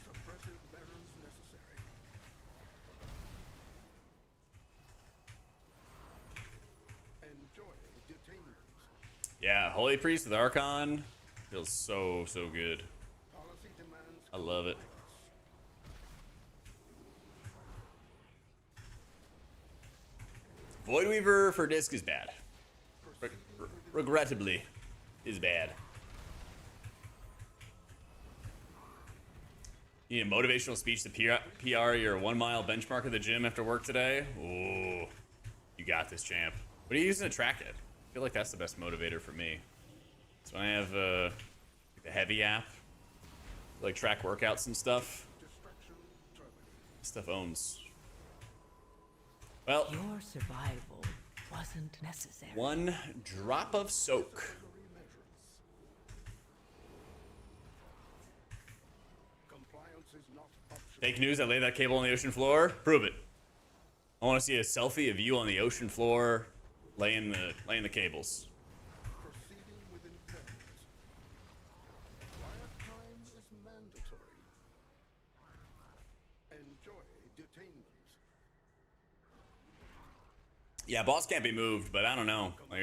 Suppressive barons necessary. Enjoy detainers. Yeah, Holy Priest with Archon feels so good. Policy demands. I love it. Voidweaver for disc is bad. Regrettably, is bad. You need a motivational speech to PR your 1 mile benchmark at the gym after work today. Ooh, you got this, champ. What are you using to track it? I feel like that's the best motivator for me. So I have the heavy app, like track workouts and stuff. Stuff owns. Well, Your survival wasn't necessary. 1 drop of soak. Compliance is not optional. Fake news, I laid that cable on the ocean floor. Prove it. I want to see a selfie of you on the ocean floor laying the cables. Proceeding with intent. Quiet time is mandatory. Enjoy detainment. Yeah, boss can't be moved, but I don't know. Like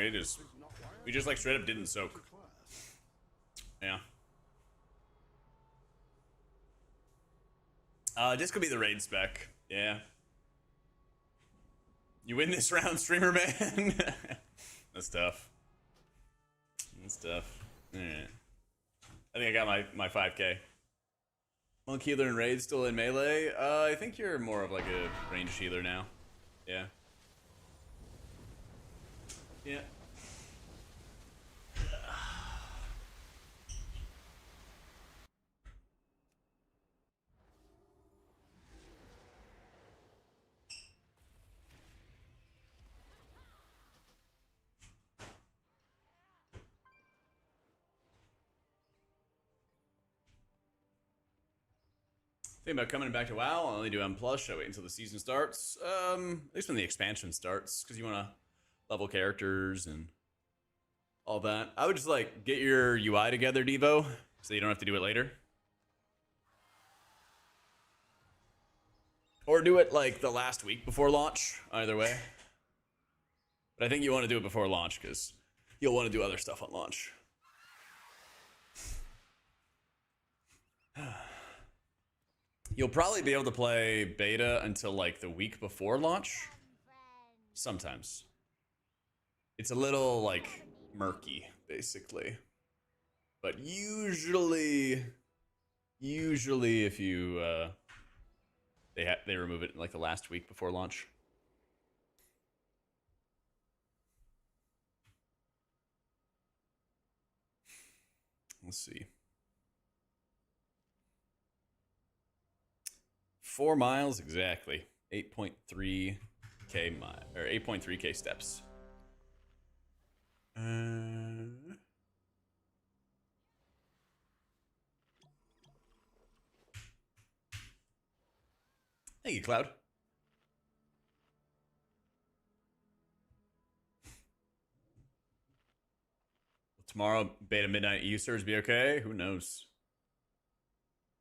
we just like straight up didn't soak. Yeah. This could be the raid spec. Yeah. You win this round, streamer man. That's tough. That's tough. Alright. I think I got my 5k. Monk healer and raid still in melee. I think you're more of like a ranged healer now. Yeah. Yeah. Thinking about coming back to WoW. I'll only do M+. Should I wait until the season starts? At least when the expansion starts, because you want to level characters and all that. I would just like get your UI together, Devo, so you don't have to do it later. Or do it like the last week before launch, either way. But I think you want to do it before launch because you'll want to do other stuff on launch. You'll probably be able to play beta until like the week before launch. Sometimes. It's a little like murky, basically. But usually if you they remove it like the last week before launch. Let's see. 4 miles exactly. 8.3k mile or 8.3k steps. Thank you, Cloud. Tomorrow, beta midnight EU servers be okay? Who knows?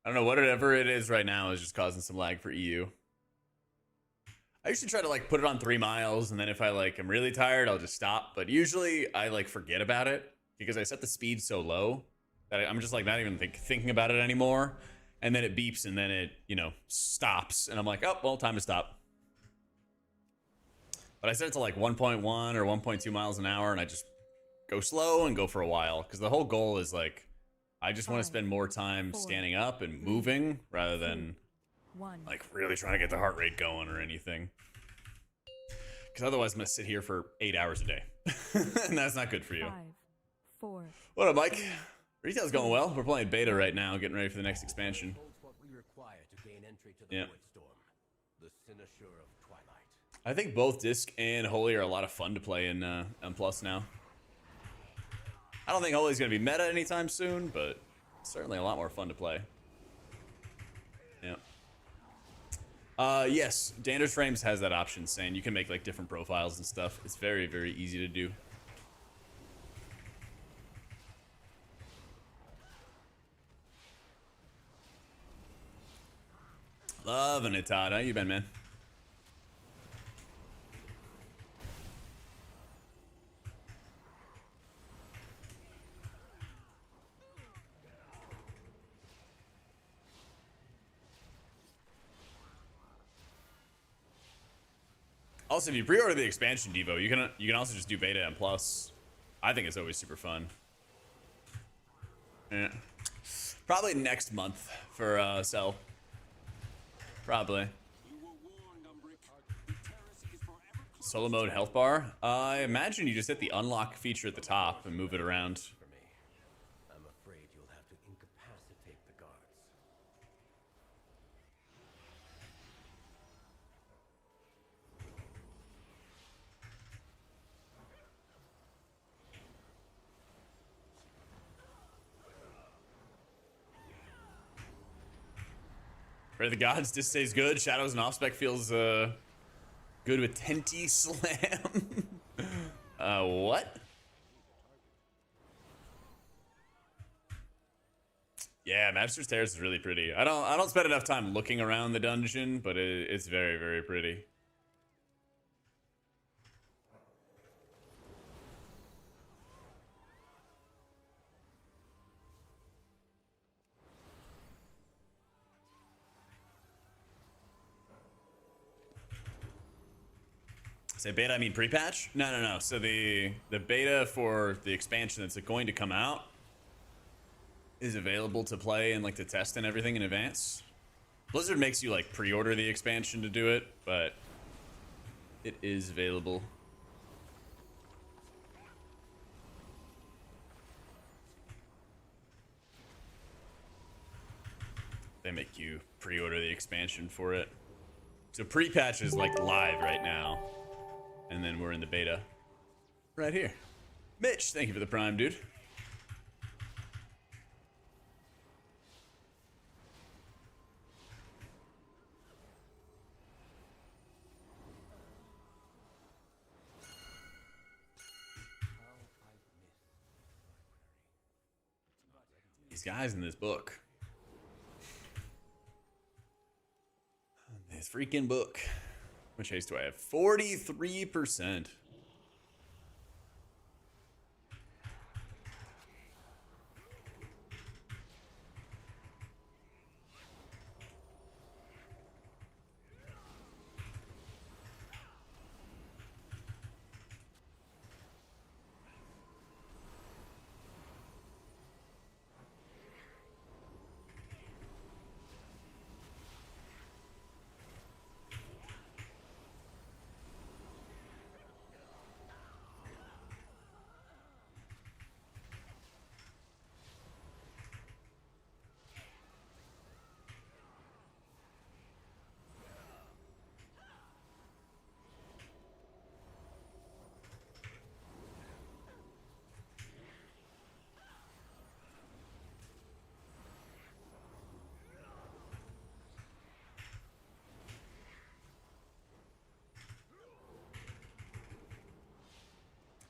I don't know, whatever it is right now is just causing some lag for EU. I usually try to like put it on 3 miles, and then if I like am really tired, I'll just stop. But usually I like forget about it because I set the speed so low that I'm just like not even thinking about it anymore. And then it beeps and then it, you know, stops. And I'm like, oh, well, time to stop. But I set it to like 1.1 or 1.2 miles an hour, and I just go slow and go for a while. Because the whole goal is like, I just want to spend more time standing up and moving rather than like really trying to get the heart rate going or anything. Because otherwise I'm going to sit here for 8 hours a day. And that's not good for you. 5, 4. What up, Mike? Retail's going well. We're playing beta right now, getting ready for the next expansion. Holds what we require to gain entry to the Yeah. Void Storm, the cynosure of Twilight. I think both Disc and Holy are a lot of fun to play in M+ now. I don't think Holy's going to be meta anytime soon, but certainly a lot more fun to play. Yeah. Yes, Dander's Frames has that option saying you can make like different profiles and stuff. It's very, very easy to do. Loving it, Todd. How you been, man? Also, if you pre-order the expansion Devo, you can also just do beta and plus. I think it's always super fun. Yeah. Probably next month for sell. Probably. Solo mode health bar. I imagine you just hit the unlock feature at the top and move it around. For me, I'm afraid you'll have to incapacitate the guards. Pray the gods, this stays good. Shadows and off-spec feels good with Tenty Slam. What? Yeah, Master's Terrace is really pretty. I don't spend enough time looking around the dungeon, but it's very, very pretty. Say beta, I mean pre-patch? No. So the beta for the expansion that's going to come out is available to play and like to test and everything in advance. Blizzard makes you like pre-order the expansion to do it, but it is available. They make you pre-order the expansion for it. So pre-patch is like live right now. And then we're in the beta right here. Mitch, thank you for the prime, dude. These guys in this book. This freaking book. Which haste do I have? 43%.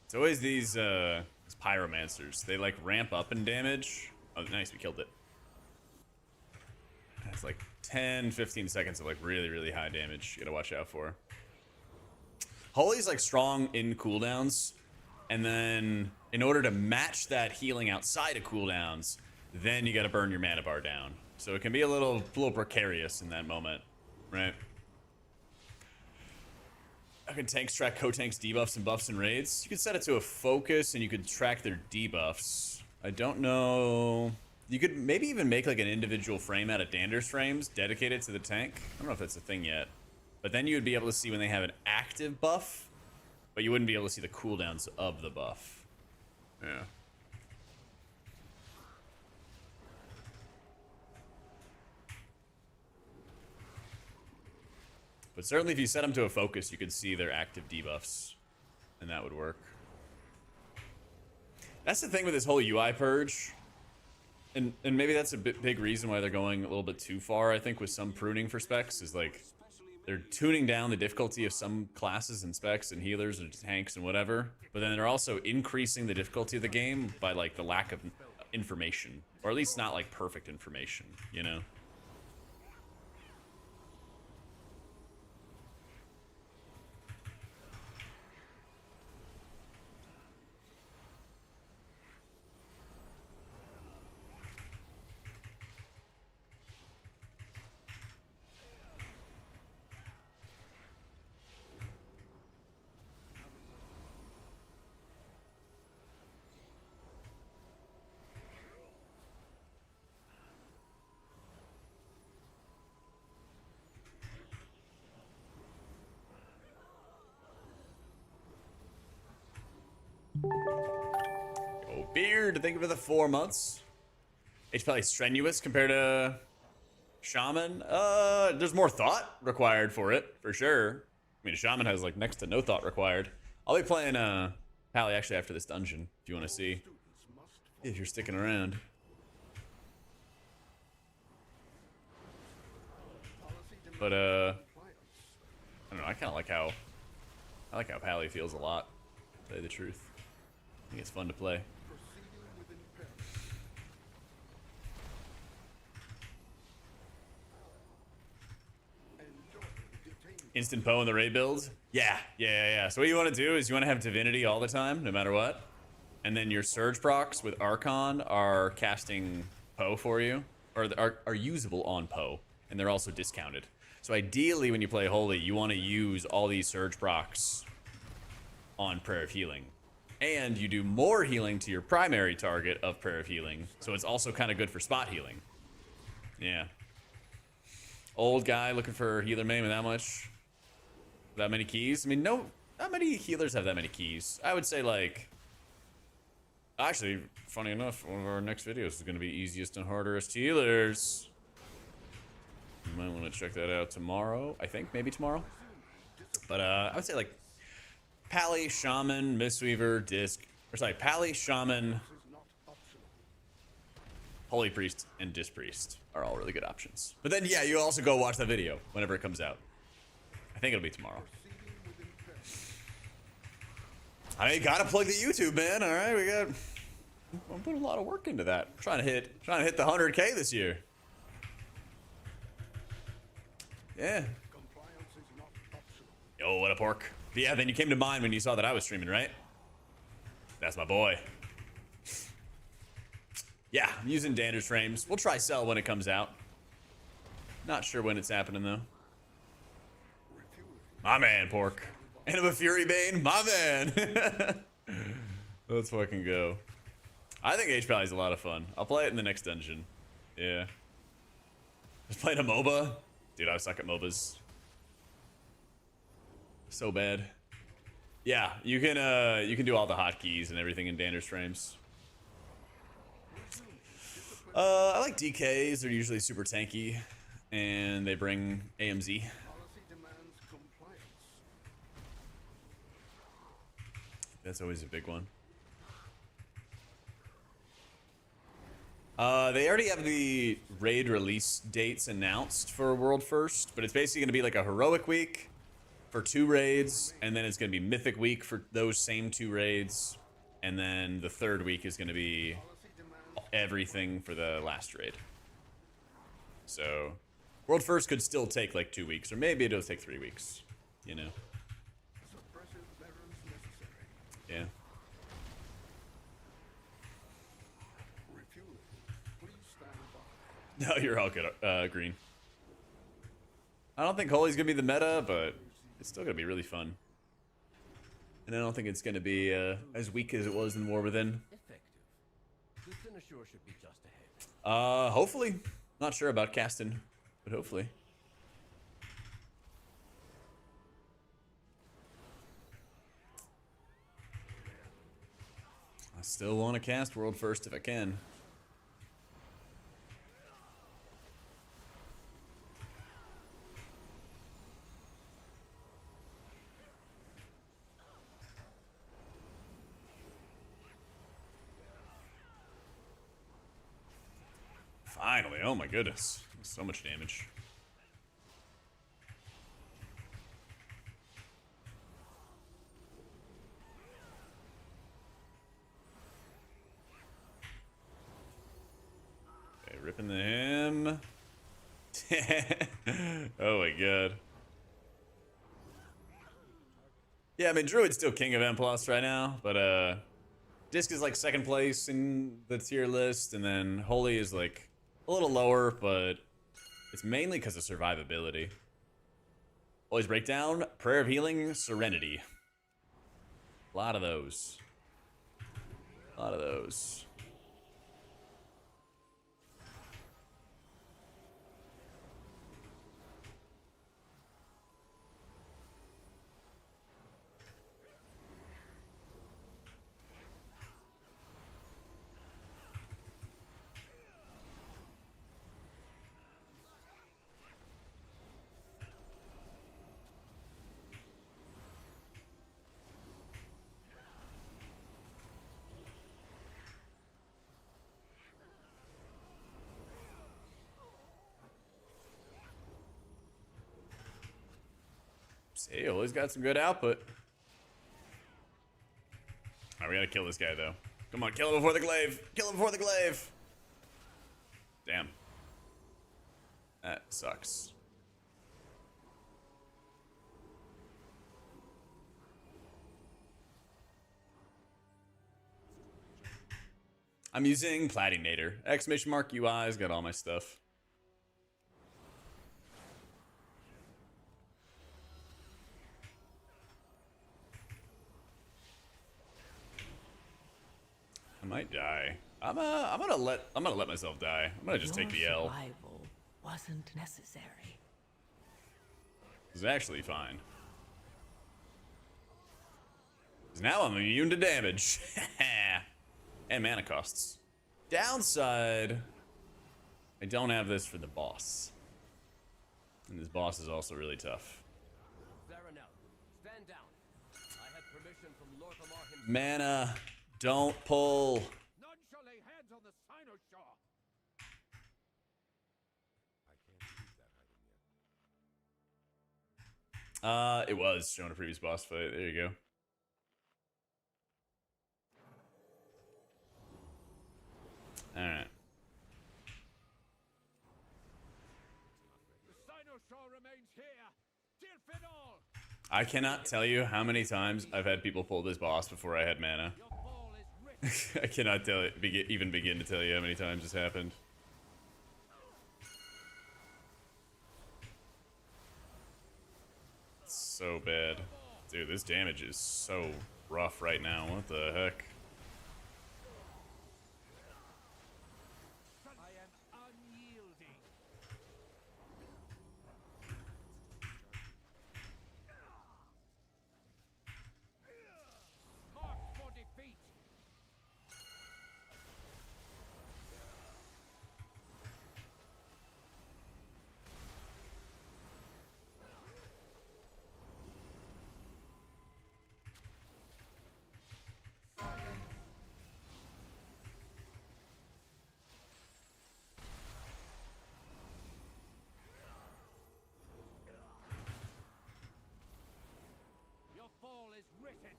It's always these pyromancers. They like ramp up in damage. Oh, nice, we killed it. It's like 10-15 seconds of like really, really high damage you gotta watch out for. Holy's like strong in cooldowns, and then in order to match that healing outside of cooldowns, then you gotta burn your mana bar down. So it can be a little precarious in that moment, right? I can tanks track co-tanks debuffs and buffs and raids. You could set it to a focus and you could track their debuffs. I don't know. You could maybe even make like an individual frame out of Dander's frames dedicated to the tank. I don't know if that's a thing yet. But then you would be able to see when they have an active buff, but you wouldn't be able to see the cooldowns of the buff. Yeah. But certainly if you set them to a focus, you could see their active debuffs, and that would work. That's the thing with this whole UI purge, and maybe that's a big reason why they're going a little bit too far, I think, with some pruning for specs, is like, they're tuning down the difficulty of some classes and specs and healers and tanks and whatever, but then they're also increasing the difficulty of the game by like the lack of information, or at least not like perfect information, you know? Oh, Beard, thank you for the 4 months. It's probably strenuous compared to Shaman. There's more thought required for it, for sure. I mean, Shaman has like next to no thought required. I'll be playing Pally actually after this dungeon, if you want to see. If you're sticking around. But I don't know, I kinda like how Pally feels a lot, to tell you the truth. I think it's fun to play. Instant Poe in the raid build? Yeah. So what you want to do is you want to have Divinity all the time, no matter what. And then your Surge procs with Archon are casting Poe for you. Or are usable on Poe. And they're also discounted. So ideally when you play Holy, you want to use all these Surge procs on Prayer of Healing. And you do more healing to your primary target of Prayer of Healing. So it's also kind of good for spot healing. Yeah. Old guy looking for healer main with that much? That many keys? I mean, no, not many healers have that many keys. I would say like, actually, funny enough, one of our next videos is going to be easiest and hardest healers. You might want to check that out tomorrow. I think maybe tomorrow. But I would say like Pally, Shaman, Mistweaver, Disc. Or sorry, Pally, Shaman, Holy Priest, and Disc Priest are all really good options. But then yeah, you also go watch that video whenever it comes out. I think it'll be tomorrow. I mean, gotta plug the YouTube, man. All right, I'm putting a lot of work into that. Trying to hit the 100K this year. Yeah. Yo, what a pork. But yeah, then you came to mind when you saw that I was streaming, right? That's my boy. Yeah, I'm using Dander's frames. We'll try sell when it comes out. Not sure when it's happening though. My man, Pork. And a Fury Bane, my man. Let's fucking go. I think H Pally is a lot of fun. I'll play it in the next dungeon. Yeah. Just playing a MOBA? Dude, I suck at MOBAs. So bad. Yeah, you can do all the hotkeys and everything in Dander's frames. I like DKs. They're usually super tanky, and they bring AMZ. That's always a big one. They already have the raid release dates announced for World First, but it's basically going to be like a heroic week for 2 raids, and then it's going to be Mythic week for those same 2 raids, and then the 3rd week is going to be everything for the last raid. So World First could still take like 2 weeks, or maybe it'll take 3 weeks, you know. Yeah. No, you're all good, Green. I don't think Holy's gonna be the meta, but it's still gonna be really fun. And I don't think it's gonna be as weak as it was in War Within. The finisher should be just ahead. Hopefully. Not sure about casting, but hopefully. I still want to cast World First if I can. Finally, oh my goodness. So much damage. Okay, ripping the him. Oh my god. Yeah, I mean, Druid's still king of M+ right now, but Disc is like 2nd place in the tier list, and then Holy is like a little lower, but it's mainly because of survivability. Always breakdown, Prayer of Healing, Serenity. A lot of those. A lot of those. See, always got some good output. Alright, we gotta kill this guy though. Come on, kill him before the glaive. Kill him before the glaive. Damn. That sucks. I'm using Platinator. Exclamation mark UI's got all my stuff. I might die. I'm gonna let myself die. I'm gonna just take the L. Survival wasn't necessary. It's actually fine. 'Cause now I'm immune to damage. And mana costs. Downside, I don't have this for the boss. And this boss is also really tough. Fair enough. Stand down. I have permission from Lord Lamar himself. Mana, don't pull. None shall lay hands on the Sinoshaw. It was shown a previous boss fight. There you go. Alright. The Sinoshaw remains here. Till all. I cannot tell you how many times I've had people pull this boss before I had mana. Your fall is written. I cannot tell it, even begin to tell you how many times this happened. It's so bad. Dude, this damage is so rough right now. What the heck? I am unyielding. Mark for defeat. Your fall is written.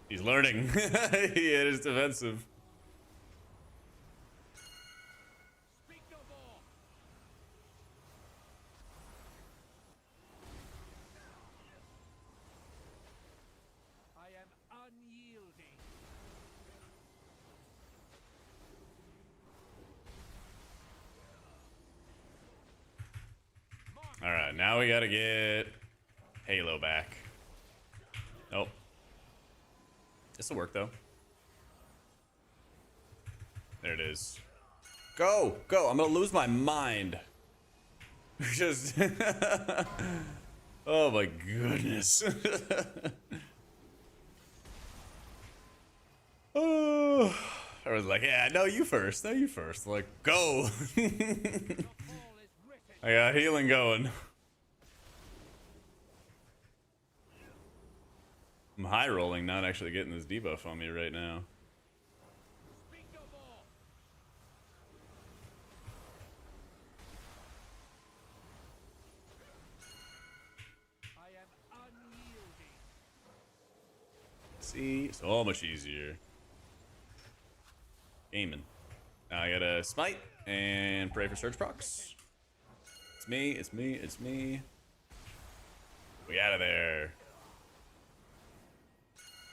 He's learning. He had his defensive. Speak no more. I am unyielding. Alright, now we gotta get Halo back. Nope. This'll work though. There it is. Go! Go! I'm gonna lose my mind. Just. Oh my goodness. Oh. I was like, yeah, no, you first. No, you first. Like, go! I got healing going. I'm high rolling, not actually getting this debuff on me right now. Speak no more. I am unyielding. See, so much easier. Gaming. Now I gotta smite and pray for surge procs. It's me, it's me, it's me. We out of there.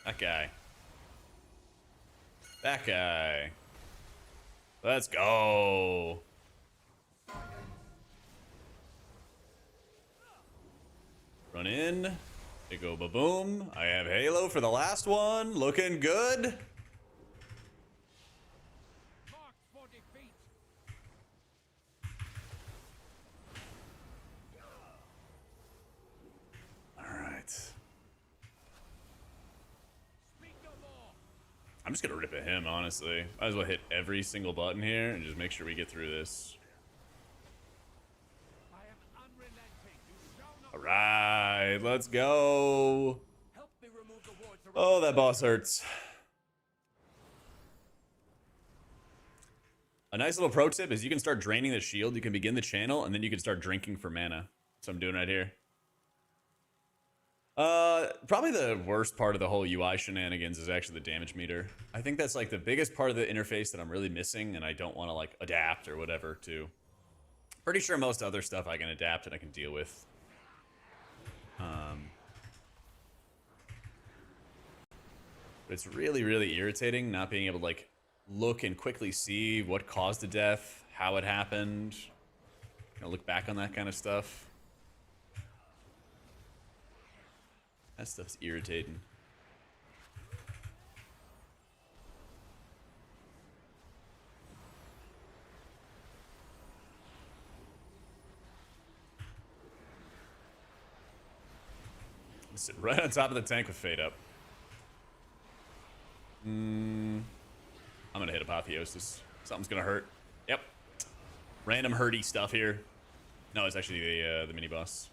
That guy. That guy. Let's go. Run in. They go ba-boom. I have Halo for the last one. Looking good. Mark for defeat. Alright. Speak no more. I'm just gonna rip at him, honestly. Might as well hit every single button here and just make sure we get through this. I am unrelenting. You shall not. Alright, let's go. Help me remove the wards around. Oh, that boss hurts. A nice little pro tip is you can start draining the shield. You can begin the channel, and then you can start drinking for mana. That's what I'm doing right here. Probably the worst part of the whole UI shenanigans is actually the damage meter. I think that's like the biggest part of the interface that I'm really missing, and I don't want to like adapt or whatever to. Pretty sure most other stuff I can adapt and I can deal with. But it's really, really irritating not being able to like look and quickly see what caused the death, how it happened. You know, look back on that kind of stuff. That stuff's irritating. Sit right on top of the tank with fade up. I'm gonna hit Apotheosis. Something's gonna hurt. Yep. Random hurty stuff here. No, it's actually the mini boss.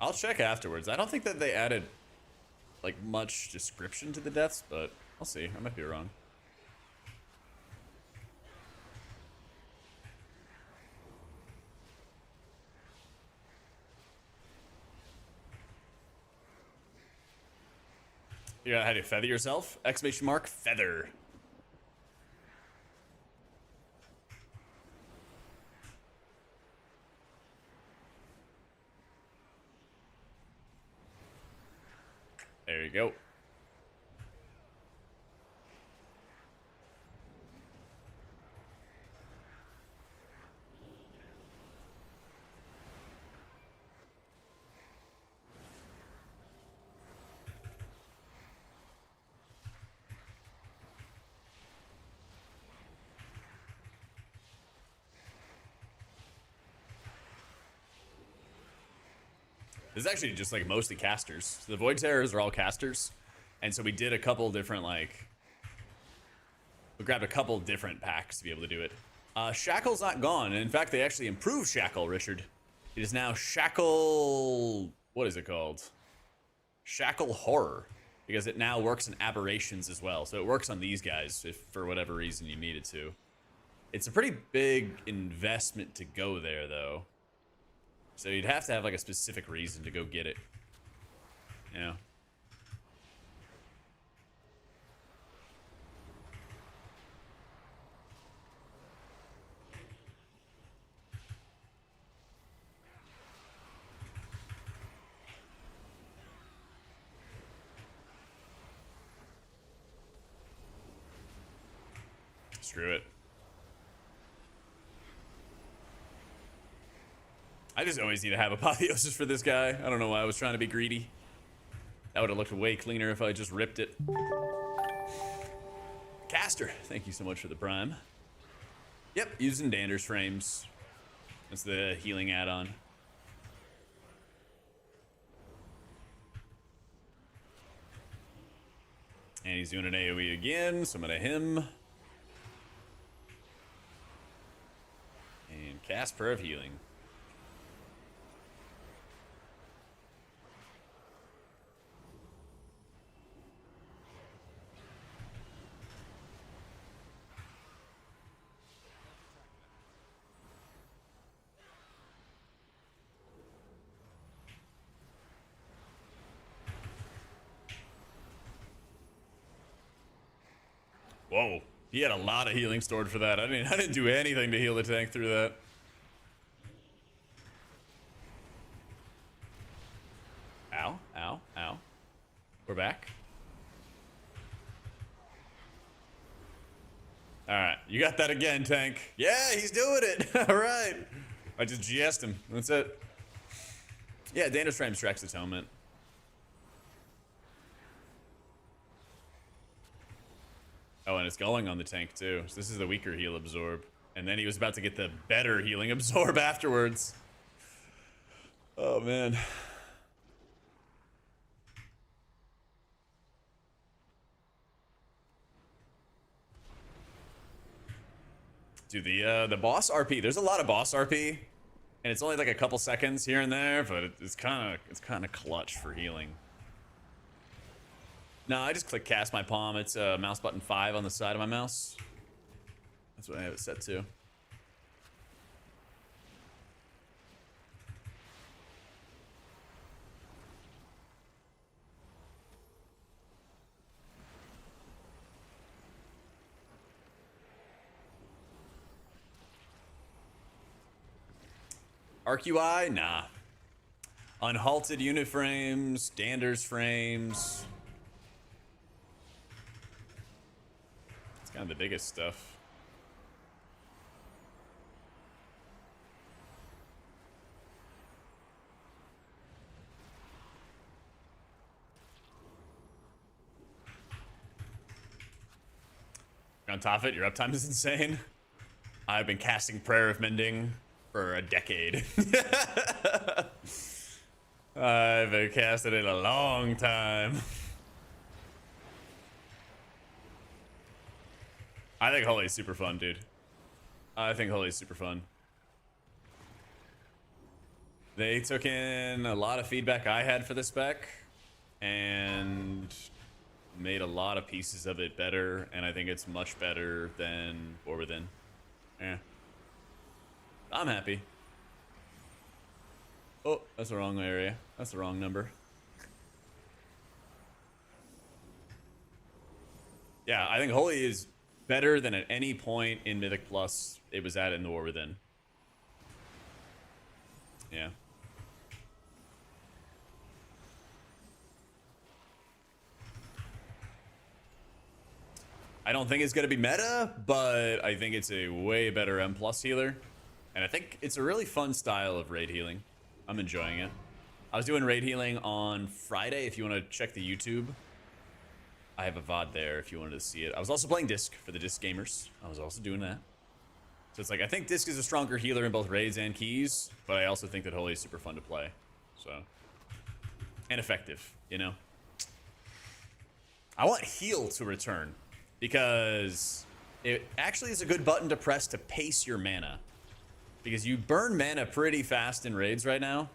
I'll check afterwards. I don't think that they added like much description to the deaths, but I'll see. I might be wrong. You gotta how to feather yourself? Exclamation mark feather. There you go. This is actually just like mostly casters. The Void Terrors are all casters. And so we did a couple different like... We grabbed a couple different packs to be able to do it. Shackle's not gone. And in fact, they actually improved Shackle, Richard. It is now Shackle... What is it called? Shackle Horror. Because it now works in aberrations as well. So it works on these guys if for whatever reason you need it to. It's a pretty big investment to go there, though. So you'd have to have like a specific reason to go get it. Yeah. Screw it. I just always need to have Apotheosis for this guy. I don't know why I was trying to be greedy. That would have looked way cleaner if I just ripped it. Caster, thank you so much for the prime. Yep, using Dander's frames. That's the healing add-on. And he's doing an AoE again, so I'm gonna him. And cast Prayer of Healing. Whoa, he had a lot of healing stored for that. I didn't do anything to heal the tank through that. Ow, ow, ow. We're back. All right, you got that again, tank. Yeah, he's doing it. All right. I just GS'd him. That's it. Yeah, Dander's Frames tracks Atonement. Oh, and it's going on the tank too. So this is the weaker heal absorb. And then he was about to get the better healing absorb afterwards. Oh, man. Dude, the boss RP, there's a lot of boss RP And it's only like a couple seconds here and there, but it's kind of clutch for healing. No, I just click cast my palm. It's mouse button 5 on the side of my mouse. That's what I have it set to. RQI? Nah. Unhalted unit frames, Dander's frames. It's kind of the biggest stuff. On top of it, your uptime is insane. I've been casting Prayer of Mending for a decade. I've been casting it a long time. I think Holy's super fun, dude. I think Holy's super fun. They took in a lot of feedback I had for the spec and made a lot of pieces of it better, and I think it's much better than War Within. Yeah. I'm happy. Oh, that's the wrong area. That's the wrong number. Yeah, I think Holy is better than at any point in Mythic Plus it was at in the War Within. Yeah. I don't think it's going to be meta, but I think it's a way better M+ healer. And I think it's a really fun style of raid healing. I'm enjoying it. I was doing raid healing on Friday, if you want to check the YouTube. I have a VOD there if you wanted to see it. I was also playing Disc for the Disc gamers. I was also doing that. So it's like, I think Disc is a stronger healer in both raids and keys, but I also think that Holy is super fun to play. So, and effective, you know? I want heal to return, because it actually is a good button to press to pace your mana. Because you burn mana pretty fast in raids right now.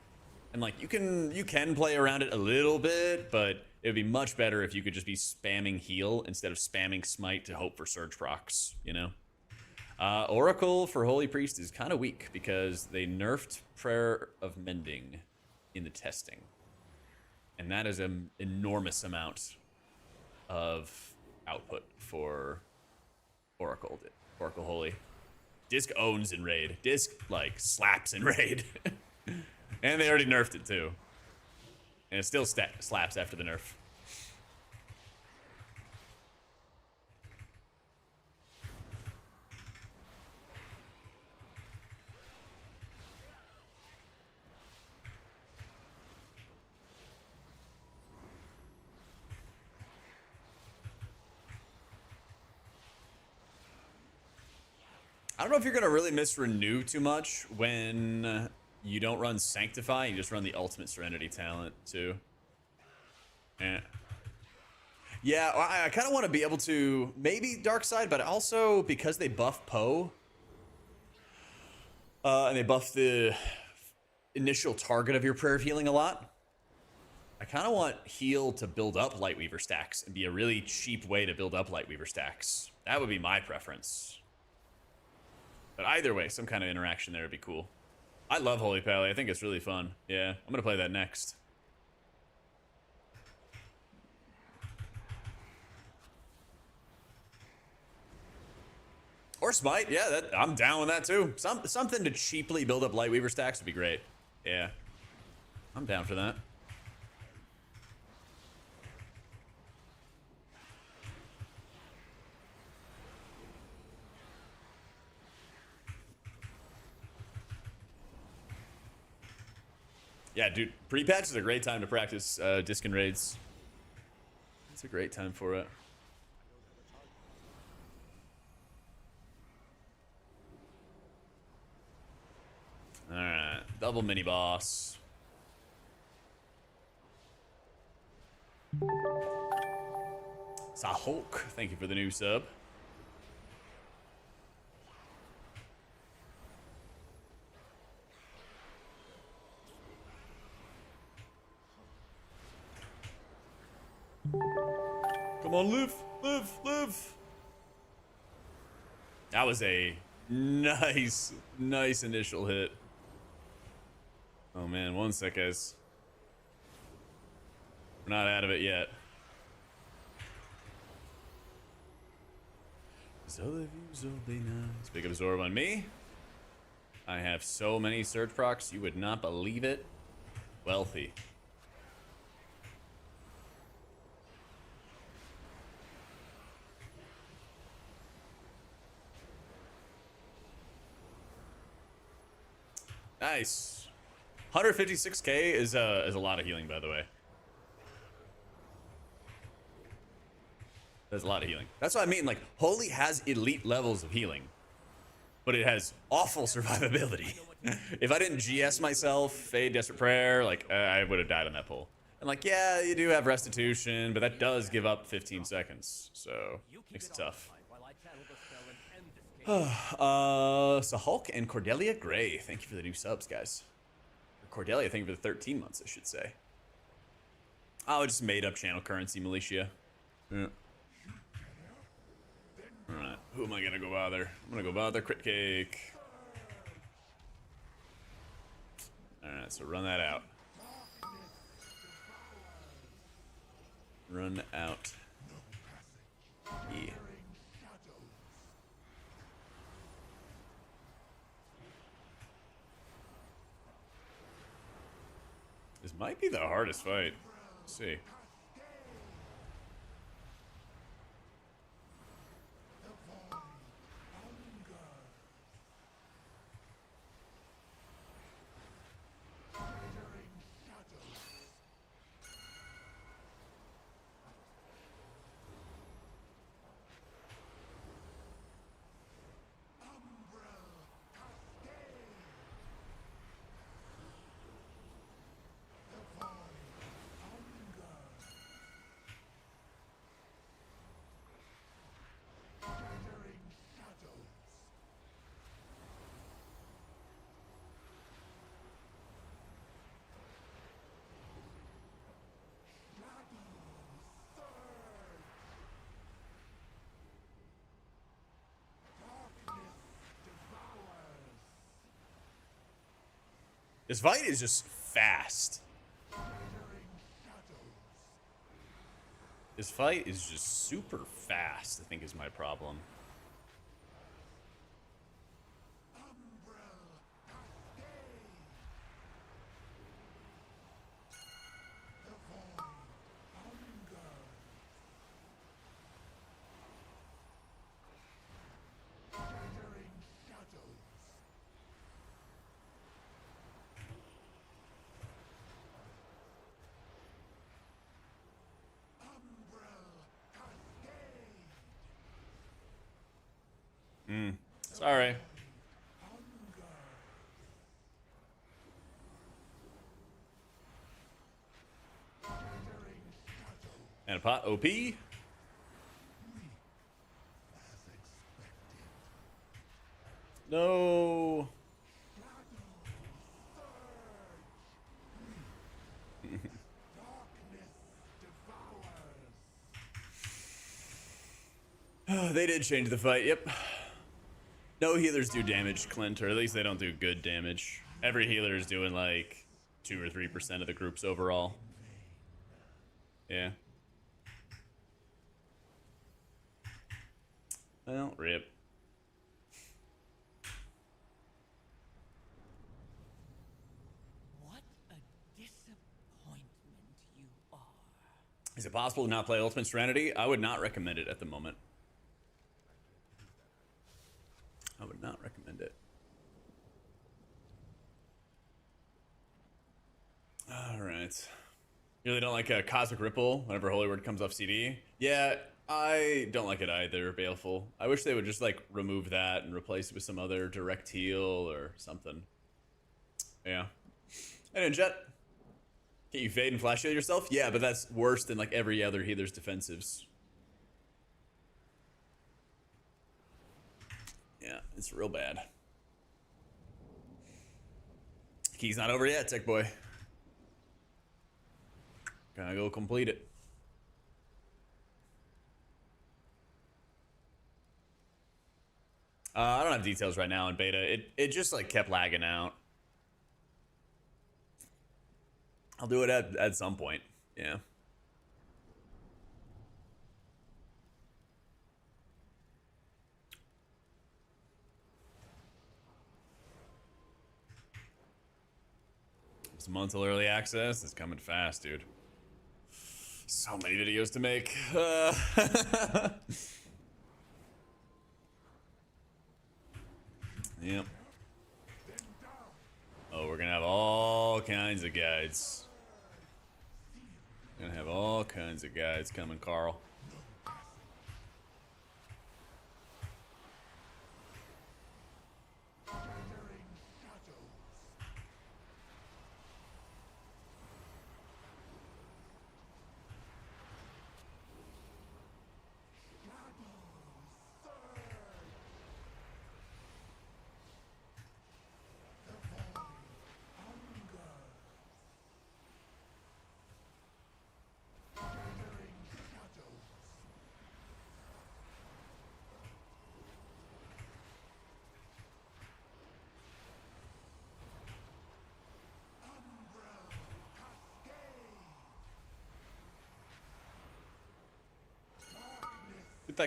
And like you can play around it a little bit, but it would be much better if you could just be spamming heal instead of spamming smite to hope for surge procs, you know? Oracle for Holy Priest is kind of weak because they nerfed Prayer of Mending in the testing. And that is an enormous amount of output for Oracle Holy. Disc owns in raid. Disc like slaps in raid. And they already nerfed it too. And it still slaps after the nerf. I don't know if you're going to really miss Renew too much when you don't run Sanctify. You just run the Ultimate Serenity talent, too. Yeah, I kind of want to be able to... Maybe Dark Side, but also because they buff Poe. And they buff the initial target of your Prayer of Healing a lot. I kind of want Heal to build up Lightweaver stacks and be a really cheap way to build up Lightweaver stacks. That would be my preference. But either way, some kind of interaction there would be cool. I love Holy Pally. I think it's really fun. Yeah, I'm going to play that next. Or Smite. Yeah, I'm down with that too. Something to cheaply build up Lightweaver stacks would be great. Yeah, I'm down for that. Yeah, dude, pre-patch is a great time to practice disc and raids. It's a great time for it. Alright, double mini boss. Sahulk, thank you for the new sub. Come on, live, live, live. That was a nice initial hit. Oh man, one sec, guys. We're not out of it yet. So the views will be nice. Big absorb on me. I have so many surge procs, you would not believe it. Wealthy. Nice. 156k is a lot of healing, by the way. That's a lot of healing. That's what I mean. Like, Holy has elite levels of healing, but it has awful survivability. If I didn't GS myself, Fade, Desperate Prayer, like, I would have died on that pull. And like, yeah, you do have Restitution, but that does give up 15 seconds, so makes it tough. So Hulk and Cordelia Gray, thank you for the new subs, guys. Or Cordelia, thank you for the 13 months, I should say. Oh, just made up channel currency, militia. Yeah. Alright, who am I gonna go bother? I'm gonna go bother Crit Cake. Alright, so run that out. Run out. Yeah. This might be the hardest fight. Let's see. This fight is just fast. This fight is just super fast, I think is my problem. Sorry. And a pot OP. No. They did change the fight, yep. No healers do damage, Clint, or at least they don't do good damage. Every healer is doing like 2 or 3% of the groups overall. Yeah. Well, rip. What a disappointment you are. Is it possible to not play Ultimate Serenity? I would not recommend it at the moment. I would not recommend it. Alright. You really don't like a Cosmic Ripple whenever Holy Word comes off CD? Yeah, I don't like it either, Baleful. I wish they would just like remove that and replace it with some other direct heal or something. Yeah. Hey, Jet. Can you fade and flash heal yourself? Yeah, but that's worse than like every other healer's defensives. Yeah, it's real bad. Key's not over yet, Tech Boy. Gonna go complete it. I don't have details right now in beta. It just like kept lagging out. I'll do it at some point. Yeah. It's a month till early access. It's coming fast, dude. So many videos to make. Yep. Oh, we're gonna have all kinds of guides. Gonna have all kinds of guides coming, Carl.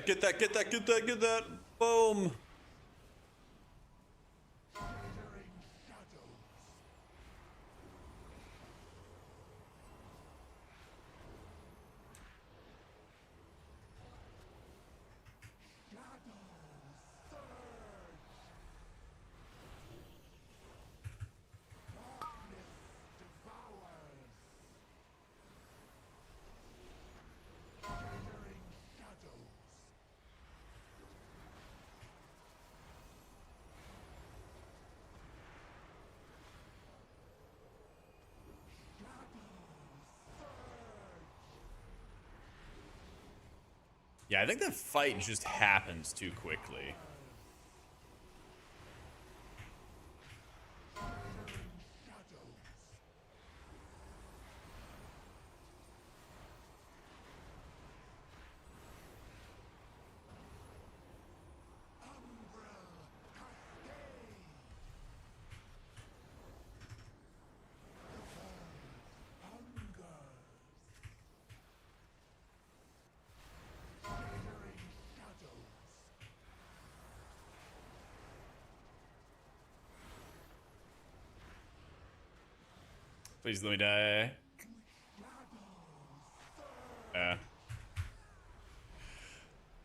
Get that. Boom. Yeah, I think that fight just happens too quickly. Please let me die.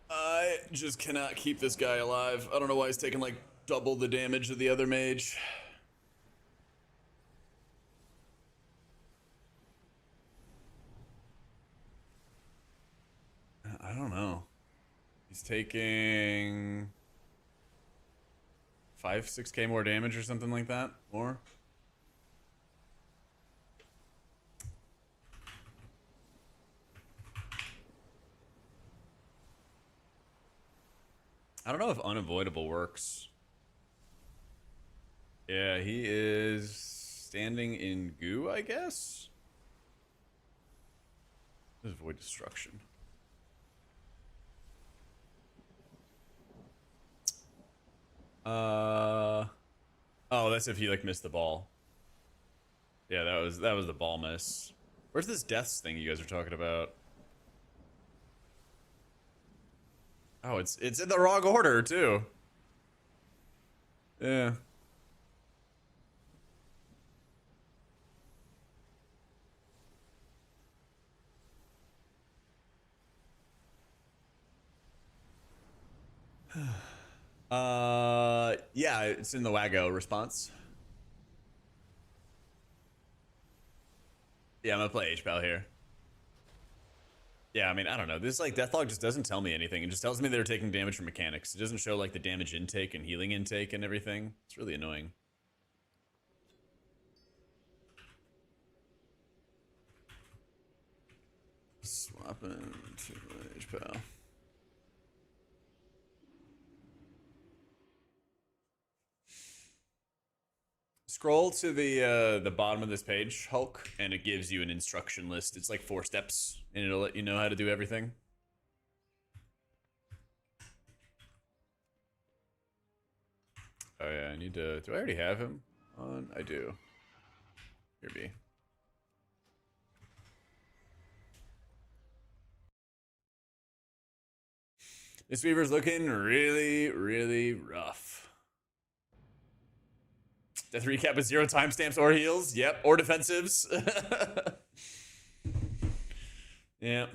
I just cannot keep this guy alive. I don't know why he's taking like double the damage of the other mage. I don't know. He's taking 5-6k more damage or something like that. More. I don't know if unavoidable works. Yeah, he is standing in goo, I guess. Avoid destruction. Oh, that's if you like missed the ball. Yeah, that was the ball miss. Where's this deaths thing you guys are talking about? Oh, it's in the wrong order too. Yeah. Yeah, it's in the Wago response. Yeah, I'm gonna play H-Pal here. Yeah, I mean, I don't know. This like Deathlog just doesn't tell me anything. It just tells me they're taking damage from mechanics. It doesn't show like the damage intake and healing intake and everything. It's really annoying. Swapping to H-Pal. Scroll to the bottom of this page, Hulk, and it gives you an instruction list. It's like 4 steps, and it'll let you know how to do everything. Oh yeah, I need to. Do I already have him on? I do. Here be. This Weaver's looking really, really rough. Death recap with 0 timestamps or heals. Yep, or defensives. Yep.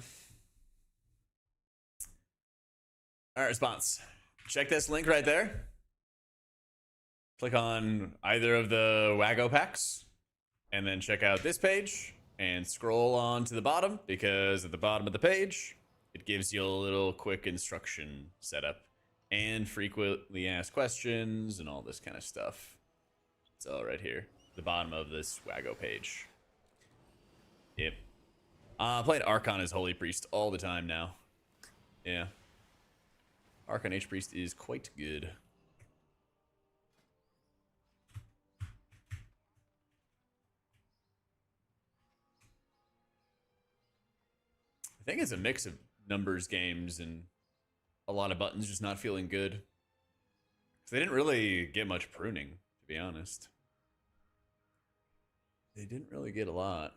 All right, response. Check this link right there. Click on either of the Wago packs, and then check out this page and scroll on to the bottom, because at the bottom of the page, it gives you a little quick instruction setup and frequently asked questions and all this kind of stuff. It's all right here, the bottom of this Wago page. Yep. Playing Archon as Holy Priest all the time now. Yeah. Archon H Priest is quite good. I think it's a mix of numbers games and a lot of buttons just not feeling good. They didn't really get much pruning, to be honest. They didn't really get a lot.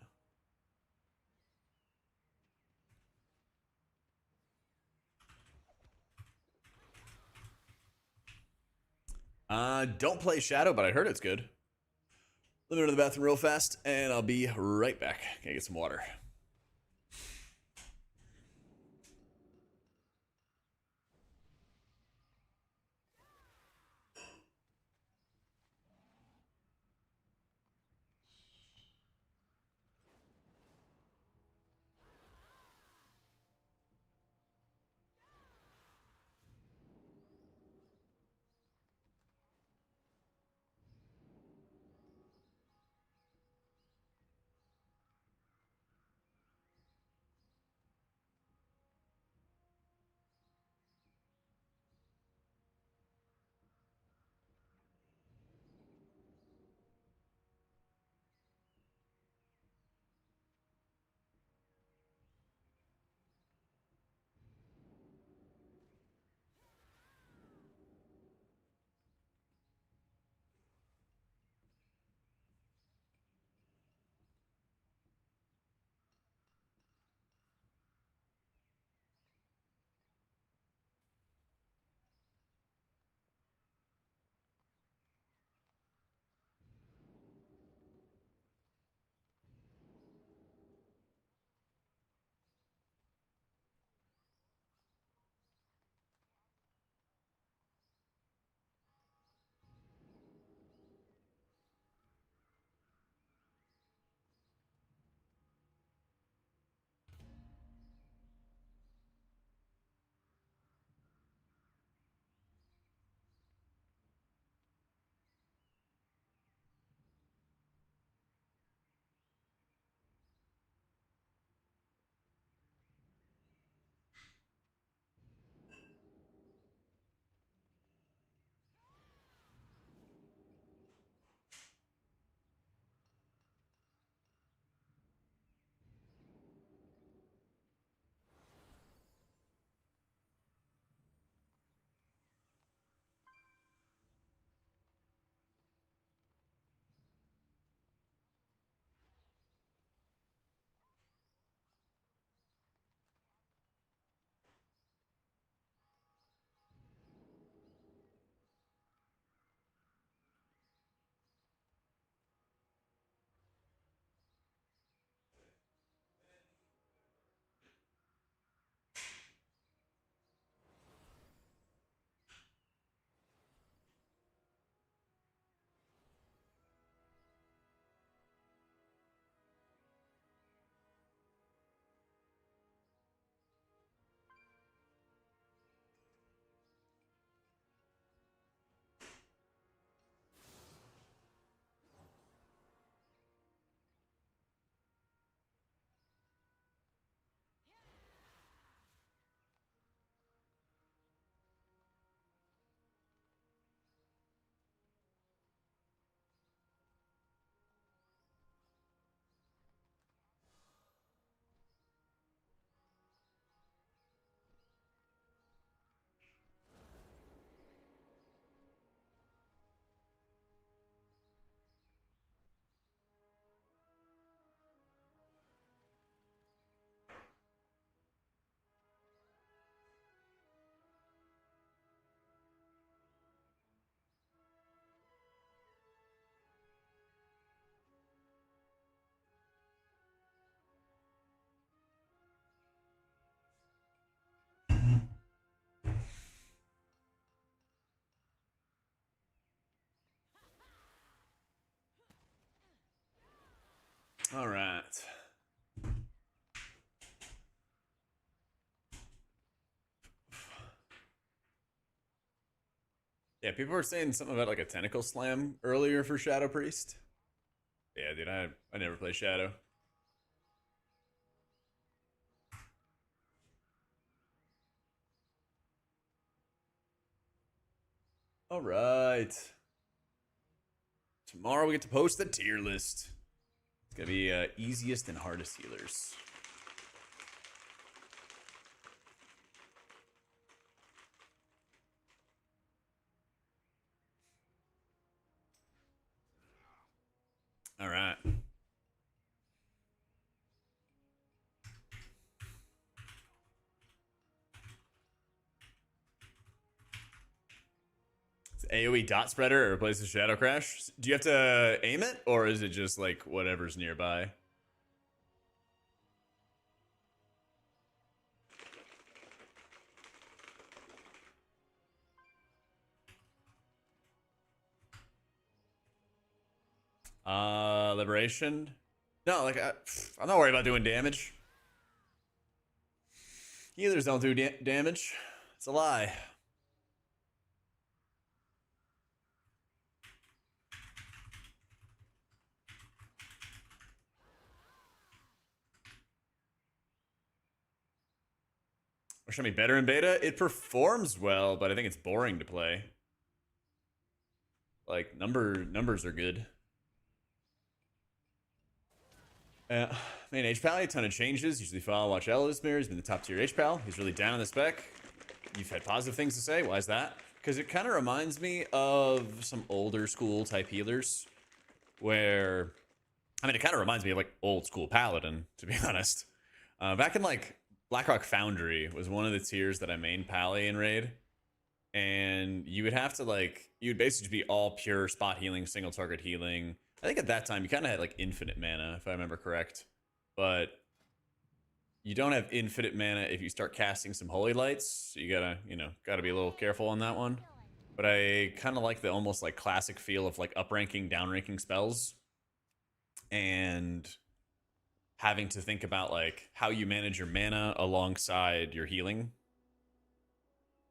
Don't play Shadow, but I heard it's good. Let me go to the bathroom real fast, and I'll be right back. Gotta get some water. All right. Yeah, people were saying something about like a tentacle slam earlier for Shadow Priest. Yeah, dude, I never play Shadow. All right. Tomorrow we get to post the tier list. It's gonna be easiest and hardest healers. All right. It's AoE dot spreader or replaces Shadow Crash. Do you have to aim it, or is it just like whatever's nearby? Liberation? No, like I'm not worried about doing damage. Healers don't do damage. It's a lie. Or should be better in beta? It performs well, but I think it's boring to play. Like numbers are good. Main H-Pal, a ton of changes. Usually follow Watch Elismir. He's been the top tier H-Pal. He's really down on the spec. You've had positive things to say. Why is that? Because it kind of reminds me of some older school type healers. Where, I mean, it kind of reminds me of like old school Paladin, to be honest. Back in like Blackrock Foundry was one of the tiers that I main Pally in raid. And you would have to like, you would basically be all pure spot healing, single target healing. I think at that time you kind of had like infinite mana, if I remember correct. But you don't have infinite mana if you start casting some holy lights. So you gotta, gotta be a little careful on that one. But I kind of like the almost like classic feel of like up-ranking, down-ranking spells. And having to think about like how you manage your mana alongside your healing.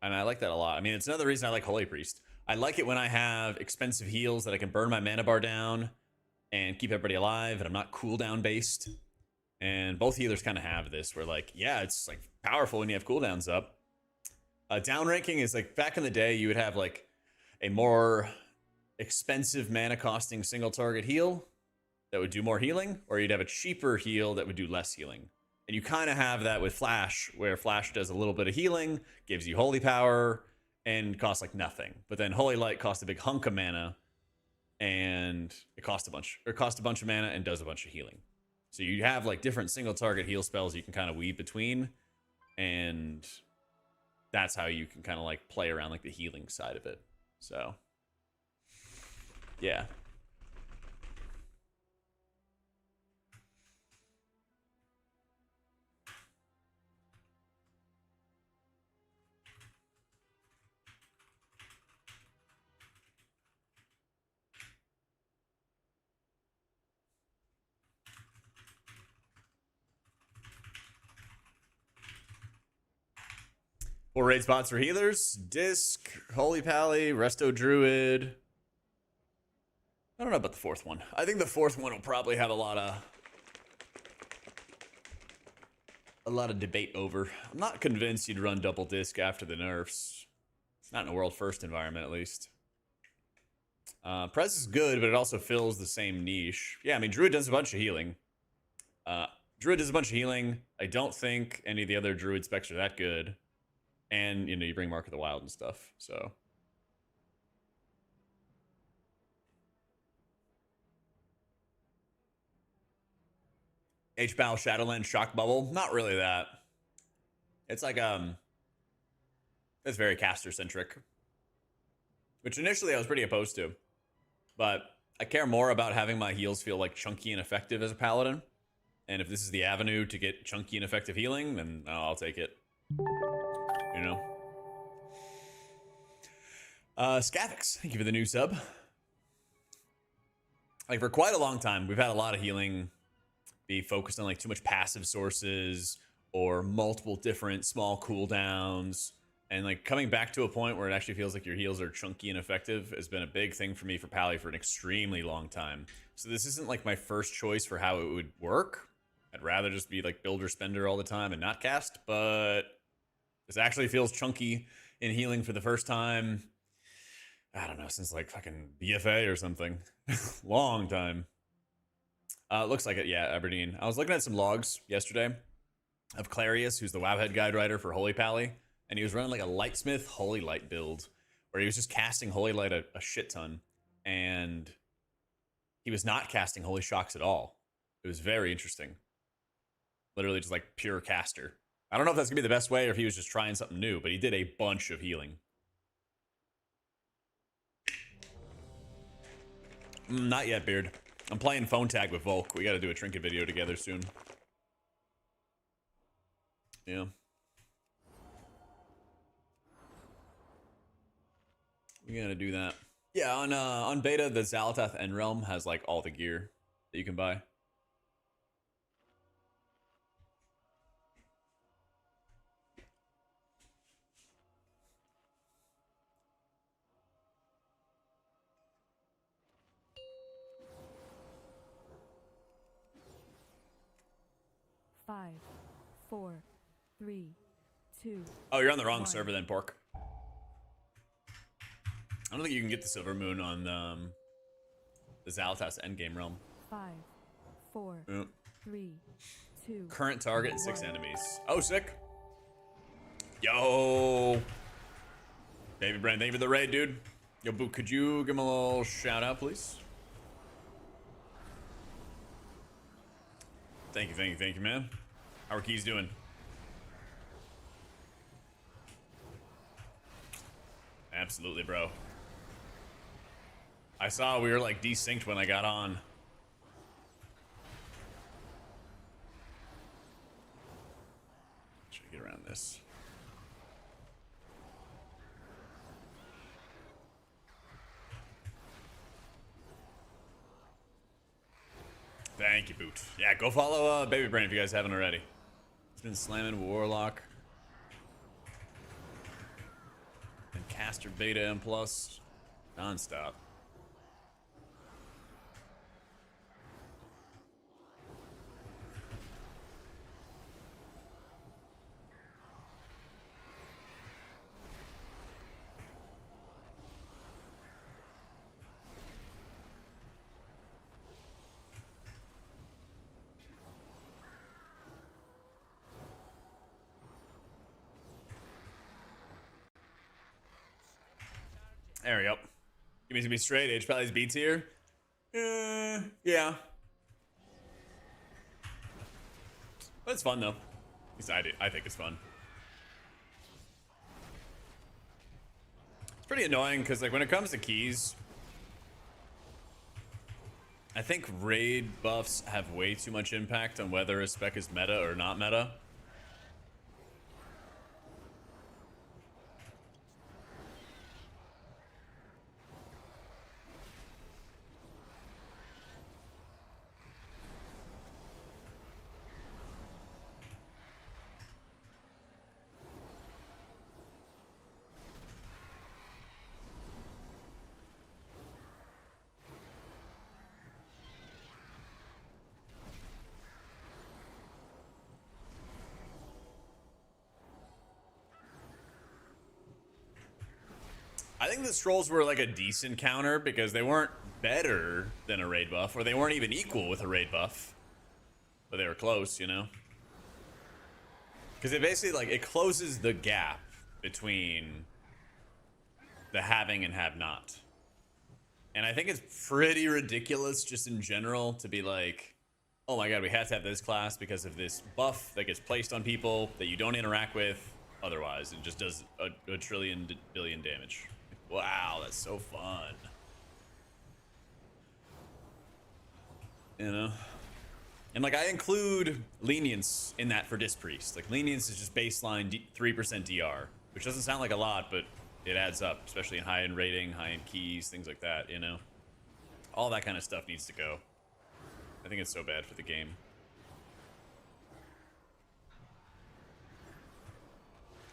And I like that a lot. I mean, it's another reason I like Holy Priest. I like it when I have expensive heals that I can burn my mana bar down and keep everybody alive, and I'm not cooldown based. And both healers kind of have this, where like, yeah, it's like powerful when you have cooldowns up. Down ranking is like back in the day, you would have like a more expensive mana costing single target heal that would do more healing, or you'd have a cheaper heal that would do less healing. And you kind of have that with Flash, where Flash does a little bit of healing, gives you holy power, and costs like nothing. But then Holy Light costs a big hunk of mana, and it costs a bunch of mana and does a bunch of healing. So you have like different single target heal spells you can kind of weave between, and that's how you can kind of like play around like the healing side of it. So yeah. Four raid spots for healers: Disc, Holy Pally, Resto Druid. I don't know about the fourth one. I think the fourth one will probably have a lot of debate over. I'm not convinced you'd run double disc after the nerfs. It's not in a world first environment, at least. Prez is good, but it also fills the same niche. Yeah, I mean, Druid does a bunch of healing. Druid does a bunch of healing. I don't think any of the other Druid specs are that good. And, you bring Mark of the Wild and stuff, so. H-Bow, Shadowland, Shock Bubble. Not really that. It's like, it's very caster-centric. Which initially I was pretty opposed to. But I care more about having my heals feel like chunky and effective as a paladin. And if this is the avenue to get chunky and effective healing, then I'll take it. Scavix, thank you for the new sub. Like, for quite a long time, we've had a lot of healing be focused on like too much passive sources or multiple different small cooldowns. And like coming back to a point where it actually feels like your heals are chunky and effective has been a big thing for me for Pally for an extremely long time. So this isn't like my first choice for how it would work. I'd rather just be like builder spender all the time and not cast, but this actually feels chunky in healing for the first time. I don't know, since like fucking BFA or something. Long time. Looks like it, yeah, Aberdeen. I was looking at some logs yesterday of Clarius, who's the Wowhead guide writer for Holy Pally, and he was running like a Lightsmith Holy Light build, where he was just casting Holy Light a shit ton, and he was not casting Holy Shocks at all. It was very interesting. Literally just like pure caster. I don't know if that's gonna be the best way or if he was just trying something new, but he did a bunch of healing. Not yet, Beard. I'm playing phone tag with Volk. We gotta do a trinket video together soon. Yeah. We gotta do that. Yeah, on beta, the Xalatath End Realm has like all the gear that you can buy. Five, 4, 3, 2. Oh, you're on the wrong 1. server then, Pork. I don't think you can get the Silver Moon on the Xalatath's Endgame Realm. 5, 4, 3, 2. Current target and 6 enemies. Oh, sick. Yo. Baby Brand, thank you for the raid, dude. Yo, Boot, could you give him a little shout out, please? Thank you, man. How are Keys doing? Absolutely, bro. I saw we were like desynced when I got on. Should I get around this? Thank you, Boot. Yeah, go follow Baby Brain if you guys haven't already. He's been slamming Warlock. And Caster Beta M+. Non-stop. There we go. Give me to be straight. H Pally's B tier. Yeah. But it's fun though. At least I think it's fun. It's pretty annoying because like when it comes to keys, I think raid buffs have way too much impact on whether a spec is meta or not meta. I think the Strolls were like a decent counter because they weren't better than a raid buff, or they weren't even equal with a raid buff. But they were close, you know? Because it basically, like, it closes the gap between the having and have not. And I think it's pretty ridiculous just in general to be like, oh my god, we have to have this class because of this buff that gets placed on people that you don't interact with otherwise. It just does a trillion billion damage. Wow, that's so fun. You know? And like I include lenience in that for Disc Priest. Like lenience is just baseline 3% DR, which doesn't sound like a lot, but it adds up, especially in high-end rating, high-end keys, things like that, you know? All that kind of stuff needs to go. I think it's so bad for the game.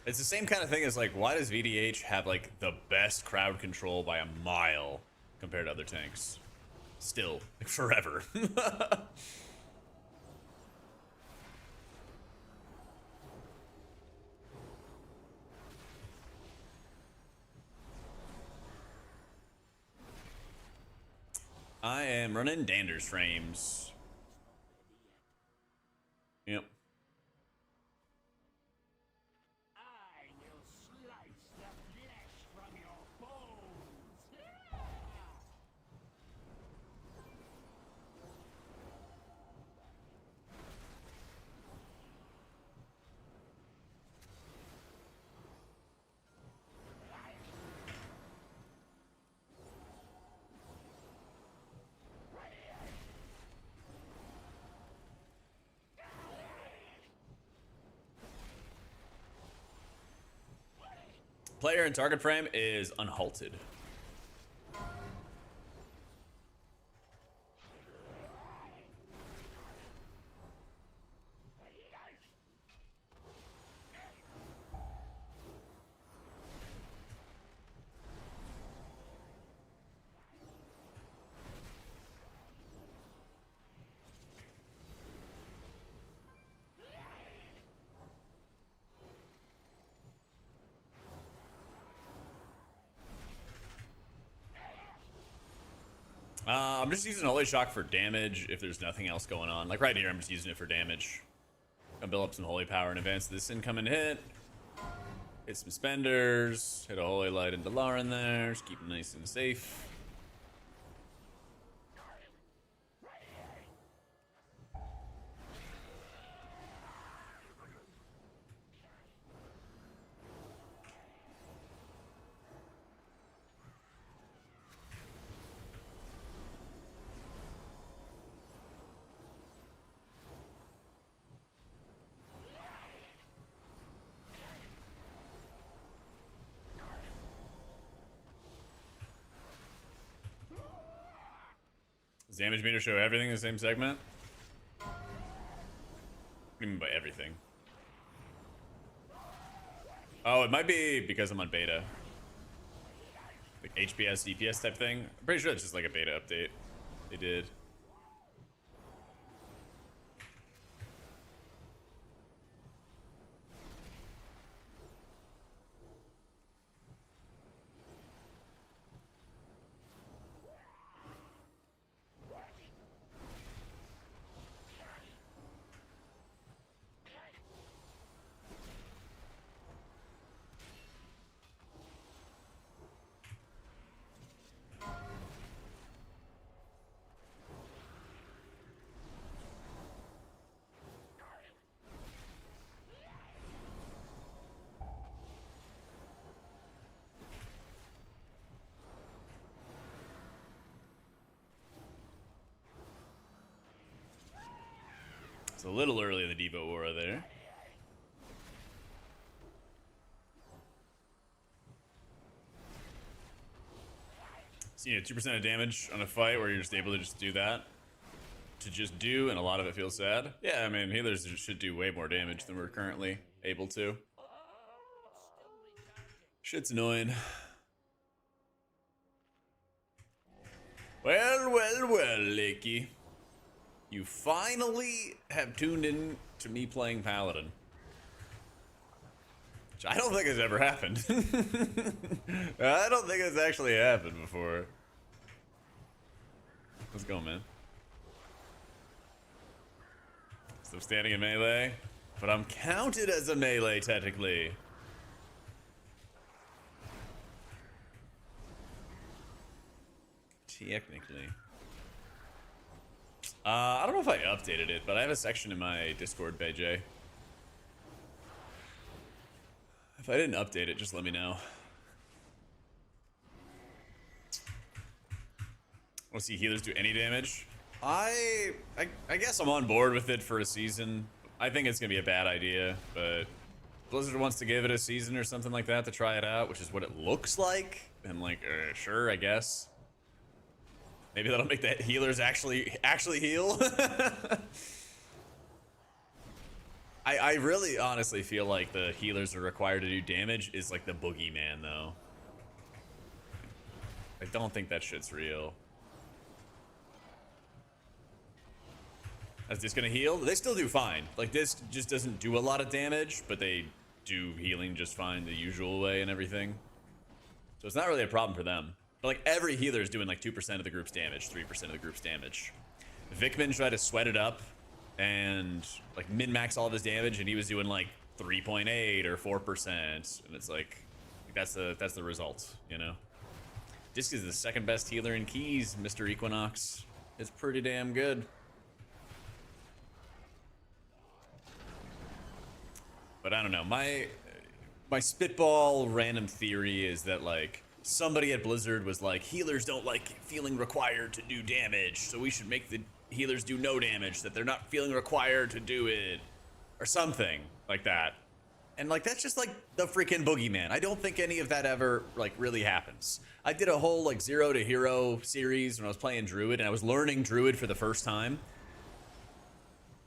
It's the same kind of thing as like, why does VDH have like the best crowd control by a mile compared to other tanks? Still, like forever. I am running Dander's frames. Yep. I will slice the flesh from your bones. Player in target frame is unhalted. I'm just using Holy Shock for damage if there's nothing else going on. Like right here, I'm just using it for damage. Gonna build up some Holy Power in advance of this incoming hit. Hit some Spenders. Hit a Holy Light into Lauren there. Just keep him nice and safe. Does damage meter show everything in the same segment? What do you mean by everything? Oh, it might be because I'm on beta. Like HPS, DPS type thing. I'm pretty sure it's just like a beta update they did. It's a little early in the Devo Aura there. So, you know, 2% of damage on a fight where you're just able to just do that. To just do, and a lot of it feels sad. Yeah, I mean, healers should do way more damage than we're currently able to. Shit's annoying. Well, Lakey. You finally have tuned in to me playing Paladin. Which I don't think has ever happened. I don't think it's actually happened before. Let's go, man. So I'm standing in melee, but I'm counted as a melee technically. Technically. I don't know if I updated it, but I have a section in my Discord, BJ. If I didn't update it, just let me know. Want to see healers do any damage? I guess I'm on board with it for a season. I think it's gonna be a bad idea, but Blizzard wants to give it a season or something like that to try it out, which is what it looks like. And like, sure, I guess. Maybe that'll make the healers actually heal. I really honestly feel like the healers are required to do damage is like the boogeyman, though. I don't think that shit's real. Is this gonna heal? They still do fine. Like, this just doesn't do a lot of damage, but they do healing just fine the usual way and everything. So it's not really a problem for them. But like, every healer is doing like 2% of the group's damage, 3% of the group's damage. Vikman tried to sweat it up and like min-max all of his damage, and he was doing like 3.8 or 4%, and it's like that's the result, you know. Just is the second best healer in keys, Mr. Equinox. It's pretty damn good. But I don't know. My spitball random theory is that like somebody at Blizzard was like, healers don't like feeling required to do damage, so we should make the healers do no damage, that they're not feeling required to do it, or something like that. And like, that's just like the freaking boogeyman. I don't think any of that ever like really happens. I did a whole like 0 to hero series when I was playing Druid, and I was learning Druid for the first time,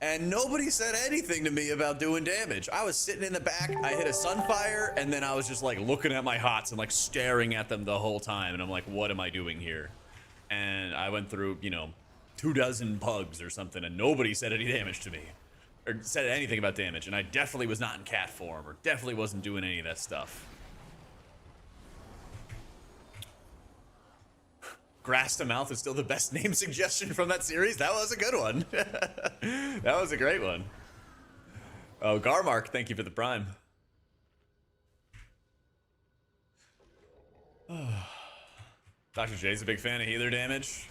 and nobody said anything to me about doing damage. I was sitting in the back, I hit a Sunfire, and then I was just like looking at my hots and like staring at them the whole time, and I'm like, what am I doing here? And I went through, you know, 24 pugs or something, and nobody said any damage to me, or said anything about damage, and I definitely was not in cat form, or definitely wasn't doing any of that stuff. Grass to Mouth is still the best name suggestion from that series. That was a good one. That was a great one. Oh, Garmark, thank you for the prime. Dr. J's a big fan of healer damage.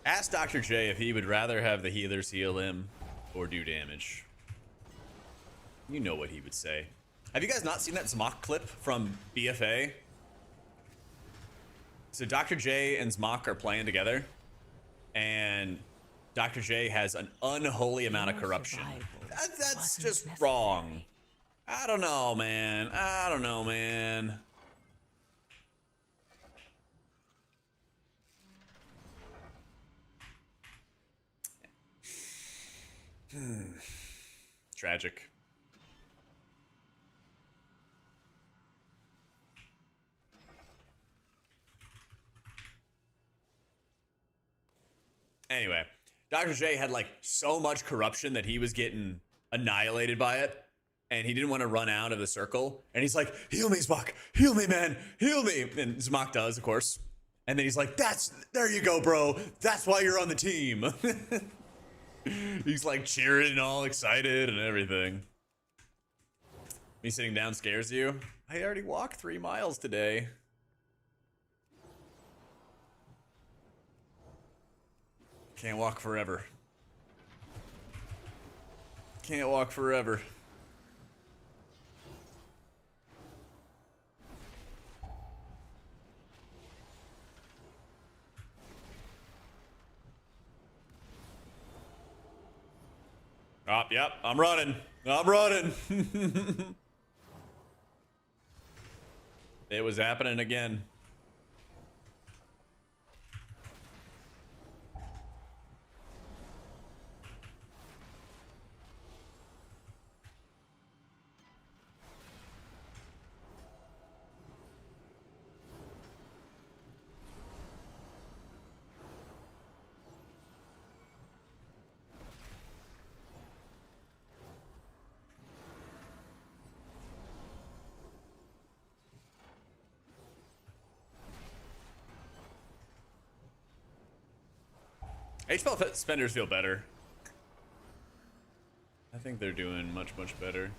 Ask Dr. J if he would rather have the healers heal him or do damage. You know what he would say. Have you guys not seen that Zmok clip from BFA? So Dr. J and Zmok are playing together, and Dr. J has an unholy amount of corruption. That's just wrong. I don't know, man. I don't know, man. Tragic. Anyway, Dr. J had like so much corruption that he was getting annihilated by it, and he didn't want to run out of the circle, and he's like, heal me, Zmok, heal me, man, heal me. And Zmok does, of course, and then he's like, there you go, bro, that's why you're on the team. He's like cheering and all excited and everything. Me sitting down scares you? I already walked 3 miles today. Can't walk forever. Can't walk forever. Oh, yep, I'm running. I'm running. It was happening again. HPL spenders feel better. I think they're doing much, much better.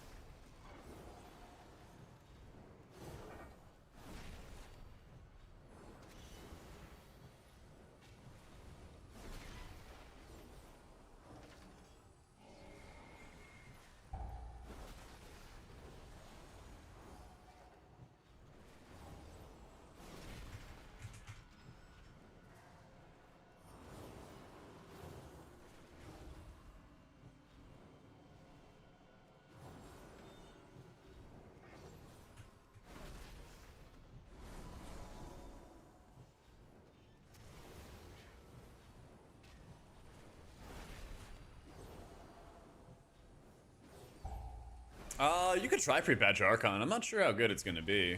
You could try pre-patch Archon. I'm not sure how good it's gonna be,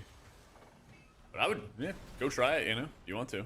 but I would, yeah, go try it. You know, if you want to.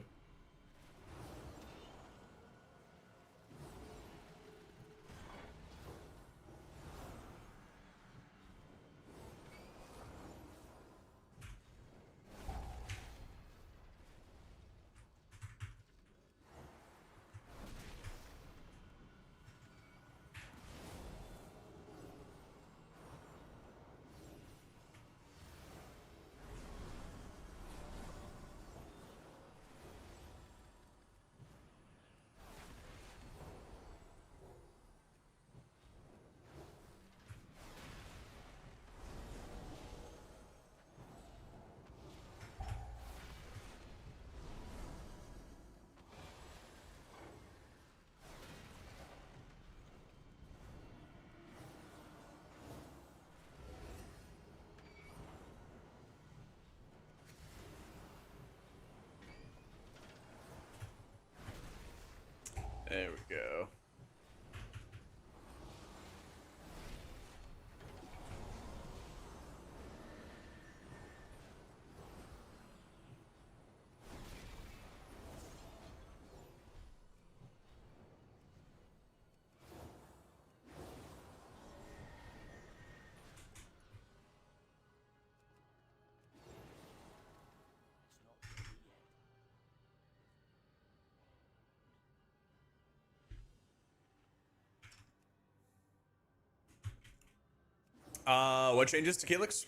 There we go. What changes to Calyx?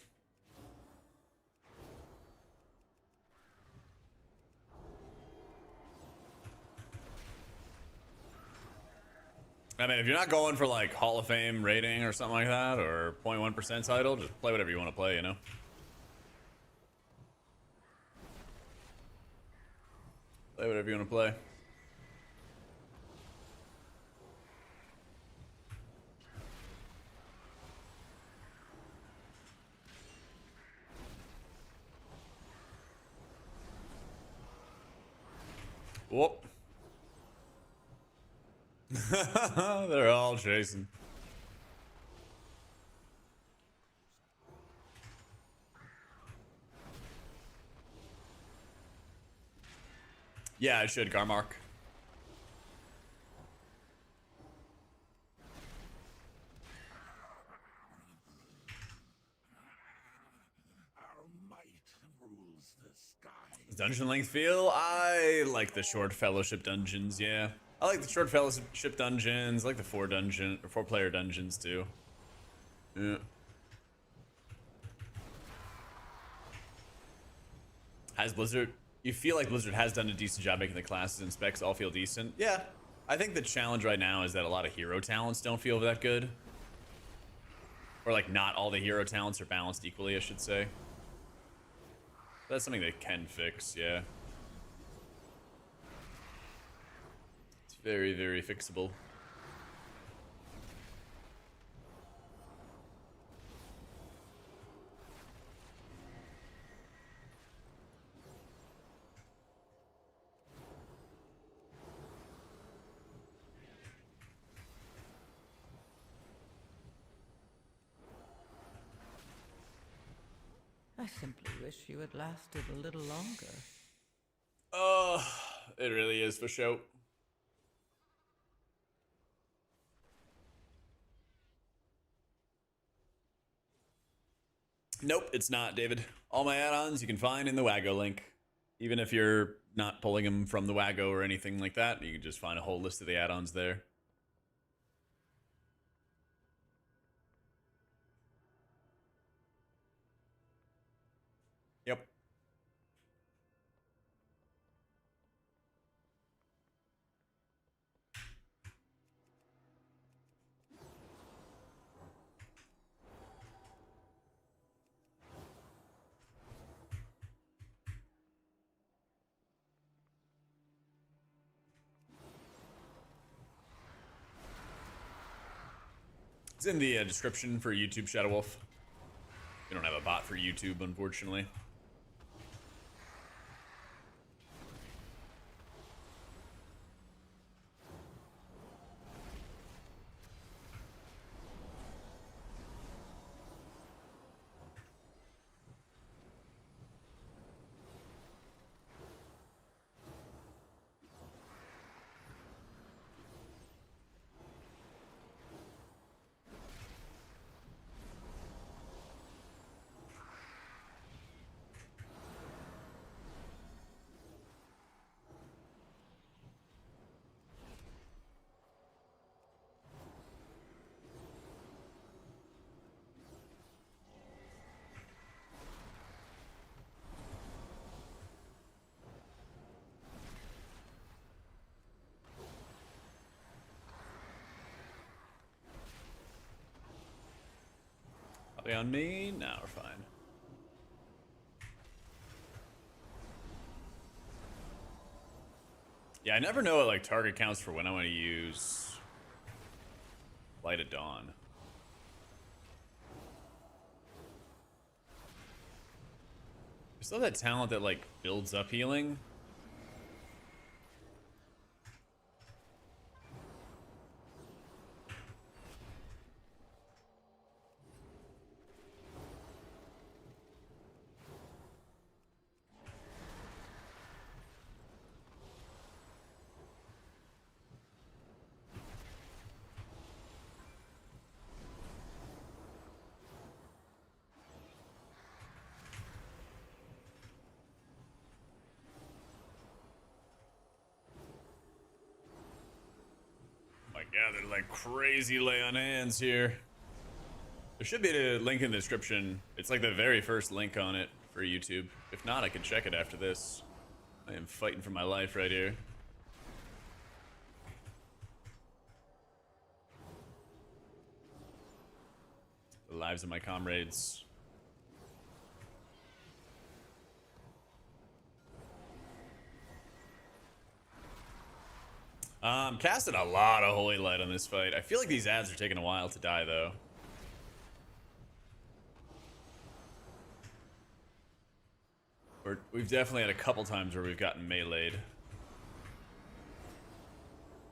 I mean, if you're not going for like Hall of Fame rating or something like that, or 0.1% title, just play whatever you want to play, you know? Play whatever you want to play. Whoop. They're all chasing. Yeah, I should, Garmark. Dungeon length feel? I like the short fellowship dungeons, yeah. I like the short fellowship dungeons, I like the 4-player dungeons too. Yeah. Has Blizzard, you feel like Blizzard has done a decent job making the classes and specs all feel decent? Yeah. I think the challenge right now is that a lot of hero talents don't feel that good. Or like not all the hero talents are balanced equally, I should say. That's something they can fix, yeah. It's very, very fixable. I simply wish you had lasted a little longer. Oh, it really is for show. Nope, it's not, David. All my add-ons you can find in the Wago link. Even if you're not pulling them from the Wago or anything like that, you can just find a whole list of the add-ons there. Yep. It's in the description for YouTube, Shadow Wolf. We don't have a bot for YouTube, unfortunately. Are they on me? No, we're fine. Yeah, I never know what like target counts for when I want to use Light of Dawn. I still have that talent that like builds up healing. Yeah, they're like crazy lay on hands here. There should be a link in the description. It's like the very first link on it for YouTube. If not, I can check it after this. I am fighting for my life right here. The lives of my comrades. Casted a lot of Holy Light on this fight. I feel like these ads are taking a while to die, though. We've definitely had a couple times where we've gotten meleeed.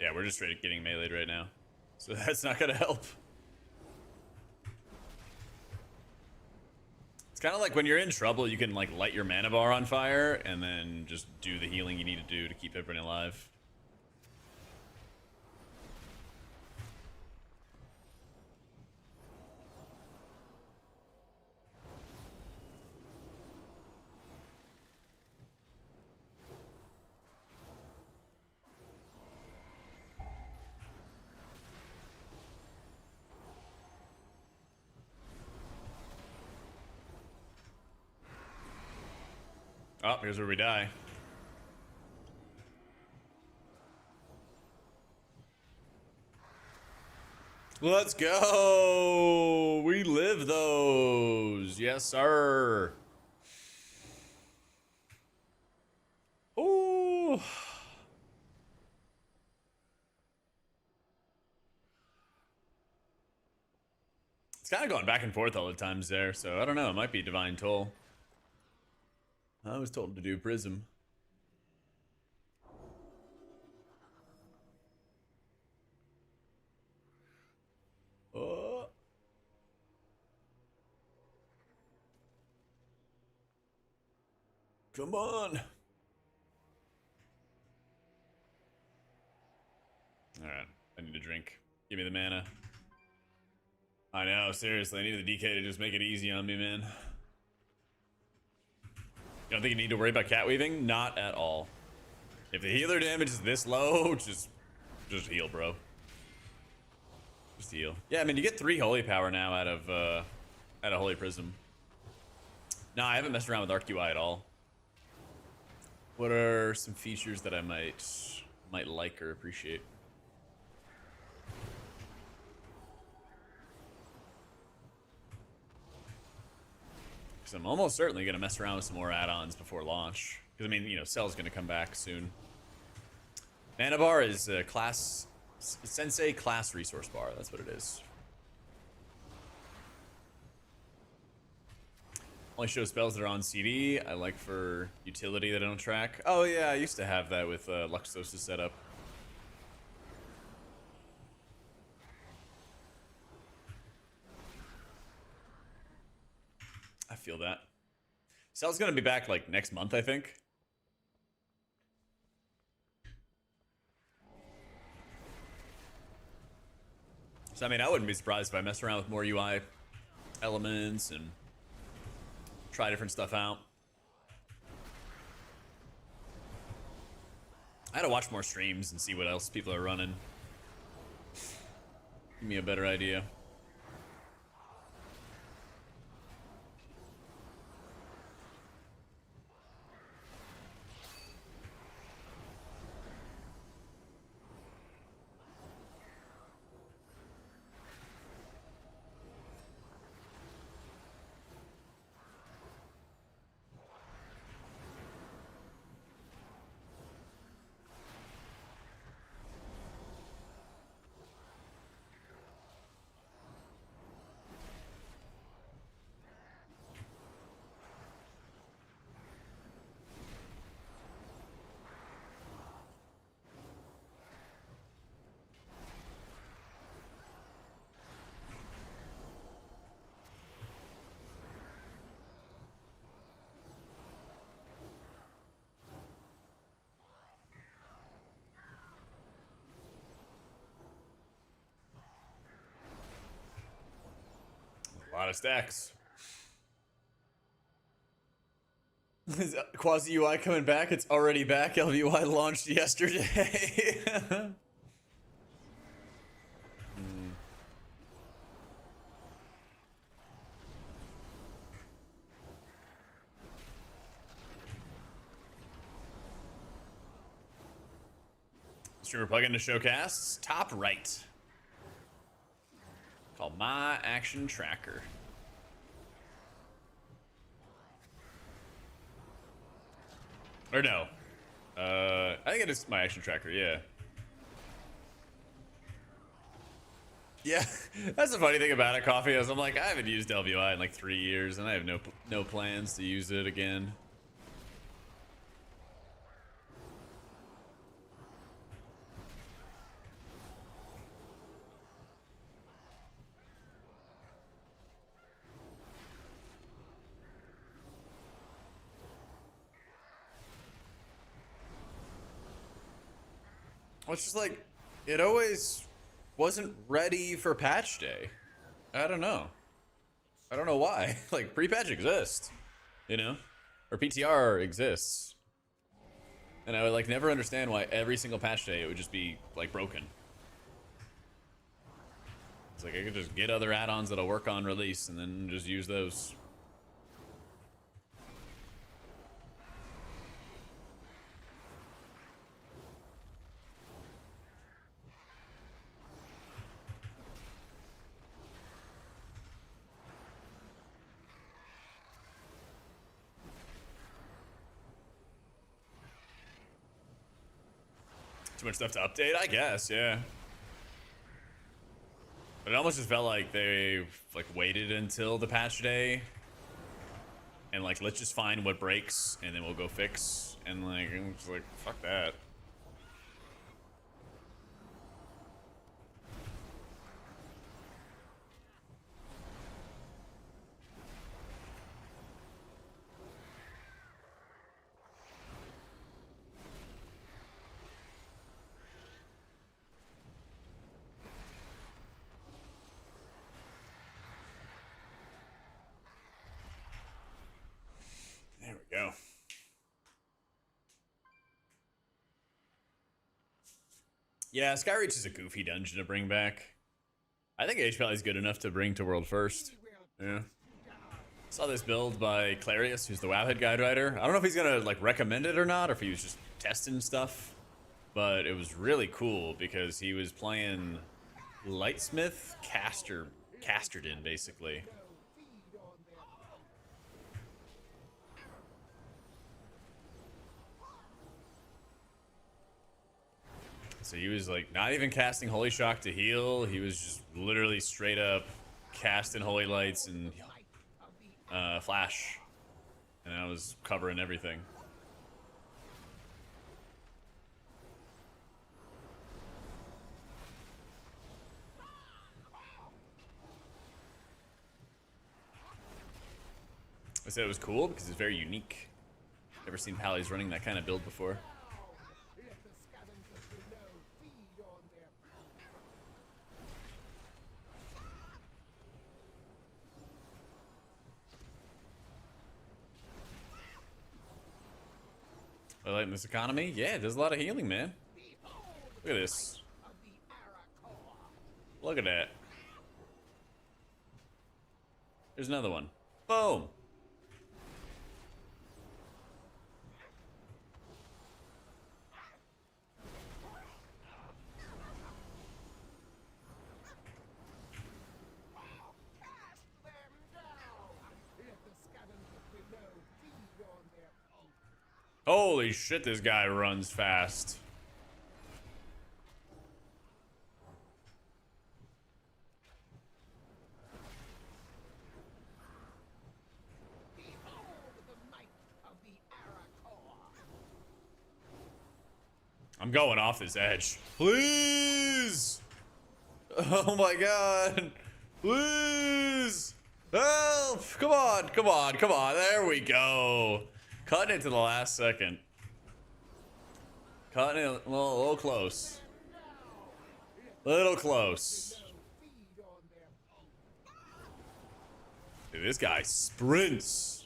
Yeah, we're just straight getting meleeed right now. So that's not gonna help. It's kind of like when you're in trouble, you can like light your mana bar on fire and then just do the healing you need to do to keep everyone alive. Oh, here's where we die. Let's go! We live those! Yes, sir! Ooh! It's kind of going back and forth all the times there, so I don't know. It might be Divine Toll. I was told to do Prism. Oh. Come on. Alright, I need a drink. Give me the mana. I know, seriously, I need the DK to just make it easy on me, man. You don't think you need to worry about cat weaving? Not at all. If the healer damage is this low, just heal, bro. Just heal. Yeah, I mean, you get 3 holy power now out of Holy Prism. No, I haven't messed around with ArcUI at all. What are some features that I might like or appreciate? Because I'm almost certainly going to mess around with some more add-ons before launch. Because, I mean, you know, Cell's going to come back soon. Mana bar is a class... Sensei class resource bar. That's what it is. Only show spells that are on CD. I like for utility that I don't track. Oh, yeah, I used to have that with Luxos's setup. I feel that. Cell's gonna be back like next month, I think. So I mean, I wouldn't be surprised if I mess around with more UI elements and try different stuff out. I had to watch more streams and see what else people are running. Give me a better idea. lot of stacks. Is Quasi UI coming back? It's already back. LVUI launched yesterday. Streamer plugin to showcasts. Top right. Called My Action Tracker. Or no. I think it is My Action Tracker, yeah. Yeah, that's the funny thing about it, Coffee, is I'm like, I haven't used LVI in like 3 years, and I have no plans to use it again. Well, it's just like, it always wasn't ready for patch day. I don't know. I don't know why. Like, pre-patch exists, you know? Or PTR exists. And I would like never understand why every single patch day it would just be like broken. It's like I could just get other add-ons that'll work on release and then just use those. Too much stuff to update, I guess, yeah. But it almost just felt like they like waited until the patch day and like, let's just find what breaks and then we'll go fix. And like, I'm just like, fuck that. There we go. Yeah, Skyreach is a goofy dungeon to bring back. I think HPL is good enough to bring to World First. Yeah. Saw this build by Clarius, who's the Wowhead guide writer. I don't know if he's gonna like recommend it or not, or if he was just testing stuff. But it was really cool because he was playing Lightsmith Casterden, basically. So he was like not even casting Holy Shock to heal. He was just literally straight up casting Holy Lights and Flash. And I was covering everything. I said it was cool because it's very unique. Never seen Pally's running that kind of build before. I like this economy. Yeah, there's a lot of healing, man. Look at this. Look at that. There's another one. Boom. Holy shit, this guy runs fast. I'm going off this edge. Please! Oh my god. Please! Help! Come on, come on, come on. There we go. Cutting it to the last second. Cutting it a little close. Little close. Dude, this guy sprints.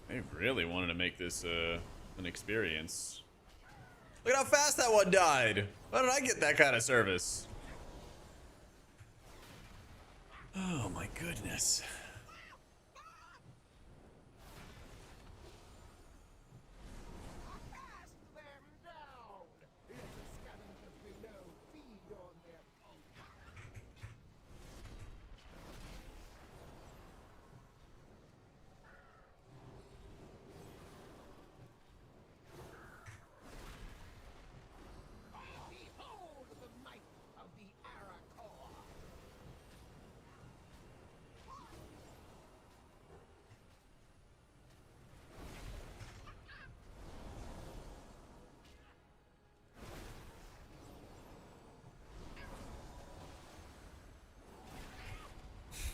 They really wanted to make this an experience. Look at how fast that one died. Why did I get that kind of service? Oh my goodness.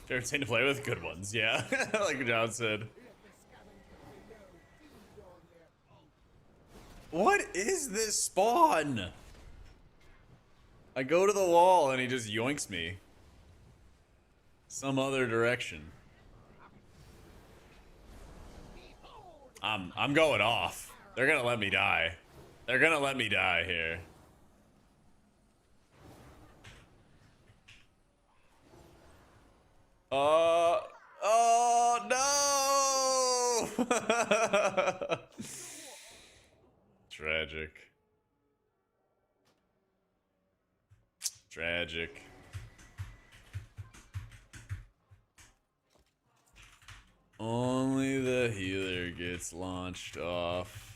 Favorite thing to play with? Good ones, yeah. Like John said. What is this spawn? I go to the wall and he just yoinks me. Some other direction. I'm going off. They're gonna let me die. They're gonna let me die here. Oh no! Tragic. Tragic. Only the healer gets launched off.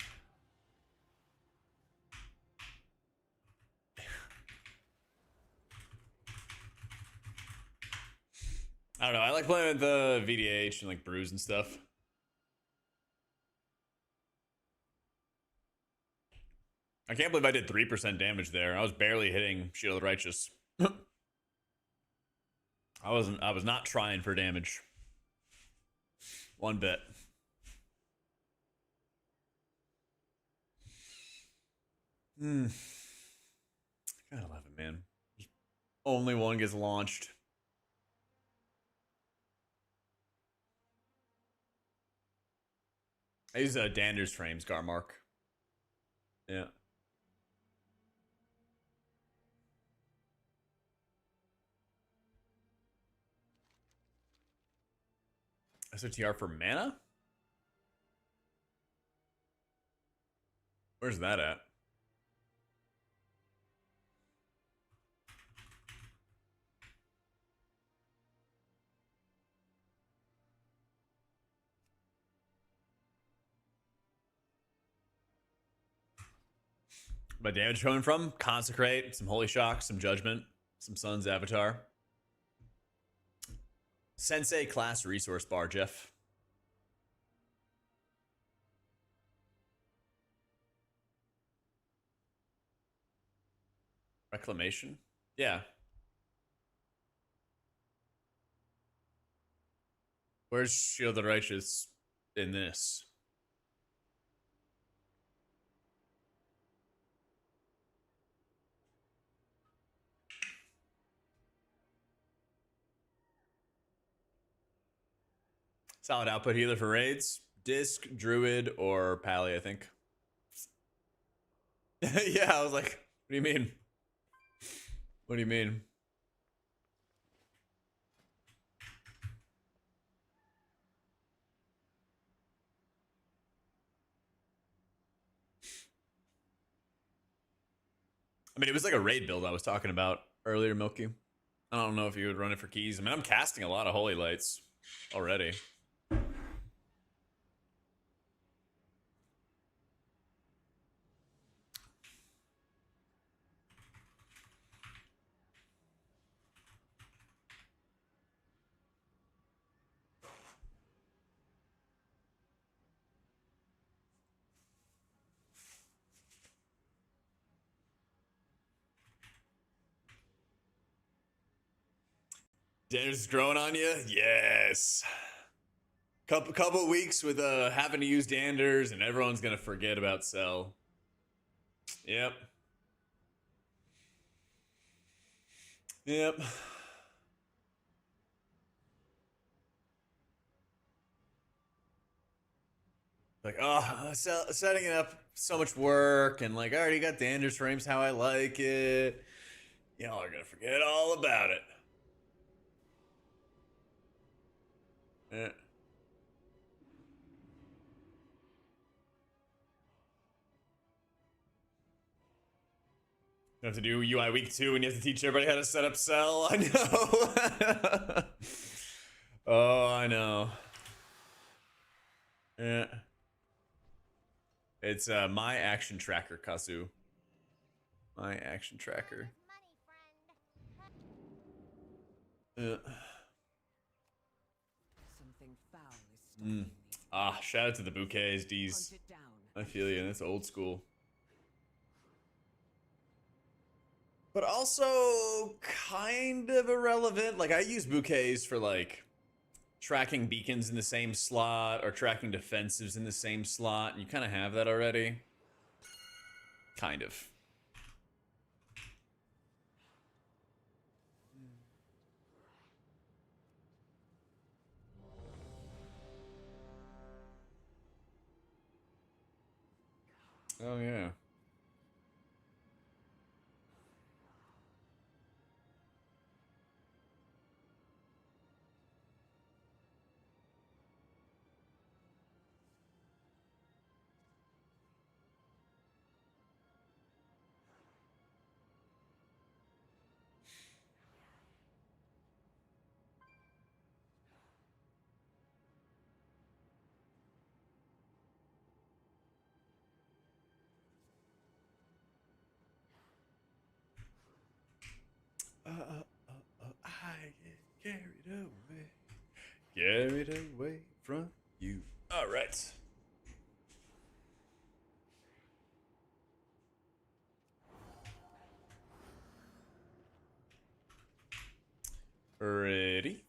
I don't know. I like playing with the VDH and like brews and stuff. I can't believe I did 3% damage there. I was barely hitting Shield of the Righteous. I was not trying for damage. One bit. Gotta love it, man. Only one gets launched. I use Dander's frames, Garmark. Yeah. SOTR for mana? Where's that at? My damage coming from? Consecrate, some Holy Shock, some Judgment, some Sun's Avatar. Sensei class resource bar, Jeff. Reclamation? Yeah. Where's Shield of the Righteous in this? Solid output healer for raids. Disc, Druid, or Pally, I think. Yeah, I was like, what do you mean? What do you mean? I mean, it was like a raid build I was talking about earlier, Milky. I don't know if you would run it for keys. I mean, I'm casting a lot of Holy Lights already. Dinner's growing on you? Yes. Couple weeks with having to use Danders, and everyone's gonna forget about Cell. Yep. Yep. Like, oh, setting it up, so much work, and like, I already got Danders frames how I like it. Y'all are gonna forget all about it. Yeah. You have to do UI week 2 and you have to teach everybody how to set up Cell. I know. Oh, I know. Yeah. It's my action tracker, Kazu. My action tracker. Yeah. Something foul is stalking me. Ah, shout out to the bouquets, D's. Hunt it down. I feel you, that's old school. But also kind of irrelevant. Like, I use bouquets for like tracking beacons in the same slot or tracking defensives in the same slot. And you kind of have that already. Kind of. Oh, yeah. I get carried away from you. All right. Ready?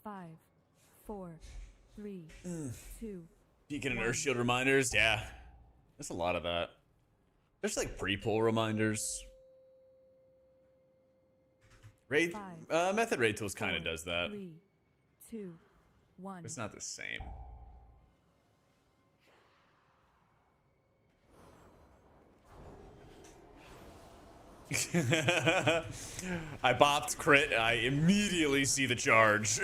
Five, four, three, two. Beacon and Earth Shield reminders, yeah. There's a lot of that. There's like pre-pull reminders. Raid, Method Raid Tools kind of does that. 3, 2, 1. It's not the same. I bopped crit. I immediately see the charge.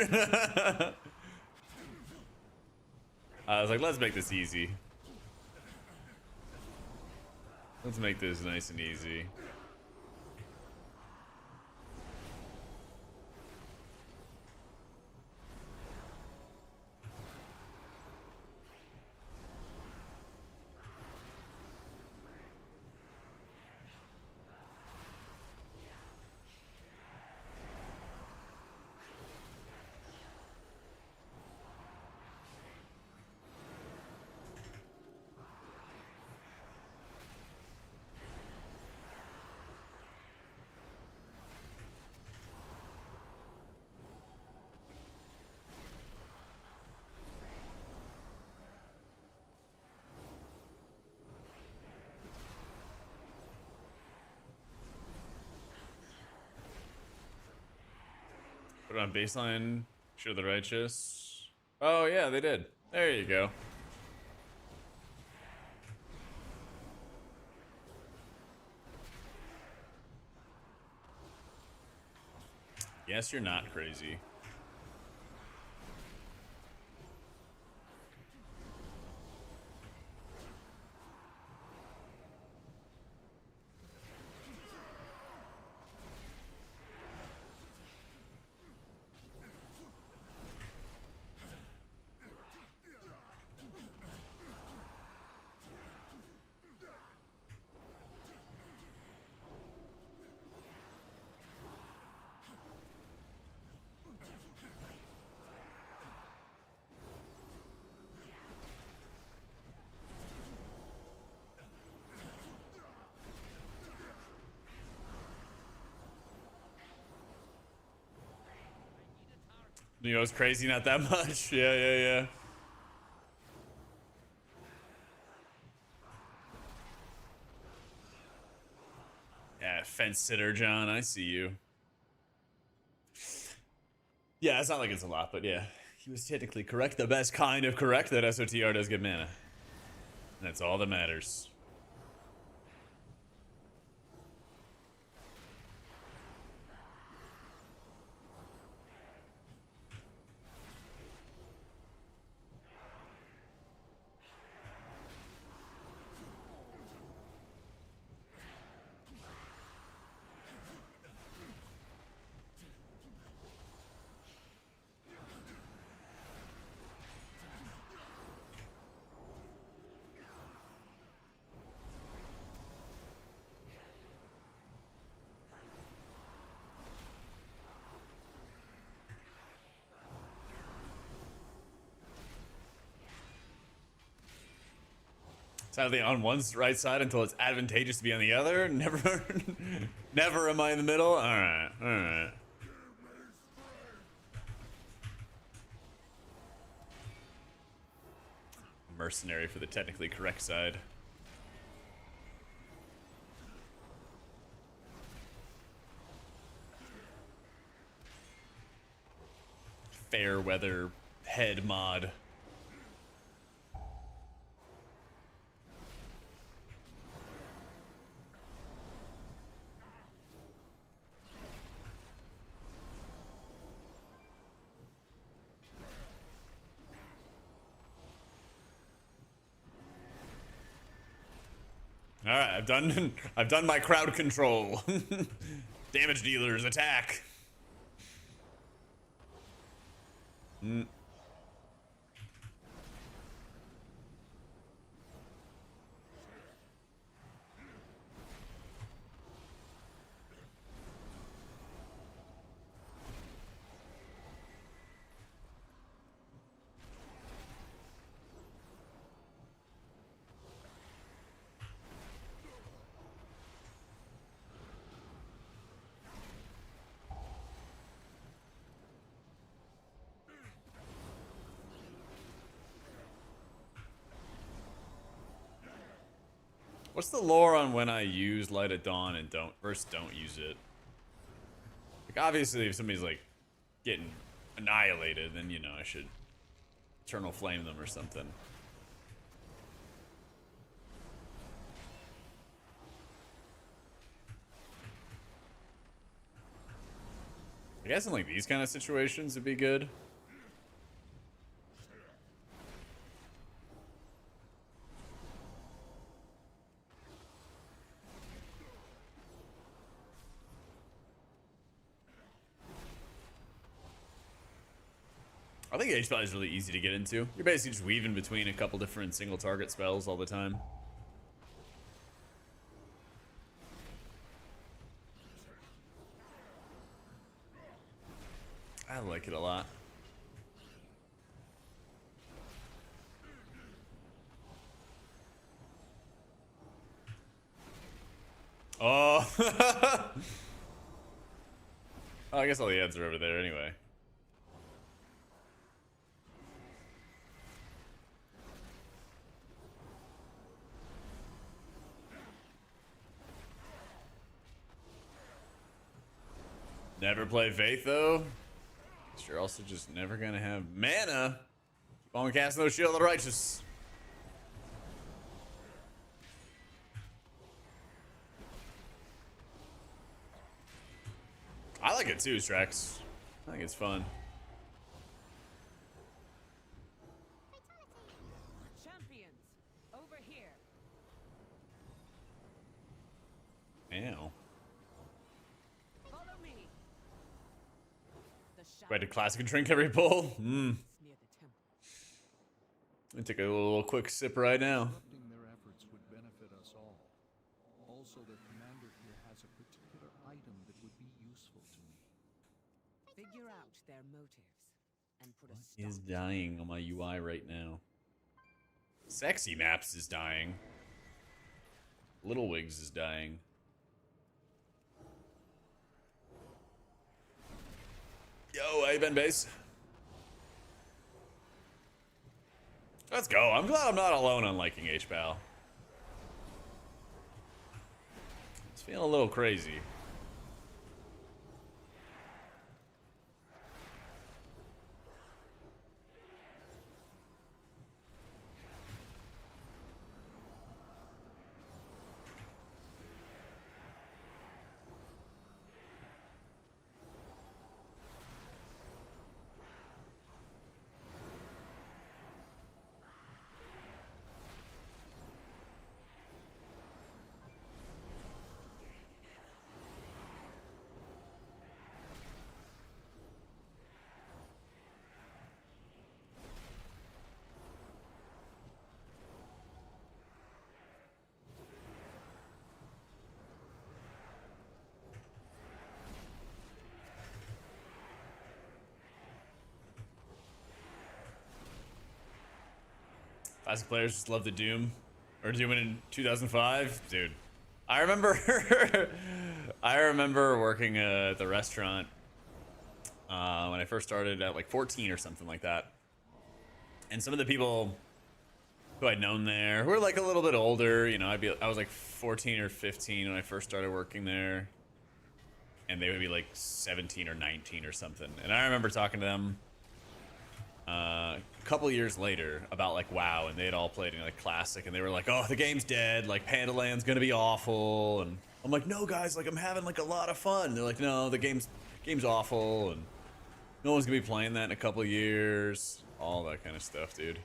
I was like, let's make this easy. Let's make this nice and easy. Put it on baseline. Sure, the righteous. Oh yeah, they did. There you go. Yes, you're not crazy. Neo's crazy, not that much. Yeah. Yeah, fence sitter, John. I see you. Yeah, it's not like it's a lot, but yeah. He was technically correct. The best kind of correct. That SOTR does get mana. And that's all that matters. Sadly, on one's right side until it's advantageous to be on the other. Never, never am I in the middle. All right. Mercenary for the technically correct side. Fair weather head mod. All right, I've done my crowd control. Damage dealers attack. What's the lore on when I use Light at Dawn and don't use it? Like, obviously, if somebody's like getting annihilated, then you know I should Eternal Flame them or something. I guess in like these kind of situations it'd be good. I think H-Spell is really easy to get into. You're basically just weaving between a couple different single target spells all the time. I like it a lot. Oh. Oh, I guess all the ads are over there anyway. Never play Faith though. You're also just never gonna have mana. Keep on casting those Shield of the Righteous. I like it too, Strax. I think it's fun. Champions, over here. Ow. Follow me. Ready to classic drink every pull? Near the temple. Let me take a little quick sip right now. Disrupting their efforts would benefit us all. Also, their commander here has a particular item that would be useful to me. Figure out their motives and put a What is stop. dying on my UI right now? Sexy Maps is dying. Little Wigs is dying. Yo, how you been, base? Let's go. I'm glad I'm not alone on liking HBAL. It's feeling a little crazy. Classic players just love the Doom. Or Doom in 2005? Dude. I remember I remember working at the restaurant when I first started at like 14 or something like that. And some of the people who I'd known there who were like a little bit older, you know, I was like 14 or 15 when I first started working there. And they would be like 17 or 19 or something. And I remember talking to them a couple years later about like WoW, and they had all played in like Classic, and they were like, oh, the game's dead, like Pandaland's gonna be awful. And I'm like, no guys, like I'm having like a lot of fun. And they're like, no, the game's awful, and no one's gonna be playing that in a couple years. All that kind of stuff, dude.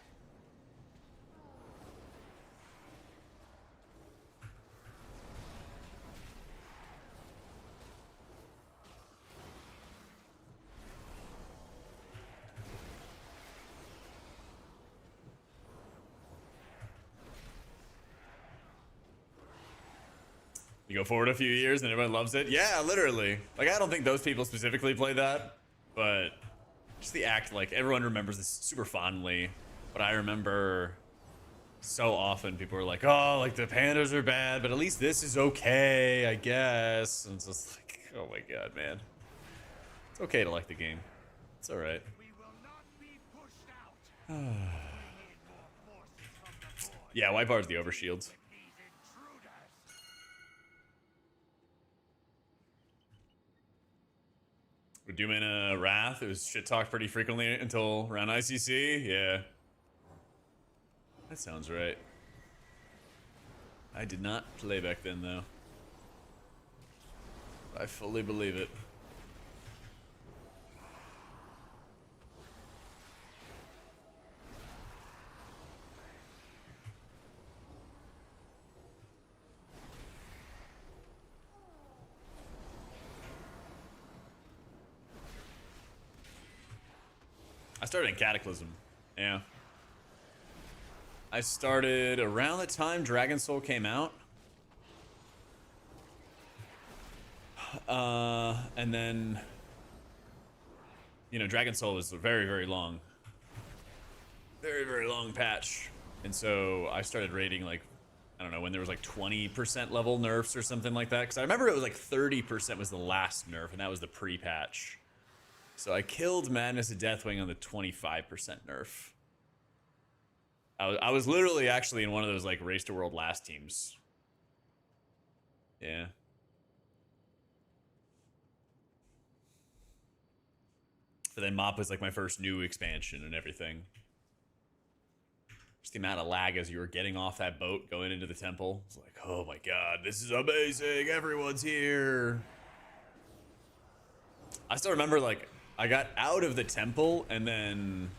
You go forward a few years and everyone loves it. Yeah, literally. Like, I don't think those people specifically play that, but just the act, like, everyone remembers this super fondly. But I remember so often people were like, oh, like, the pandas are bad, but at least this is okay, I guess. And it's just like, oh my god, man. It's okay to like the game. It's alright. Yeah, white bar is the overshields. With Doom in Wrath, it was shit talked pretty frequently until around ICC. Yeah. That sounds right. I did not play back then, though. I fully believe it. I started in Cataclysm. Yeah. I started around the time Dragon Soul came out. And then, you know, Dragon Soul was a very, very long patch. And so I started raiding, like, I don't know, when there was like 20% level nerfs or something like that. Because I remember it was like 30% was the last nerf, and that was the pre-patch. So I killed Madness of Deathwing on the 25% nerf. I was literally actually in one of those like Race to World last teams. Yeah. But then Mop was like my first new expansion and everything. Just the amount of lag as you were getting off that boat going into the temple. It's like, oh my god, this is amazing. Everyone's here. I still remember like I got out of the temple and then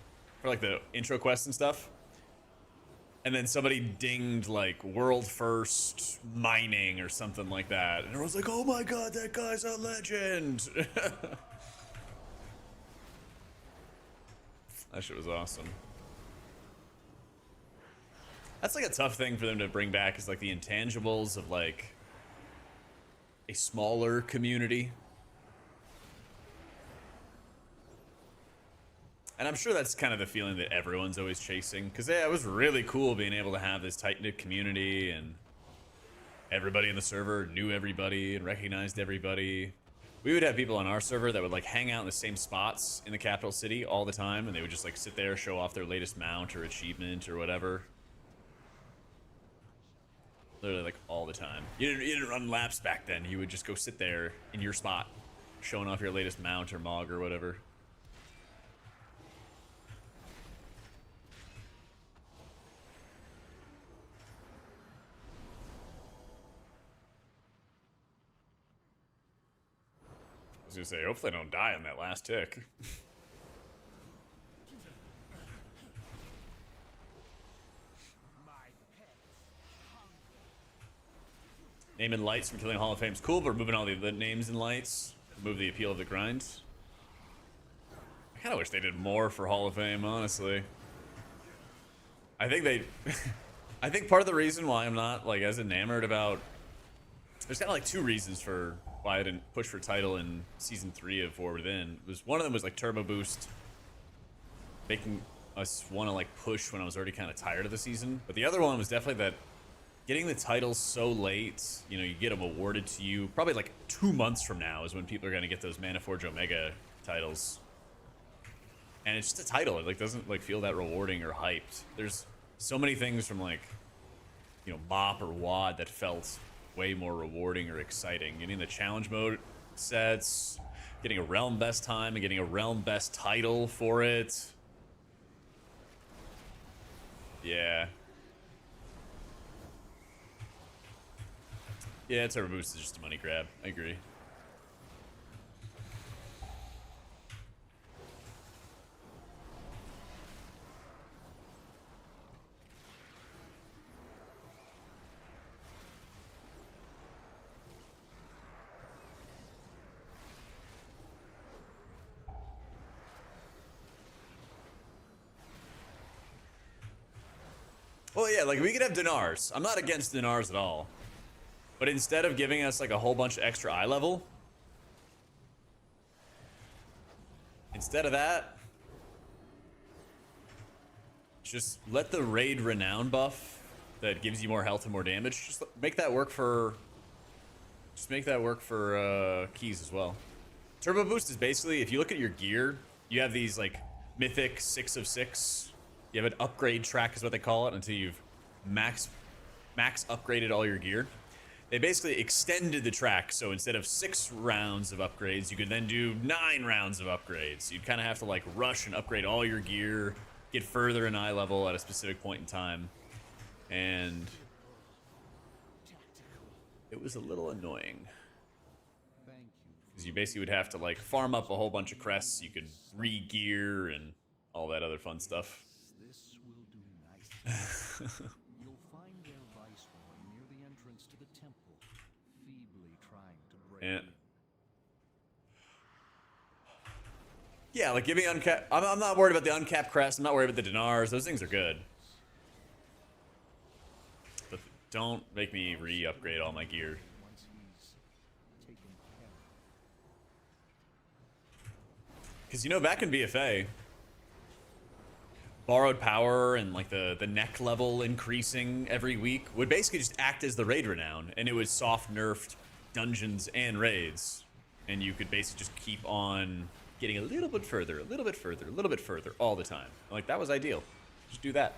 for like the intro quests and stuff. And then somebody dinged like world first mining or something like that. And I was like, oh my god, that guy's a legend. That shit was awesome. That's like a tough thing for them to bring back is like the intangibles of like a smaller community. And I'm sure that's kind of the feeling that everyone's always chasing. Because, yeah, it was really cool being able to have this tight-knit community and everybody in the server knew everybody and recognized everybody. We would have people on our server that would like hang out in the same spots in the capital city all the time, and they would just like sit there, show off their latest mount or achievement or whatever. Literally like all the time. You didn't run laps back then. You would just go sit there in your spot, showing off your latest mount or mog or whatever. I was gonna say, hopefully I don't die on that last tick. Naming lights from killing Hall of Fame's cool, but removing all the names and lights, remove the appeal of the grind. I kind of wish they did more for Hall of Fame, honestly. I think they, I think part of the reason why I'm not like as enamored about, there's kind of like two reasons for why I didn't push for title in season 3 of War Within. Was one of them was like turbo boost, making us want to like push when I was already kind of tired of the season. But the other one was definitely that getting the titles so late, you know, you get them awarded to you probably like 2 months from now is when people are going to get those Mana Forge Omega titles. And it's just a title. It like doesn't like feel that rewarding or hyped. There's so many things from like, you know, Bop or WAD that felt way more rewarding or exciting. Getting the challenge mode sets, getting a realm best time, and getting a realm best title for it. Yeah. Yeah, Turbo Boost is just a money grab. I agree. Well, yeah, like we could have dinars. I'm not against dinars at all. But instead of giving us like a whole bunch of extra eye level, instead of that, just let the raid renown buff that gives you more health and more damage, just make that work for, keys as well. Turbo boost is basically, if you look at your gear, you have these like mythic 6 of 6. You have an upgrade track is what they call it until you've max upgraded all your gear. They basically extended the track, so instead of 6 rounds of upgrades, you could then do 9 rounds of upgrades. You'd kind of have to like rush and upgrade all your gear, get further in eye level at a specific point in time. And it was a little annoying. Because you basically would have to like farm up a whole bunch of crests so you could re-gear and all that other fun stuff. This will do nicely. You'll find their viceroy near the entrance to the temple, feebly trying to break in. Yeah, like give me uncapped. I'm not worried about the uncapped crest. I'm not worried about the dinars. Those things are good. But don't make me re-upgrade all my gear. Once he's taken care of. Because, you know, back in BFA, borrowed power and like the neck level increasing every week would basically just act as the raid renown, and it was soft nerfed dungeons and raids, and you could basically just keep on getting a little bit further, a little bit further, a little bit further all the time. Like that was ideal. Just do that,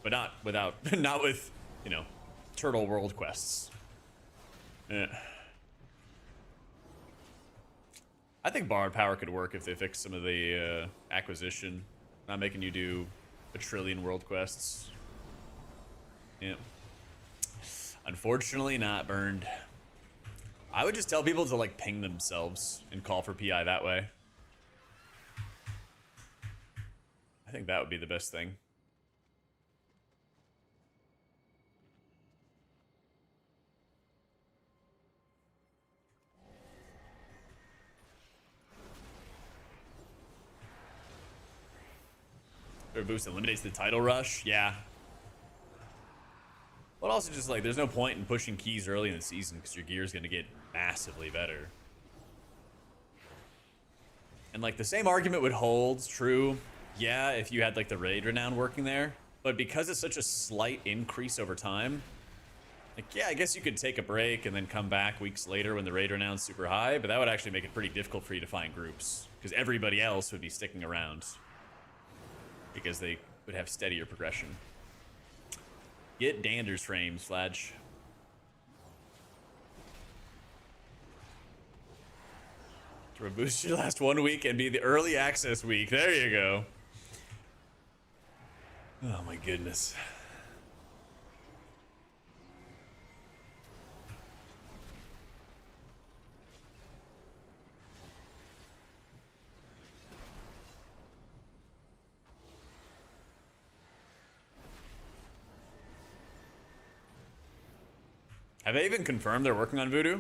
but not without, not with, you know, turtle world quests. I think borrowed power could work if they fix some of the acquisition. Not making you do a trillion world quests. Yeah. Unfortunately not burned. I would just tell people to like ping themselves and call for PI that way. I think that would be the best thing. Boost eliminates the title rush. Yeah. But also just like there's no point in pushing keys early in the season because your gear is going to get massively better. And like the same argument would hold true, yeah, if you had like the raid renown working there, but because it's such a slight increase over time, Like, yeah, I guess you could take a break and then come back weeks later when the raid renown's super high, but that would actually make it pretty difficult for you to find groups, because everybody else would be sticking around because they would have steadier progression. Get Dander's frames, Fladge. To boost your last 1 week and be the early access week. There you go. Oh my goodness. Have they even confirmed they're working on Voodoo?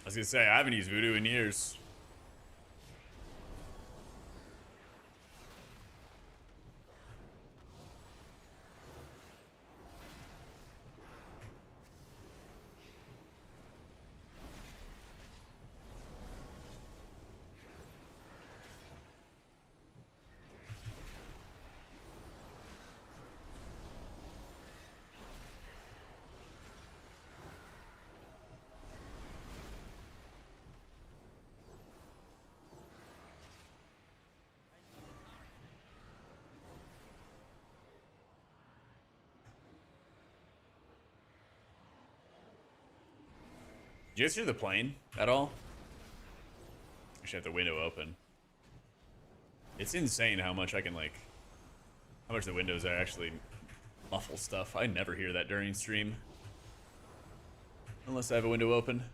I was gonna say, I haven't used Voodoo in years. Did you guys hear the plane at all? I should have the window open. It's insane how much I can, like, how much the windows are actually muffle stuff. I never hear that during stream. Unless I have a window open.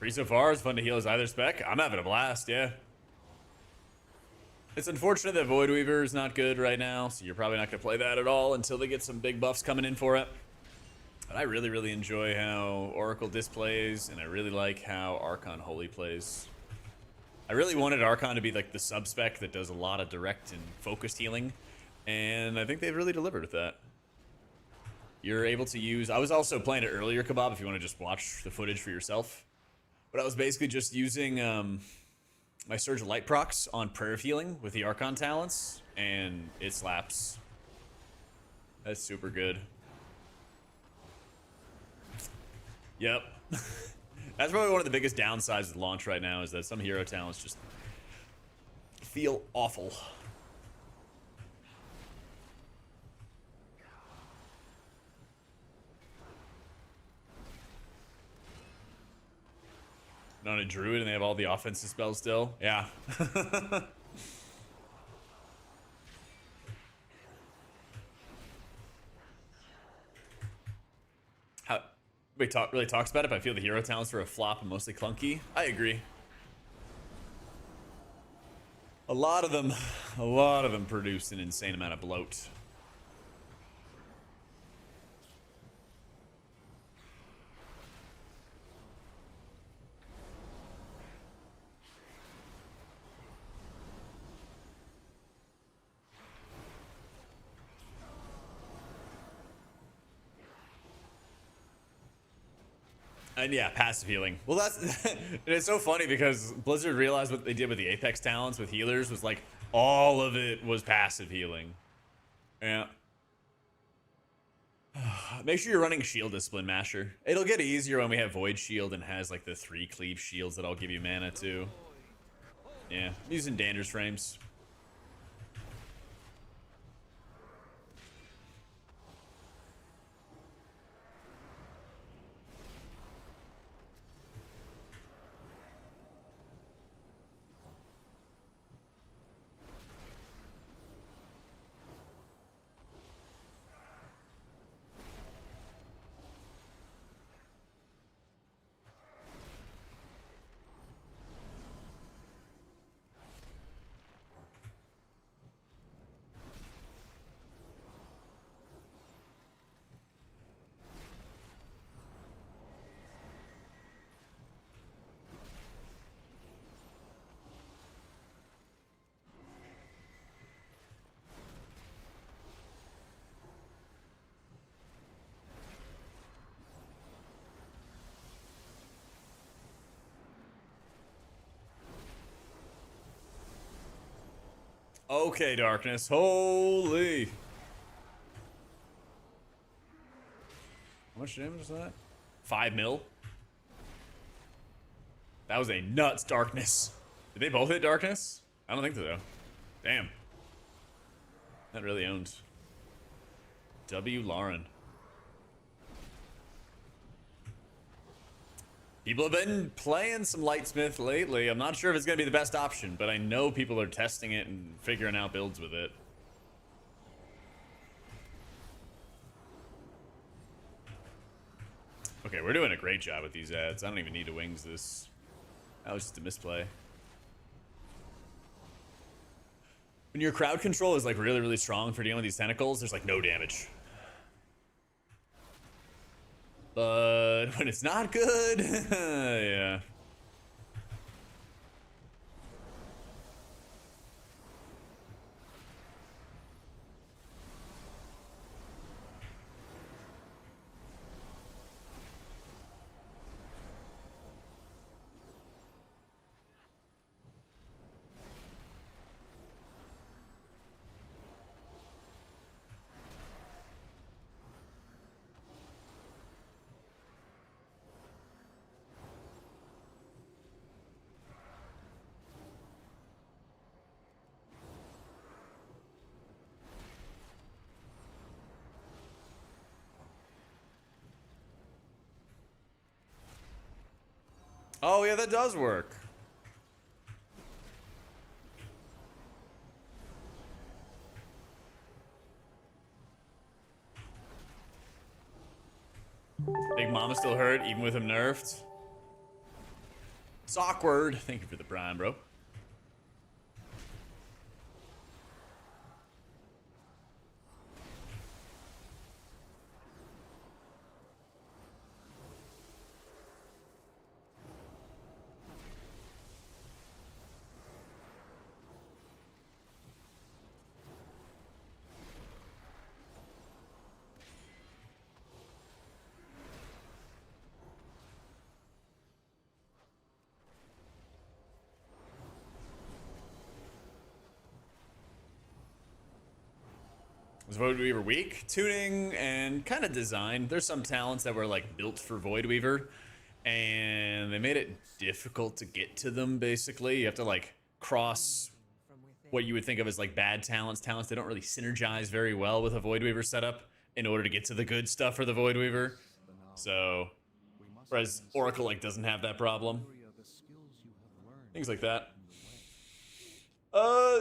Free so far. It's fun to heal as either spec. I'm having a blast, yeah. It's unfortunate that Void Weaver is not good right now, so you're probably not going to play that at all until they get some big buffs coming in for it. But I really, really enjoy how Oracle displays, and I really like how Archon Holy plays. I really wanted Archon to be like the sub-spec that does a lot of direct and focused healing, and I think they've really delivered with that. You're able to use... I was also playing it earlier, Kebab, if you want to just watch the footage for yourself. But I was basically just using... my Surge of Light procs on Prayer of Healing with the Archon talents, and it slaps. That's super good. Yep. That's probably one of the biggest downsides of the launch right now, is that some hero talents just feel awful. Not a druid and they have all the offensive spells still. Yeah. How really talks about it, but I feel the hero talents are a flop and mostly clunky. I agree. A lot of them produce an insane amount of bloat. And yeah, passive healing. Well, that's it's so funny because Blizzard realized what they did with the Apex talents with healers was like all of it was passive healing. Yeah. Make sure you're running Shield Discipline, Masher. It'll get easier when we have Void Shield and has like the 3 cleave shields that'll give you mana too. Yeah, I'm using Dander's frames. Okay, darkness. Holy. How much damage is that? 5 mil? That was a nuts darkness. Did they both hit darkness? I don't think so. Damn. That really owned. W. Lauren. People have been playing some Lightsmith lately. I'm not sure if it's going to be the best option, but I know people are testing it and figuring out builds with it. Okay, we're doing a great job with these ads. I don't even need to wings this. That was just a misplay. When your crowd control is like really, really strong for dealing with these tentacles, there's like no damage. But when it's not good, yeah. Oh, yeah, that does work. Big Mama still hurt, even with him nerfed. It's awkward. Thank you for the prime, bro. Was Void Weaver weak? Tuning and kind of design. There's some talents that were like built for Void Weaver, and they made it difficult to get to them. Basically, you have to like cross what you would think of as like bad talents that don't really synergize very well with a Void Weaver setup in order to get to the good stuff for the Void Weaver. So, whereas Oracle like doesn't have that problem. Things like that.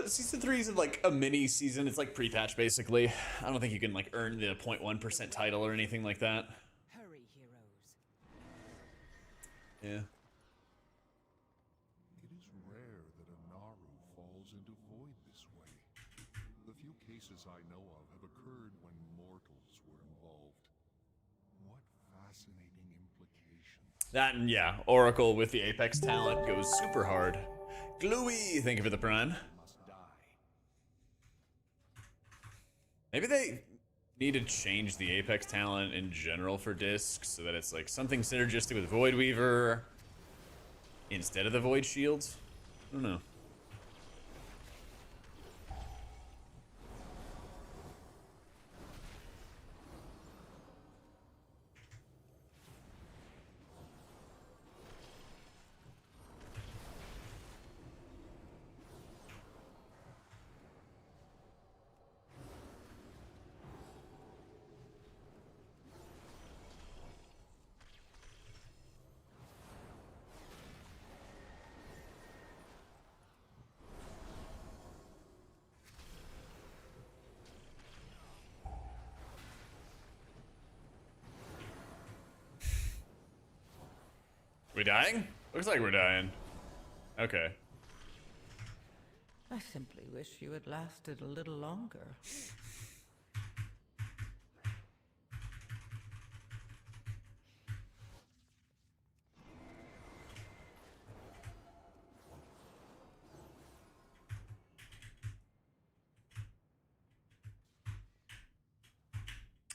Season 3 is like a mini season. It's like pre-patch basically. I don't think you can like earn the 0.1% title or anything like that. Hurry, heroes. Yeah. It is rare that a Naru falls into void this way. The few cases I know of have occurred when mortals were involved. What fascinating implications. That and yeah, Oracle with the Apex talent goes super hard. Gluey, thank you for the prime. Maybe they need to change the Apex talent in general for discs so that it's like something synergistic with Void Weaver instead of the Void Shield. I don't know. We dying? Looks like we're dying. Okay. I simply wish you had lasted a little longer.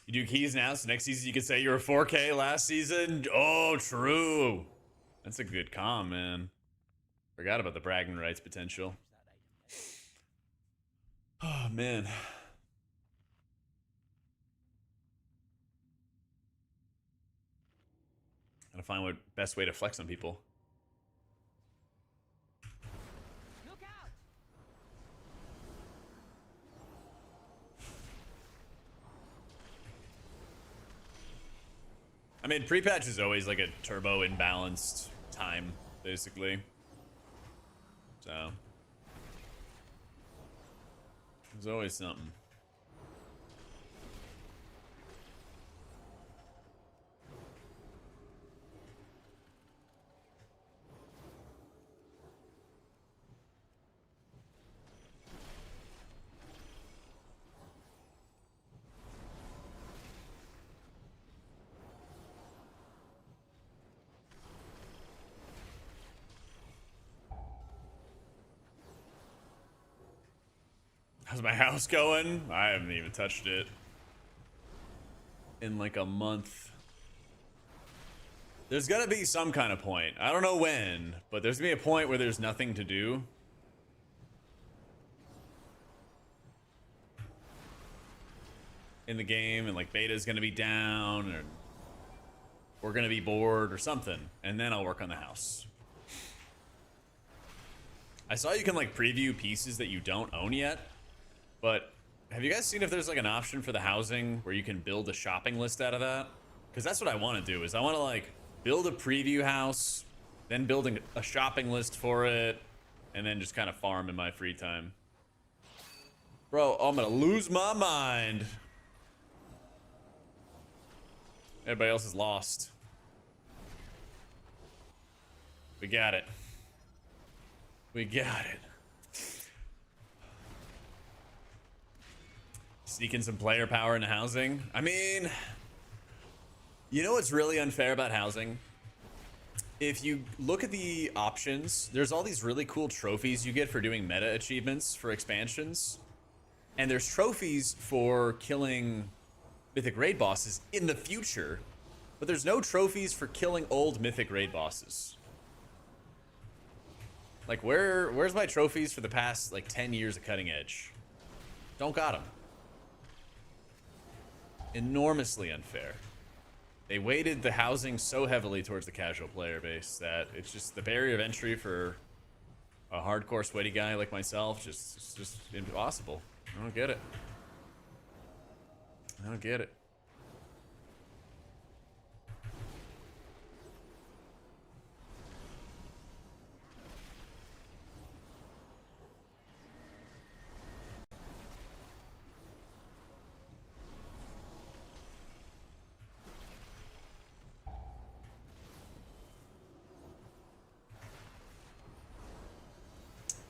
You do keys now, so next season you could say you were 4K last season. Oh, true. That's a good comm, man. Forgot about the bragging rights potential. Oh, man. Gotta find what best way to flex on people. Look out! I mean, pre-patch is always like a turbo imbalanced time, basically. So there's always something. How's my house going? I haven't even touched it in like a month. There's gonna be some kind of point. I don't know when, but there's gonna be a point where there's nothing to do. In the game, and like beta's gonna be down, or we're gonna be bored or something, and then I'll work on the house. I saw you can like preview pieces that you don't own yet. But have you guys seen if there's like an option for the housing where you can build a shopping list out of that? Because that's what I want to do, is I want to like build a preview house, then building a shopping list for it, and then just kind of farm in my free time. Bro, I'm gonna lose my mind. Everybody else is lost. We got it. We got it. Sneaking some player power into housing. I mean, you know what's really unfair about housing? If you look at the options, there's all these really cool trophies you get for doing meta achievements for expansions. And there's trophies for killing Mythic raid bosses in the future. But there's no trophies for killing old Mythic raid bosses. Like, where's my trophies for the past, like, 10 years of Cutting Edge? Don't got them. Enormously unfair. They weighted the housing so heavily towards the casual player base that it's just the barrier of entry for a hardcore sweaty guy like myself. It's just impossible. I don't get it. I don't get it.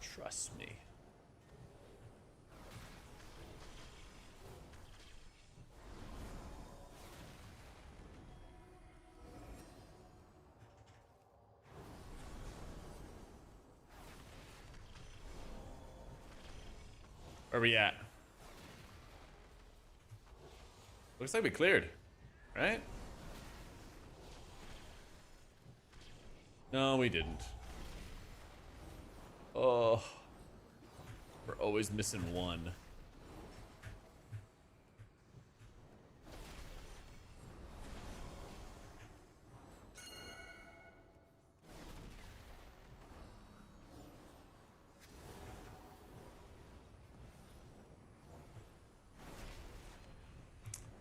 Trust me. Where we at? Looks like we cleared, right? No, we didn't. Oh, we're always missing one.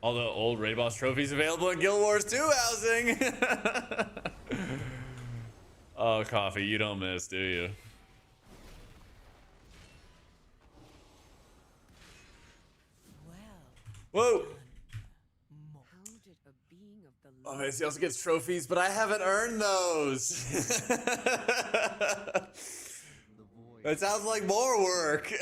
All the old raid boss trophies available in Guild Wars 2 housing. Oh, Coffee, you don't miss, do you? Whoa! Oh, he also gets trophies, but I haven't earned those. That sounds like more work.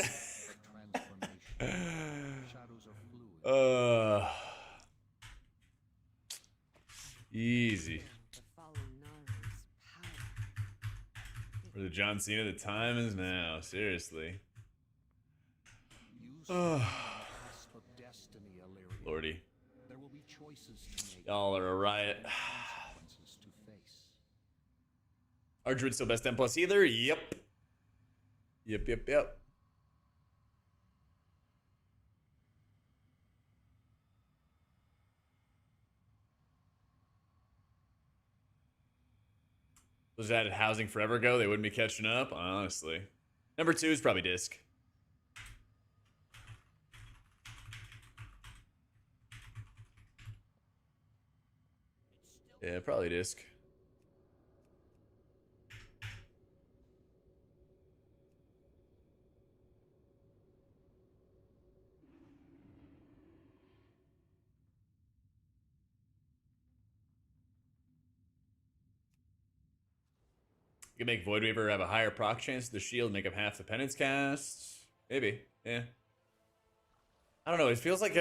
Easy. For the John Cena, the time is now. Seriously. Lordy. Y'all are a riot. Are Druid still best 10+ healer? Yep. Yep. Was added housing forever ago, they wouldn't be catching up, honestly. Number 2 is probably disc. Yeah, probably disc. You can make Void Weaver have a higher proc chance of the shield, make up half the penance cast. Maybe, yeah. I don't know, it feels like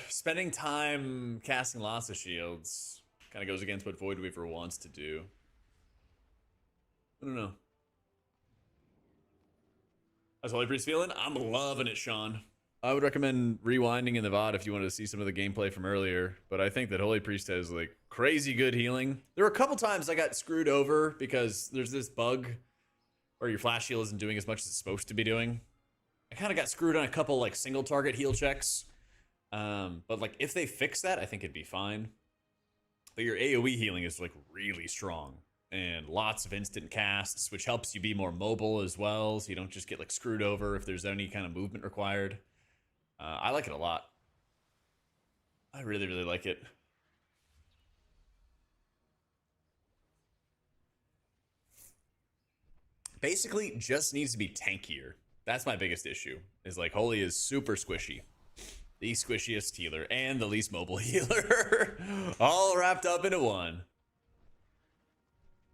spending time casting lots of shields kind of goes against what Void Weaver wants to do. I don't know. How's Holy Priest feeling? I'm loving it, Sean. I would recommend rewinding in the VOD if you wanted to see some of the gameplay from earlier, but I think that Holy Priest has like crazy good healing. There were a couple times I got screwed over because there's this bug where your flash heal isn't doing as much as it's supposed to be doing. I kind of got screwed on a couple like single target heal checks. But like if they fix that, I think it'd be fine. But your AoE healing is like really strong and lots of instant casts, which helps you be more mobile as well. So you don't just get like screwed over if there's any kind of movement required. I like it a lot. I really, really like it. Basically, just needs to be tankier. That's my biggest issue. Is like Holy is super squishy. The squishiest healer and the least mobile healer. All wrapped up into one.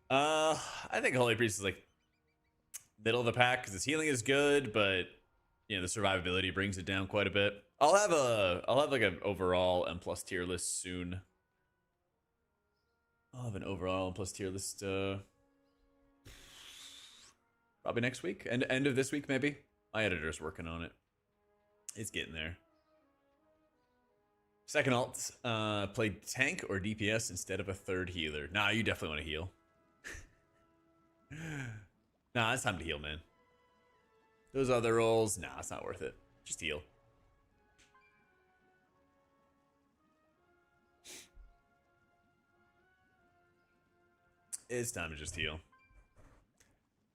I think Holy Priest is like middle of the pack because his healing is good, but you know, the survivability brings it down quite a bit. I'll have like an overall M+ tier list soon. I'll have an overall M+ tier list probably next week. End of this week, maybe. My editor's working on it. It's getting there. Second alt, play tank or DPS instead of a third healer. Nah, you definitely want to heal. Nah, it's time to heal, man. Those other roles, nah, it's not worth it. Just heal. It's time to just heal.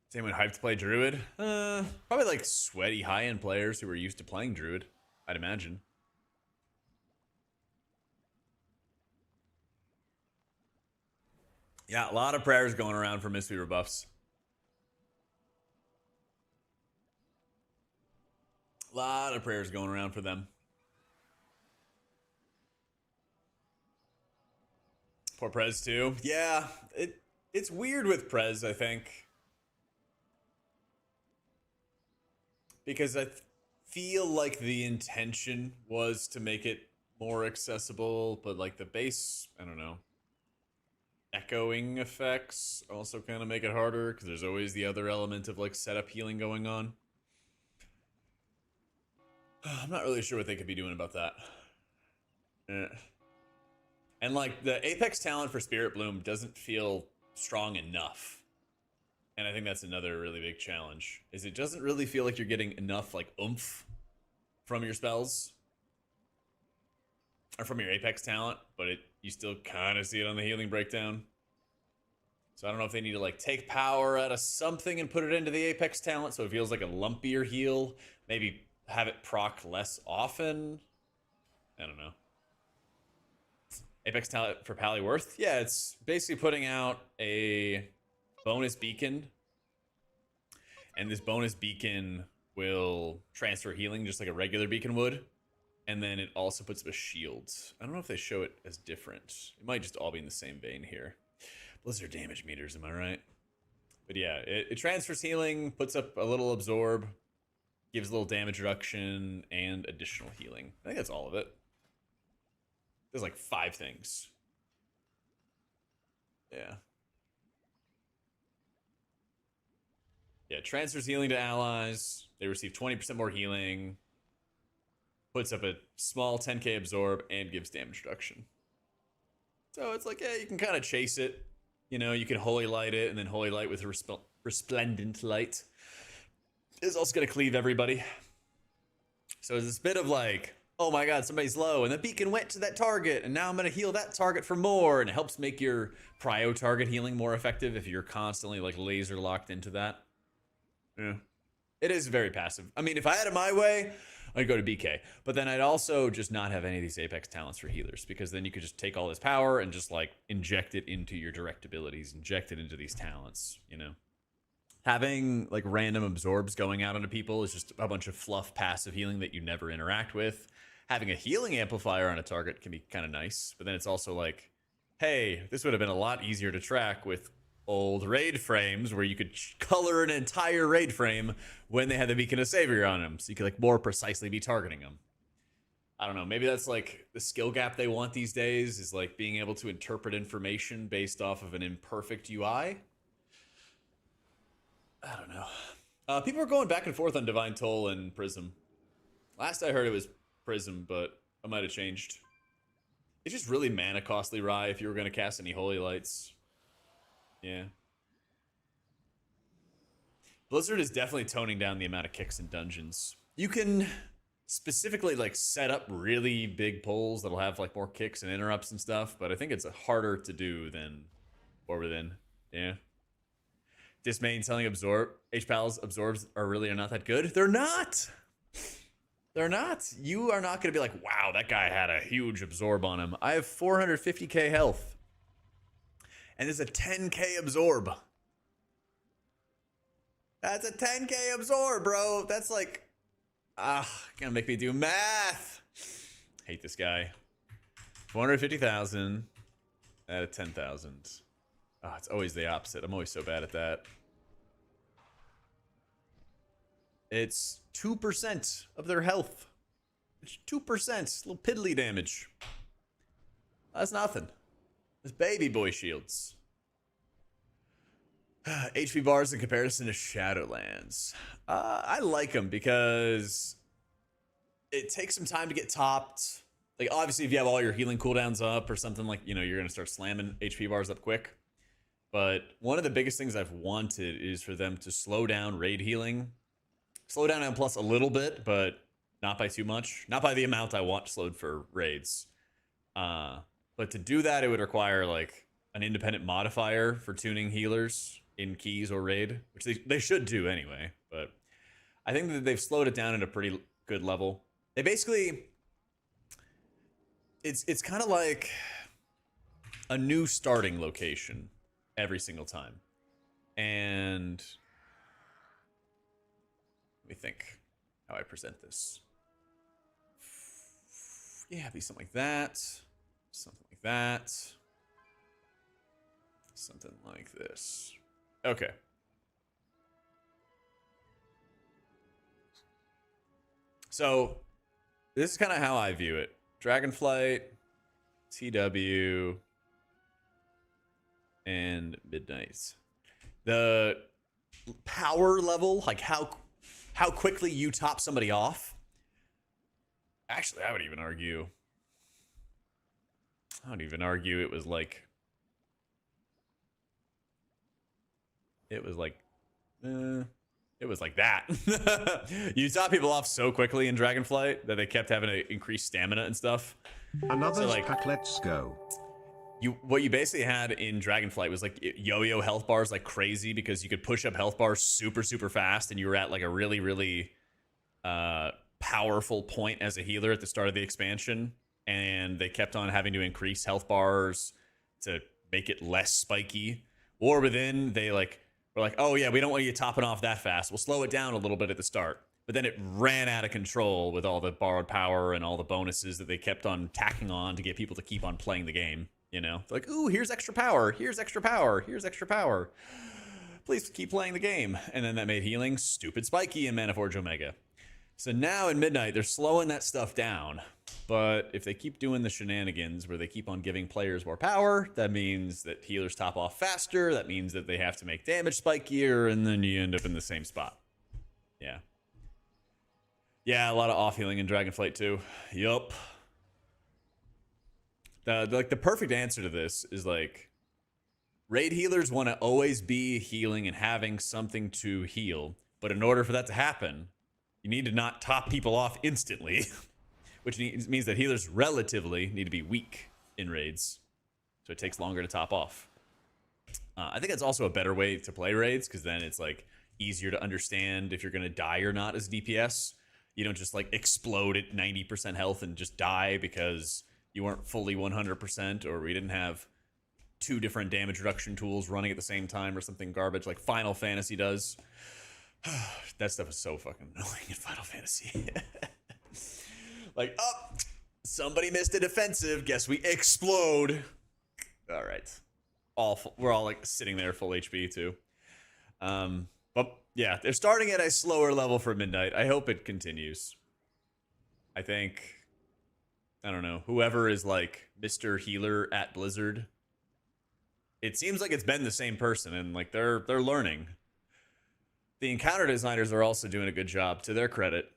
Is anyone hyped to play Druid? Probably like sweaty high-end players who are used to playing Druid, I'd imagine. Yeah, a lot of prayers going around for Mistweaver buffs. A lot of prayers going around for them. Poor Prez too. Yeah, it's weird with Prez, I think. Because I feel like the intention was to make it more accessible, but like the base, I don't know. Echoing effects also kind of make it harder because there's always the other element of like setup healing going on. I'm not really sure what they could be doing about that. And like the Apex talent for Spirit Bloom doesn't feel strong enough. And I think that's another really big challenge, is it doesn't really feel like you're getting enough like oomph from your spells. Or from your Apex talent, but you still kind of see it on the healing breakdown. So I don't know if they need to like take power out of something and put it into the Apex talent so it feels like a lumpier heal. Maybe have it proc less often. I don't know. Apex talent for Pally Worth? Yeah, it's basically putting out a bonus beacon. And this bonus beacon will transfer healing just like a regular beacon would. And then it also puts up a shield. I don't know if they show it as different. It might just all be in the same vein here. Blizzard damage meters, am I right? But yeah, it transfers healing, puts up a little absorb, gives a little damage reduction, and additional healing. I think that's all of it. There's like 5 things. Yeah. Yeah, transfers healing to allies. They receive 20% more healing. Puts up a small 10k absorb and gives damage reduction. So it's like, yeah, you can kind of chase it. You know, you can Holy Light it, and then Holy Light with Resplendent Light is also going to cleave everybody. So it's this bit of like, oh my god, somebody's low, and the beacon went to that target, and now I'm gonna heal that target for more, and it helps make your prio target healing more effective if you're constantly like laser locked into that. Yeah. It is very passive. I mean, if I had it my way, I'd go to BK. But then I'd also just not have any of these Apex talents for healers, because then you could just take all this power and just like inject it into your direct abilities, inject it into these talents, you know? Having like random absorbs going out onto people is just a bunch of fluff passive healing that you never interact with. Having a healing amplifier on a target can be kind of nice, but then it's also like, hey, this would have been a lot easier to track with old raid frames where you could color an entire raid frame when they had the beacon of savior on them, so you could like more precisely be targeting them. I don't know, maybe that's like the skill gap they want these days, is like being able to interpret information based off of an imperfect UI. I don't know. People are going back and forth on Divine Toll and Prism. Last I heard it was Prism, but I might have changed. It's just really mana costly, Rye, if you were going to cast any Holy Lights. Yeah. Blizzard is definitely toning down the amount of kicks in dungeons. You can specifically like set up really big pulls that'll have like more kicks and interrupts and stuff, but I think it's harder to do than what we're in. Yeah. Dismain telling H-Pals absorbs are really not that good. They're not. They're not. You are not going to be like, wow, that guy had a huge absorb on him. I have 450k health. And there's a 10k absorb. That's a 10k absorb, bro. That's like, gonna make me do math. Hate this guy. 450,000 out of 10,000. Oh, it's always the opposite. I'm always so bad at that. It's 2% of their health. It's 2%. Little piddly damage. That's nothing. It's baby boy shields. HP bars in comparison to Shadowlands. I like them because it takes some time to get topped. Like, obviously, if you have all your healing cooldowns up or something, like, you know, you're going to start slamming HP bars up quick. But one of the biggest things I've wanted is for them to slow down raid healing. Slow down M plus a little bit, but not by too much. Not by the amount I want slowed for raids. But to do that, it would require like an independent modifier for tuning healers in keys or raid, which they should do anyway. But I think that they've slowed it down at a pretty good level. They basically, it's kind of like a new starting location every single time. And let me think how I present this. Yeah, be something like that. Something like that. Something like this. Okay. So this is kind of how I view it. Dragonflight, TW, and Midnight. The power level, like how quickly you top somebody off. Actually, I would even argue it was like that. You top people off so quickly in Dragonflight that they kept having to increase stamina and stuff. Another so like, pack, let's go. What you basically had in Dragonflight was like yo-yo health bars like crazy, because you could push up health bars super fast, and you were at like a really powerful point as a healer at the start of the expansion, and they kept on having to increase health bars to make it less spiky. War Within, they like were like, oh yeah, we don't want you topping off that fast. We'll slow it down a little bit at the start. But then it ran out of control with all the borrowed power and all the bonuses that they kept on tacking on to get people to keep on playing the game. You know, they're like, ooh, here's extra power, here's extra power, here's extra power. Please keep playing the game. And then that made healing stupid spiky in Maniforge Omega. So now in Midnight, they're slowing that stuff down. But if they keep doing the shenanigans where they keep on giving players more power, that means that healers top off faster. That means that they have to make damage spikier, and then you end up in the same spot. Yeah. Yeah, a lot of off healing in Dragonflight too. Yup. The perfect answer to this is like, raid healers want to always be healing and having something to heal. But in order for that to happen, you need to not top people off instantly. which means that healers relatively need to be weak in raids, so it takes longer to top off. I think that's also a better way to play raids, because then it's like easier to understand if you're going to die or not as DPS. You don't just like explode at 90% health and just die because you weren't fully 100%, or we didn't have 2 different damage reduction tools running at the same time or something garbage like Final Fantasy does. That stuff is so fucking annoying in Final Fantasy. Like, oh, somebody missed a defensive. Guess we explode. All right. We're all like sitting there full HP too. But yeah, they're starting at a slower level for Midnight. I hope it continues. I think, I don't know, whoever is like Mr. Healer at Blizzard, it seems like it's been the same person, and like they're learning. The encounter designers are also doing a good job, to their credit.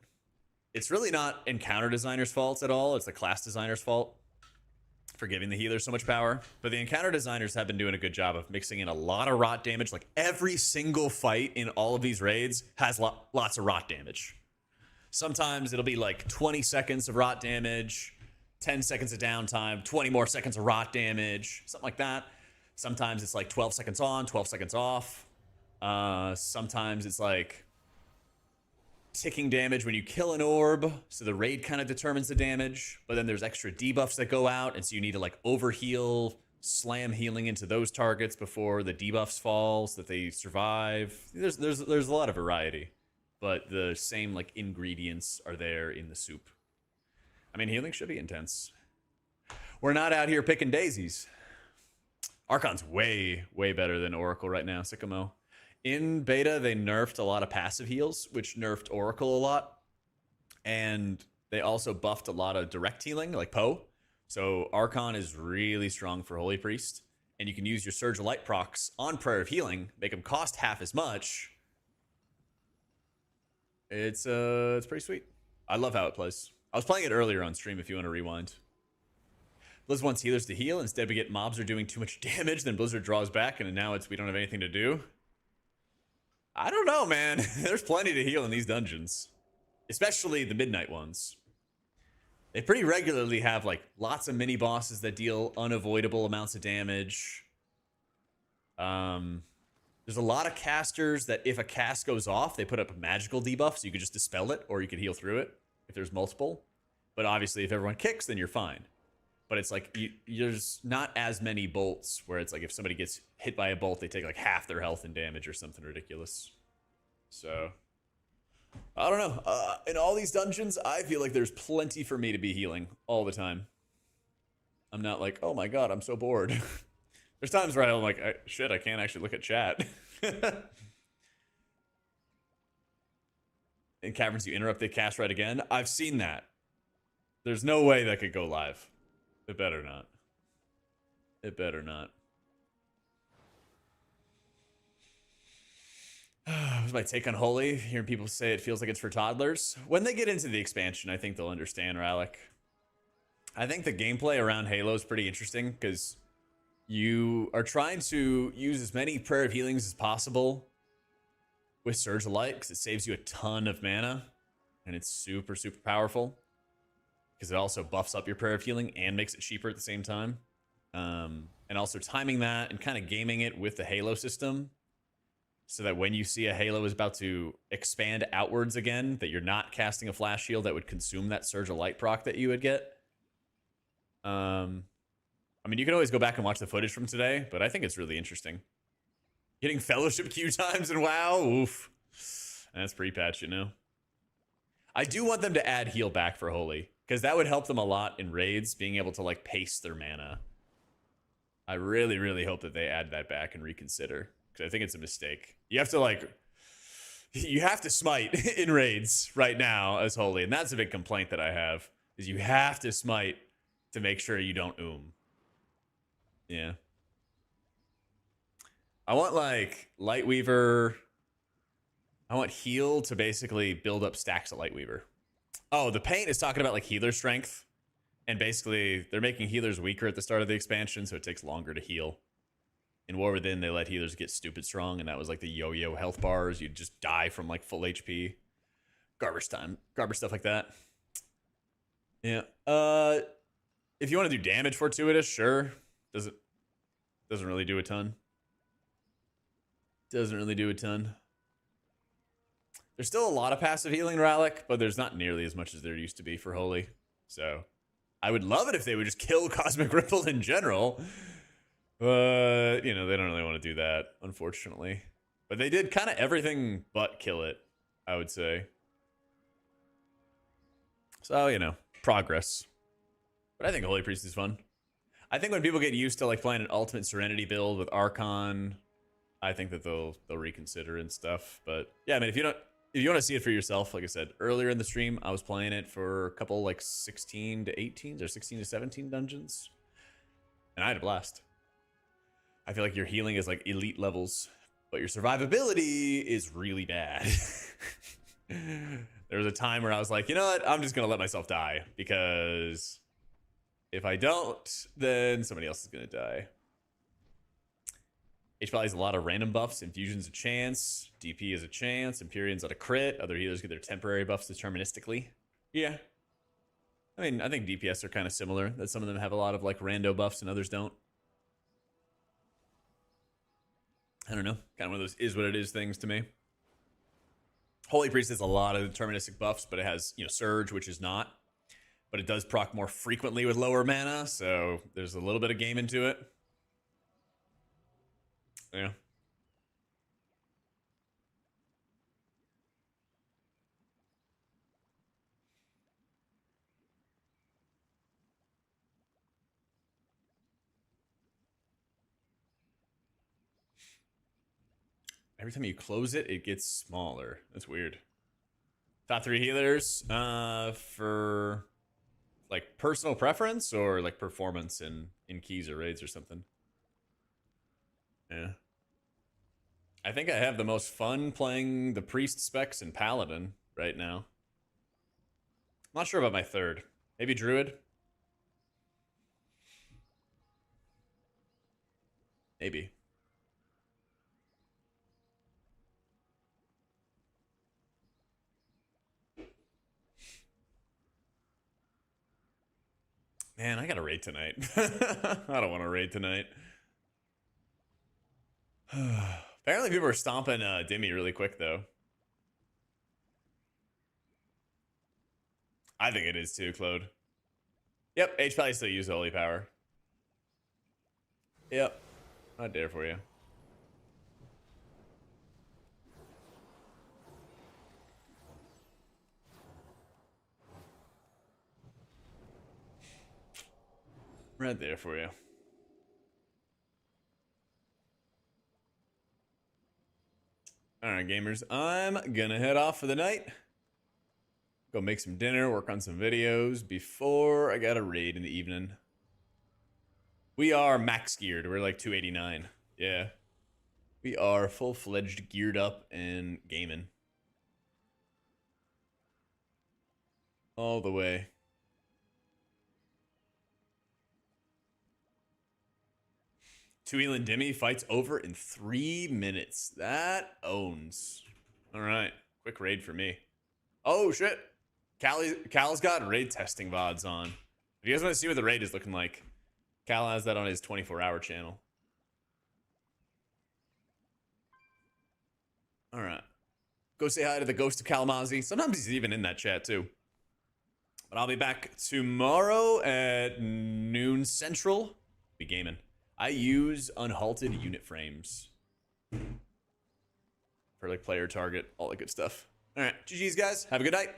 It's really not encounter designers' fault at all. It's the class designers' fault for giving the healer so much power. But the encounter designers have been doing a good job of mixing in a lot of rot damage. Like every single fight in all of these raids has lots of rot damage. Sometimes it'll be like 20 seconds of rot damage, 10 seconds of downtime, 20 more seconds of rot damage, something like that. Sometimes it's like 12 seconds on, 12 seconds off. Sometimes it's like ticking damage when you kill an orb, so the raid kind of determines the damage, but then there's extra debuffs that go out, and so you need to like overheal, slam healing into those targets before the debuffs fall so that they survive. There's a lot of variety, but the same like ingredients are there in the soup. I mean, healing should be intense. We're not out here picking daisies. Archon's way better than Oracle right now, Sycamo. In beta, they nerfed a lot of passive heals, which nerfed Oracle a lot. And they also buffed a lot of direct healing, like Poe. So Archon is really strong for Holy Priest. And you can use your Surge of Light procs on Prayer of Healing, make them cost half as much. It's pretty sweet. I love how it plays. I was playing it earlier on stream if you want to rewind. Blizz wants healers to heal. Instead, we get mobs are doing too much damage. Then Blizzard draws back, and now we don't have anything to do. I don't know, man. There's plenty to heal in these dungeons, especially the midnight ones. They pretty regularly have like lots of mini bosses that deal unavoidable amounts of damage. There's a lot of casters that if a cast goes off, they put up a magical debuff, so you could just dispel it, or you could heal through it if there's multiple. But obviously, if everyone kicks, then you're fine. But it's like there's not as many bolts where it's like if somebody gets hit by a bolt, they take like half their health and damage or something ridiculous. So I don't know. In all these dungeons, I feel like there's plenty for me to be healing all the time. I'm not like, oh my god, I'm so bored. There's times where I'm like, shit, I can't actually look at chat. In Caverns, you interrupt the cast right again. I've seen that. There's no way that could go live. It better not. It better not. What's my take on Holy? Hearing people say it feels like it's for toddlers. When they get into the expansion, I think they'll understand, Rallic. I think the gameplay around Halo is pretty interesting because you are trying to use as many Prayer of Healings as possible with Surge of Light because it saves you a ton of mana and it's super powerful. Because it also buffs up your Prayer of Healing and makes it cheaper at the same time. And also timing that and kind of gaming it with the Halo system so that when you see a Halo is about to expand outwards again, that you're not casting a flash shield that would consume that Surge of Light proc that you would get. I mean, you can always go back and watch the footage from today, but I think it's really interesting. Getting Fellowship queue times in WoW, oof. That's pre-patch, you know? I do want them to add heal back for Holy. Because that would help them a lot in raids, being able to, like, pace their mana. I really hope that they add that back and reconsider. Because I think it's a mistake. You have to, like... You have to smite in raids right now as Holy. And that's a big complaint that I have. Is you have to smite to make sure you don't Yeah. I want, like, Lightweaver... I want heal to basically build up stacks of Lightweaver. Oh, the paint is talking about like healer strength. And basically, they're making healers weaker at the start of the expansion, so it takes longer to heal. In War Within, they let healers get stupid strong, and that was like the yo-yo health bars. You'd just die from like full HP. Garbage stuff like that. Yeah. If you want to do damage fortuitous, sure. Doesn't really do a ton. Doesn't really do a ton. There's still a lot of passive healing Relic, but there's not nearly as much as there used to be for Holy. So I would love it if they would just kill Cosmic Ripple in general. But, you know, they don't really want to do that, unfortunately. But they did kind of everything but kill it, I would say. So, you know, progress. But I think Holy Priest is fun. I think when people get used to like playing an Ultimate Serenity build with Archon, I think that they'll reconsider and stuff. But yeah, I mean, if you want to see it for yourself, like I said earlier in the stream, I was playing it for a couple like 16 to 18s or 16 to 17 dungeons, and I had a blast. I feel like your healing is like elite levels, but your survivability is really bad. There was a time where I was like, you know what? I'm just gonna let myself die, because if I don't, then somebody else is gonna die. H probably has a lot of random buffs. Infusion's a chance. DP is a chance. Empyrean's at a crit. Other healers get their temporary buffs deterministically. Yeah. I mean, I think DPS are kind of similar. That some of them have a lot of like rando buffs and others don't. I don't know. Kind of one of those is what it is things to me. Holy Priest has a lot of deterministic buffs, but it has, you know, Surge, which is not. But it does proc more frequently with lower mana, so there's a little bit of game into it. Yeah. Every time you close it, it gets smaller. That's weird. Top 3 healers for like personal preference or like performance in keys or raids or something. Yeah. I think I have the most fun playing the priest specs and paladin right now. I'm not sure about my third. Maybe druid? Maybe. Man, I gotta raid tonight. I don't want to raid tonight. Apparently people are stomping Dimmy really quick, though. I think it is too, Claude. Yep, H probably still use Holy Power. Yep. Not there for you. Right there for you. Alright, gamers. I'm gonna head off for the night. Go make some dinner, work on some videos before I got a raid in the evening. We are max geared. We're like 289. Yeah. We are full-fledged geared up and gaming. All the way. Two Elin Dimmy fights over in 3 minutes. That owns. All right. Quick raid for me. Oh, shit. Cal's got raid testing VODs on. If you guys want to see what the raid is looking like, Cal has that on his 24-hour channel. All right. Go say hi to the ghost of Kalamazoo. Sometimes he's even in that chat, too. But I'll be back tomorrow at noon Central. Be gaming. I use unhalted unit frames for like player target, all that good stuff. All right, GG's guys. Have a good night.